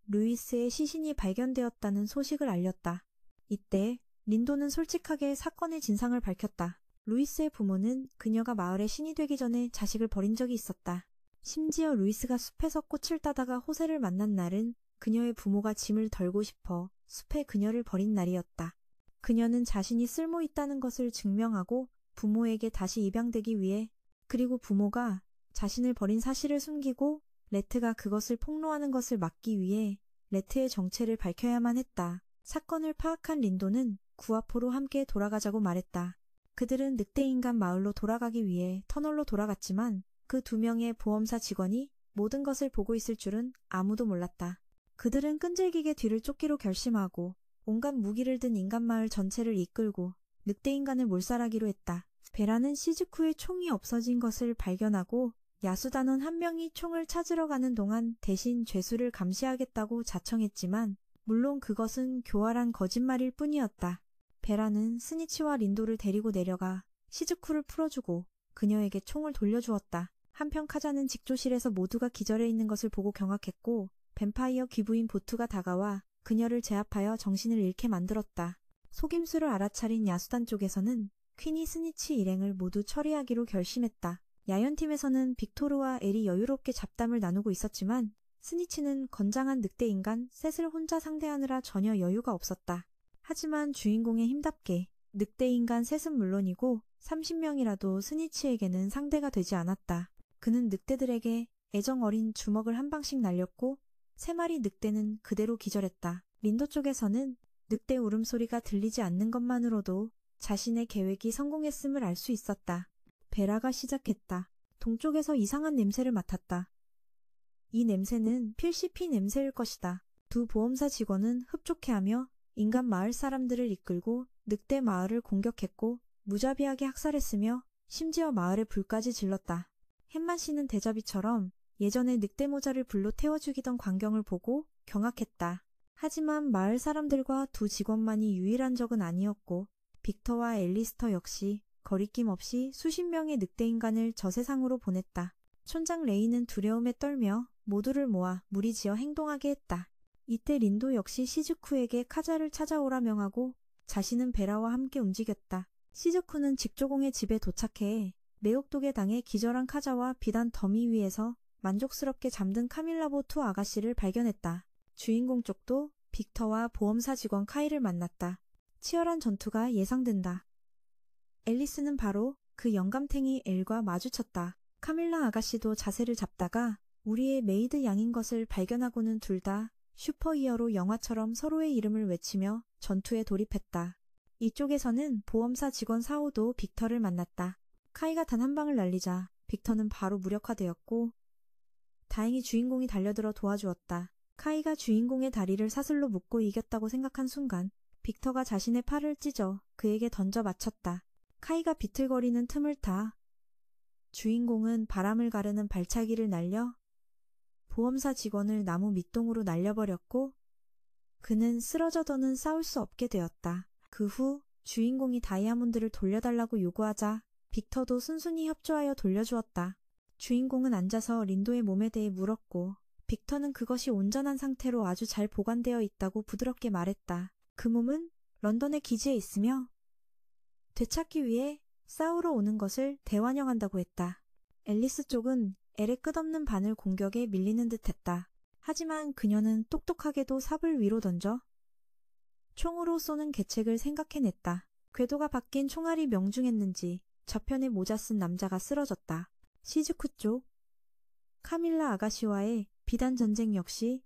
루이스의 시신이 발견되었다는 소식을 알렸다. 이때 린도는 솔직하게 사건의 진상을 밝혔다. 루이스의 부모는 그녀가 마을의 신이 되기 전에 자식을 버린 적이 있었다. 심지어 루이스가 숲에서 꽃을 따다가 호세를 만난 날은 그녀의 부모가 짐을 덜고 싶어 숲에 그녀를 버린 날이었다. 그녀는 자신이 쓸모 있다는 것을 증명하고 부모에게 다시 입양되기 위해 그리고 부모가 자신을 버린 사실을 숨기고 레트가 그것을 폭로하는 것을 막기 위해 레트의 정체를 밝혀야만 했다. 사건을 파악한 린도는 구아포로 함께 돌아가자고 말했다. 그들은 늑대인간 마을로 돌아가기 위해 터널로 돌아갔지만 그 2명의 보험사 직원이 모든 것을 보고 있을 줄은 아무도 몰랐다. 그들은 끈질기게 뒤를 쫓기로 결심하고 온갖 무기를 든 인간마을 전체를 이끌고 늑대인간을 몰살하기로 했다. 베라는 시즈쿠의 총이 없어진 것을 발견하고 야수단원 1명이 총을 찾으러 가는 동안 대신 죄수를 감시하겠다고 자청했지만 물론 그것은 교활한 거짓말일 뿐이었다. 베라는 스니치와 린도를 데리고 내려가 시즈쿠를 풀어주고 그녀에게 총을 돌려주었다. 한편 카자는 직조실에서 모두가 기절해 있는 것을 보고 경악했고 뱀파이어 귀부인 보투가 다가와 그녀를 제압하여 정신을 잃게 만들었다. 속임수를 알아차린 야수단 쪽에서는 퀸이 스니치 일행을 모두 처리하기로 결심했다. 야연팀에서는 빅토르와 엘이 여유롭게 잡담을 나누고 있었지만 스니치는 건장한 늑대인간 셋을 혼자 상대하느라 전혀 여유가 없었다. 하지만 주인공의 힘답게 늑대인간 셋은 물론이고 30명이라도 스니치에게는 상대가 되지 않았다. 그는 늑대들에게 애정 어린 주먹을 한 방씩 날렸고 3마리 늑대는 그대로 기절했다. 린도 쪽에서는 늑대 울음소리가 들리지 않는 것만으로도 자신의 계획이 성공했음을 알 수 있었다. 베라가 시작했다. 동쪽에서 이상한 냄새를 맡았다. 이 냄새는 필시 피 냄새일 것이다. 두 보험사 직원은 흡족해하며 인간 마을 사람들을 이끌고 늑대 마을을 공격했고 무자비하게 학살했으며 심지어 마을에 불까지 질렀다. 햇만 씨는 대자비처럼 예전에 늑대 모자를 불로 태워 죽이던 광경을 보고 경악했다. 하지만 마을 사람들과 두 직원만이 유일한 적은 아니었고 빅터와 앨리스터 역시 거리낌 없이 수십 명의 늑대인간을 저 세상으로 보냈다. 촌장 레이는 두려움에 떨며 모두를 모아 무리지어 행동하게 했다. 이때 린도 역시 시즈쿠에게 카자를 찾아오라 명하고 자신은 베라와 함께 움직였다. 시즈쿠는 직조공의 집에 도착해 매혹독에 당해 기절한 카자와 비단 더미 위에서 만족스럽게 잠든 카밀라보 투 아가씨를 발견했다. 주인공 쪽도 빅터와 보험사 직원 카이를 만났다. 치열한 전투가 예상된다. 앨리스는 바로 그 영감탱이 엘과 마주쳤다. 카밀라 아가씨도 자세를 잡다가 우리의 메이드 양인 것을 발견하고는 둘 다 슈퍼히어로 영화처럼 서로의 이름을 외치며 전투에 돌입했다. 이쪽에서는 보험사 직원 사오도 빅터를 만났다. 카이가 단 한 방을 날리자 빅터는 바로 무력화되었고 다행히 주인공이 달려들어 도와주었다. 카이가 주인공의 다리를 사슬로 묶고 이겼다고 생각한 순간 빅터가 자신의 팔을 찢어 그에게 던져 맞췄다. 카이가 비틀거리는 틈을 타 주인공은 바람을 가르는 발차기를 날려 보험사 직원을 나무 밑동으로 날려버렸고 그는 쓰러져더는 싸울 수 없게 되었다. 그 후 주인공이 다이아몬드를 돌려달라고 요구하자 빅터도 순순히 협조하여 돌려주었다. 주인공은 앉아서 린도의 몸에 대해 물었고 빅터는 그것이 온전한 상태로 아주 잘 보관되어 있다고 부드럽게 말했다. 그 몸은 런던의 기지에 있으며 되찾기 위해 싸우러 오는 것을 대환영한다고 했다. 앨리스 쪽은 엘의 끝없는 바늘 공격에 밀리는 듯했다. 하지만 그녀는 똑똑하게도 삽을 위로 던져 총으로 쏘는 계책을 생각해냈다. 궤도가 바뀐 총알이 명중했는지 저편에 모자 쓴 남자가 쓰러졌다. 시즈쿠 쪽 카밀라 아가씨와의 비단 전쟁 역시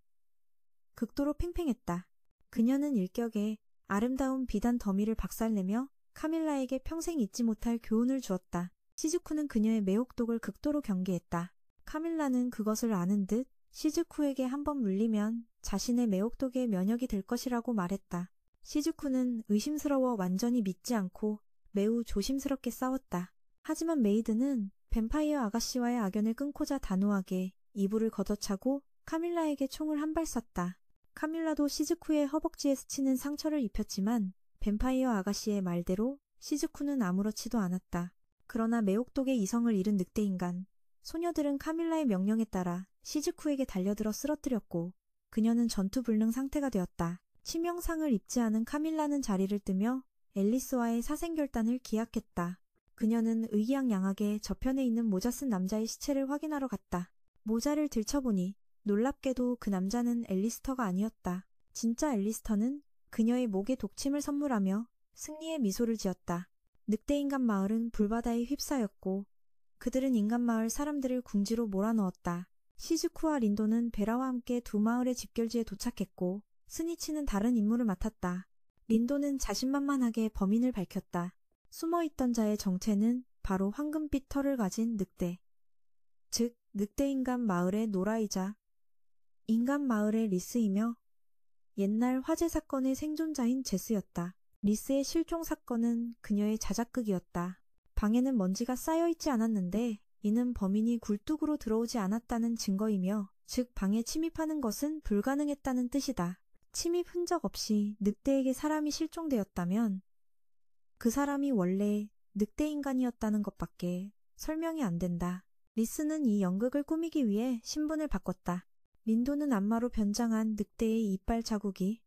극도로 팽팽했다. 그녀는 일격에 아름다운 비단 더미를 박살내며 카밀라에게 평생 잊지 못할 교훈을 주었다. 시즈쿠는 그녀의 매혹독을 극도로 경계했다. 카밀라는 그것을 아는 듯 시즈쿠에게 한번 물리면 자신의 매혹독에 면역이 될 것이라고 말했다. 시즈쿠는 의심스러워 완전히 믿지 않고 매우 조심스럽게 싸웠다. 하지만 메이드는 뱀파이어 아가씨와의 악연을 끊고자 단호하게 이불을 걷어차고 카밀라에게 총을 한 발 쐈다. 카밀라도 시즈쿠의 허벅지에 스치는 상처를 입혔지만 뱀파이어 아가씨의 말대로 시즈쿠는 아무렇지도 않았다. 그러나 매혹독의 이성을 잃은 늑대인간. 소녀들은 카밀라의 명령에 따라 시즈쿠에게 달려들어 쓰러뜨렸고 그녀는 전투불능 상태가 되었다. 치명상을 입지 않은 카밀라는 자리를 뜨며 앨리스와의 사생결단을 기약했다. 그녀는 의기양양하게 저편에 있는 모자 쓴 남자의 시체를 확인하러 갔다. 모자를 들춰보니 놀랍게도 그 남자는 앨리스터가 아니었다. 진짜 앨리스터는 그녀의 목에 독침을 선물하며 승리의 미소를 지었다. 늑대인간 마을은 불바다에 휩싸였고 그들은 인간마을 사람들을 궁지로 몰아넣었다. 시즈쿠와 린도는 베라와 함께 두 마을의 집결지에 도착했고 스니치는 다른 임무를 맡았다. 린도는 자신만만하게 범인을 밝혔다. 숨어있던 자의 정체는 바로 황금빛 털을 가진 늑대. 즉 늑대인간 마을의 노라이자 인간 마을의 리스이며 옛날 화재 사건의 생존자인 제스였다. 리스의 실종 사건은 그녀의 자작극이었다. 방에는 먼지가 쌓여있지 않았는데 이는 범인이 굴뚝으로 들어오지 않았다는 증거이며 즉 방에 침입하는 것은 불가능했다는 뜻이다. 침입 흔적 없이 늑대에게 사람이 실종되었다면 그 사람이 원래 늑대인간이었다는 것밖에 설명이 안 된다. 리스는 이 연극을 꾸미기 위해 신분을 바꿨다. 린도는 안마로 변장한 늑대의 이빨 자국이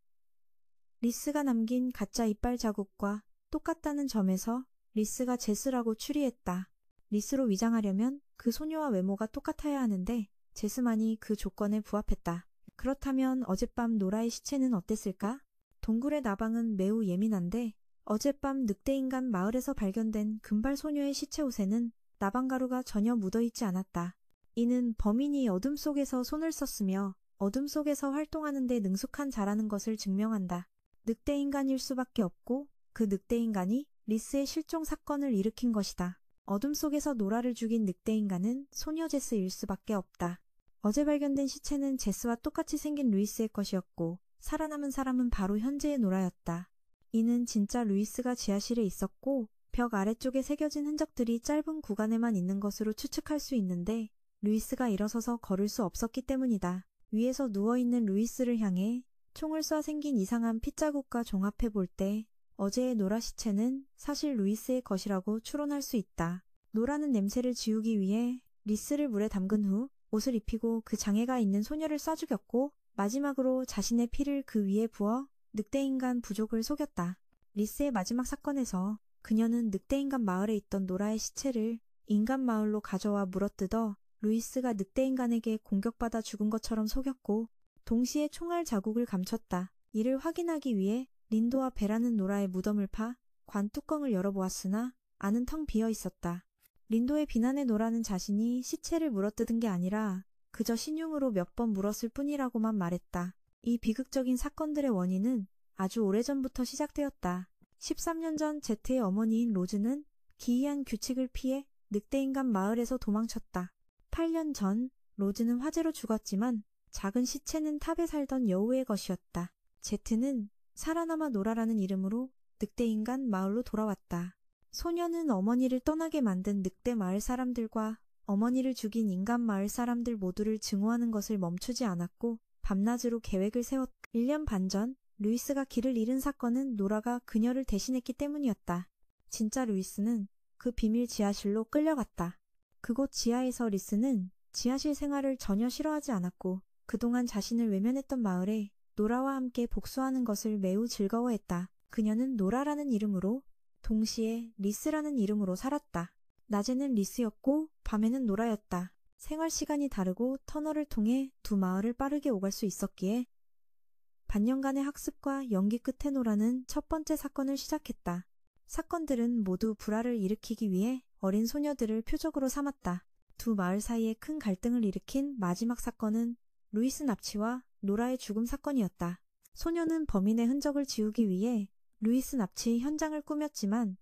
리스가 남긴 가짜 이빨 자국과 똑같다는 점에서 리스가 제스라고 추리했다. 리스로 위장하려면 그 소녀와 외모가 똑같아야 하는데 제스만이 그 조건에 부합했다. 그렇다면 어젯밤 노라의 시체는 어땠을까? 동굴의 나방은 매우 예민한데 어젯밤 늑대인간 마을에서 발견된 금발 소녀의 시체 옷에는 나방가루가 전혀 묻어있지 않았다. 이는 범인이 어둠 속에서 손을 썼으며 어둠 속에서 활동하는 데 능숙한 자라는 것을 증명한다. 늑대인간일 수밖에 없고 그 늑대인간이 리스의 실종 사건을 일으킨 것이다. 어둠 속에서 노라를 죽인 늑대인간은 소녀 제스일 수밖에 없다. 어제 발견된 시체는 제스와 똑같이 생긴 루이스의 것이었고 살아남은 사람은 바로 현재의 노라였다. 이는 진짜 루이스가 지하실에 있었고 벽 아래쪽에 새겨진 흔적들이 짧은 구간에만 있는 것으로 추측할 수 있는데 루이스가 일어서서 걸을 수 없었기 때문이다. 위에서 누워있는 루이스를 향해 총을 쏴 생긴 이상한 핏자국과 종합해 볼 때 어제의 노라 시체는 사실 루이스의 것이라고 추론할 수 있다. 노라는 냄새를 지우기 위해 리스를 물에 담근 후 옷을 입히고 그 장애가 있는 소녀를 쏴 죽였고 마지막으로 자신의 피를 그 위에 부어 늑대인간 부족을 속였다. 리스의 마지막 사건에서 그녀는 늑대인간 마을에 있던 노라의 시체를 인간 마을로 가져와 물어뜯어 루이스가 늑대인간에게 공격받아 죽은 것처럼 속였고 동시에 총알 자국을 감췄다. 이를 확인하기 위해 린도와 베라는 노라의 무덤을 파 관 뚜껑을 열어보았으나 안은 텅 비어 있었다. 린도의 비난에 노라는 자신이 시체를 물어뜯은 게 아니라 그저 신용으로 몇 번 물었을 뿐이라고만 말했다. 이 비극적인 사건들의 원인은 아주 오래전부터 시작되었다. 13년 전 제트의 어머니인 로즈는 기이한 규칙을 피해 늑대인간 마을에서 도망쳤다. 8년 전 로즈는 화재로 죽었지만 작은 시체는 탑에 살던 여우의 것이었다. 제트는 살아남아 노라라는 이름으로 늑대인간 마을로 돌아왔다. 소녀는 어머니를 떠나게 만든 늑대 마을 사람들과 어머니를 죽인 인간 마을 사람들 모두를 증오하는 것을 멈추지 않았고 밤낮으로 계획을 세웠다. 1년 반 전 루이스가 길을 잃은 사건은 노라가 그녀를 대신했기 때문이었다. 진짜 루이스는 그 비밀 지하실로 끌려갔다. 그곳 지하에서 리스는 지하실 생활을 전혀 싫어하지 않았고 그동안 자신을 외면했던 마을에 노라와 함께 복수하는 것을 매우 즐거워했다. 그녀는 노라라는 이름으로 동시에 리스라는 이름으로 살았다. 낮에는 리스였고 밤에는 노라였다. 생활 시간이 다르고 터널을 통해 두 마을을 빠르게 오갈 수 있었기에 반년간의 학습과 연기 끝에 노라는 첫 번째 사건을 시작했다. 사건들은 모두 불화를 일으키기 위해 어린 소녀들을 표적으로 삼았다. 두 마을 사이에 큰 갈등을 일으킨 마지막 사건은 루이스 납치와 노라의 죽음 사건이었다. 소녀는 범인의 흔적을 지우기 위해 루이스 납치 현장을 꾸몄지만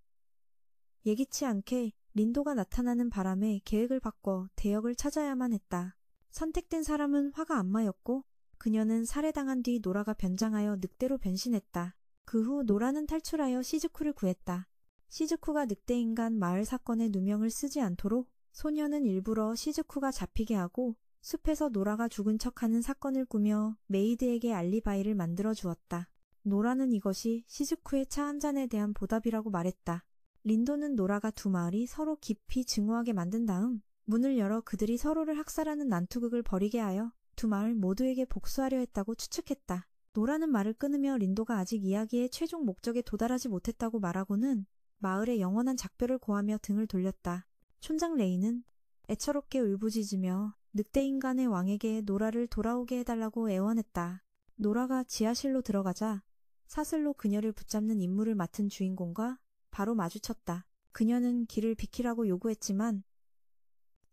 예기치 않게 린도가 나타나는 바람에 계획을 바꿔 대역을 찾아야만 했다. 선택된 사람은 화가 안마였고 그녀는 살해당한 뒤 노라가 변장하여 늑대로 변신했다. 그 후 노라는 탈출하여 시즈쿠를 구했다. 시즈쿠가 늑대인간 마을 사건에 누명을 쓰지 않도록 소녀는 일부러 시즈쿠가 잡히게 하고 숲에서 노라가 죽은 척하는 사건을 꾸며 메이드에게 알리바이를 만들어 주었다. 노라는 이것이 시즈쿠의 차 한 잔에 대한 보답이라고 말했다. 린도는 노라가 두 마을이 서로 깊이 증오하게 만든 다음 문을 열어 그들이 서로를 학살하는 난투극을 벌이게 하여 두 마을 모두에게 복수하려 했다고 추측했다. 노라는 말을 끊으며 린도가 아직 이야기의 최종 목적에 도달하지 못했다고 말하고는 마을의 영원한 작별을 고하며 등을 돌렸다. 촌장 레이는 애처롭게 울부짖으며 늑대인간의 왕에게 노라를 돌아오게 해달라고 애원했다. 노라가 지하실로 들어가자 사슬로 그녀를 붙잡는 임무를 맡은 주인공과 바로 마주쳤다. 그녀는 길을 비키라고 요구했지만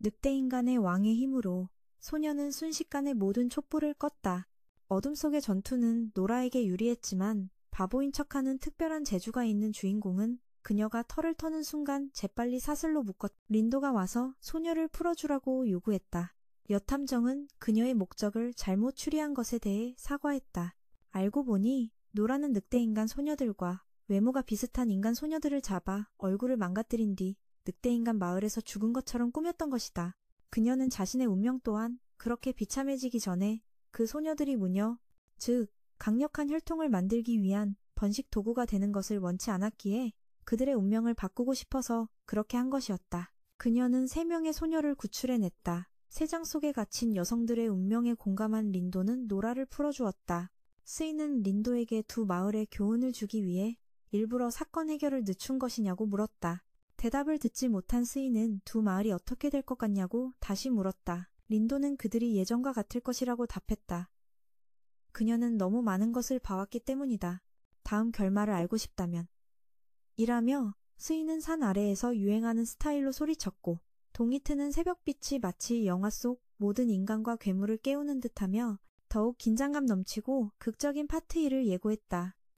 늑대인간의 왕의 힘으로 소녀는 순식간에 모든 촛불을 껐다. 어둠 속의 전투는 노라에게 유리했지만 바보인 척하는 특별한 재주가 있는 주인공은 그녀가 털을 터는 순간 재빨리 사슬로 묶었다. 린도가 와서 소녀를 풀어주라고 요구했다. 여탐정은 그녀의 목적을 잘못 추리한 것에 대해 사과했다. 알고 보니 노라는 늑대인간 소녀들과 외모가 비슷한 인간 소녀들을 잡아 얼굴을 망가뜨린 뒤 늑대인간 마을에서 죽은 것처럼 꾸몄던 것이다. 그녀는 자신의 운명 또한 그렇게 비참해지기 전에 그 소녀들이 무녀, 즉 강력한 혈통을 만들기 위한 번식 도구가 되는 것을 원치 않았기에 그들의 운명을 바꾸고 싶어서 그렇게 한 것이었다. 그녀는 3명의 소녀를 구출해냈다. 새장 속에 갇힌 여성들의 운명에 공감한 린도는 노라를 풀어주었다. 스이는 린도에게 두 마을에 교훈을 주기 위해 일부러 사건 해결을 늦춘 것이냐고 물었다. 대답을 듣지 못한 스이는 두 마을이 어떻게 될 것 같냐고 다시 물었다. 린도는 그들이 예전과 같을 것이라고 답했다. 그녀는 너무 많은 것을 봐왔기 때문이다. 다음 결말을 알고 싶다면. 이라며 스이는 산 아래에서 유행하는 스타일로 소리쳤고 동이 트는 새벽빛이 마치 영화 속 모든 인간과 괴물을 깨우는 듯하며 더욱 긴장감 넘치고 극적인 파트 1을 예고했다.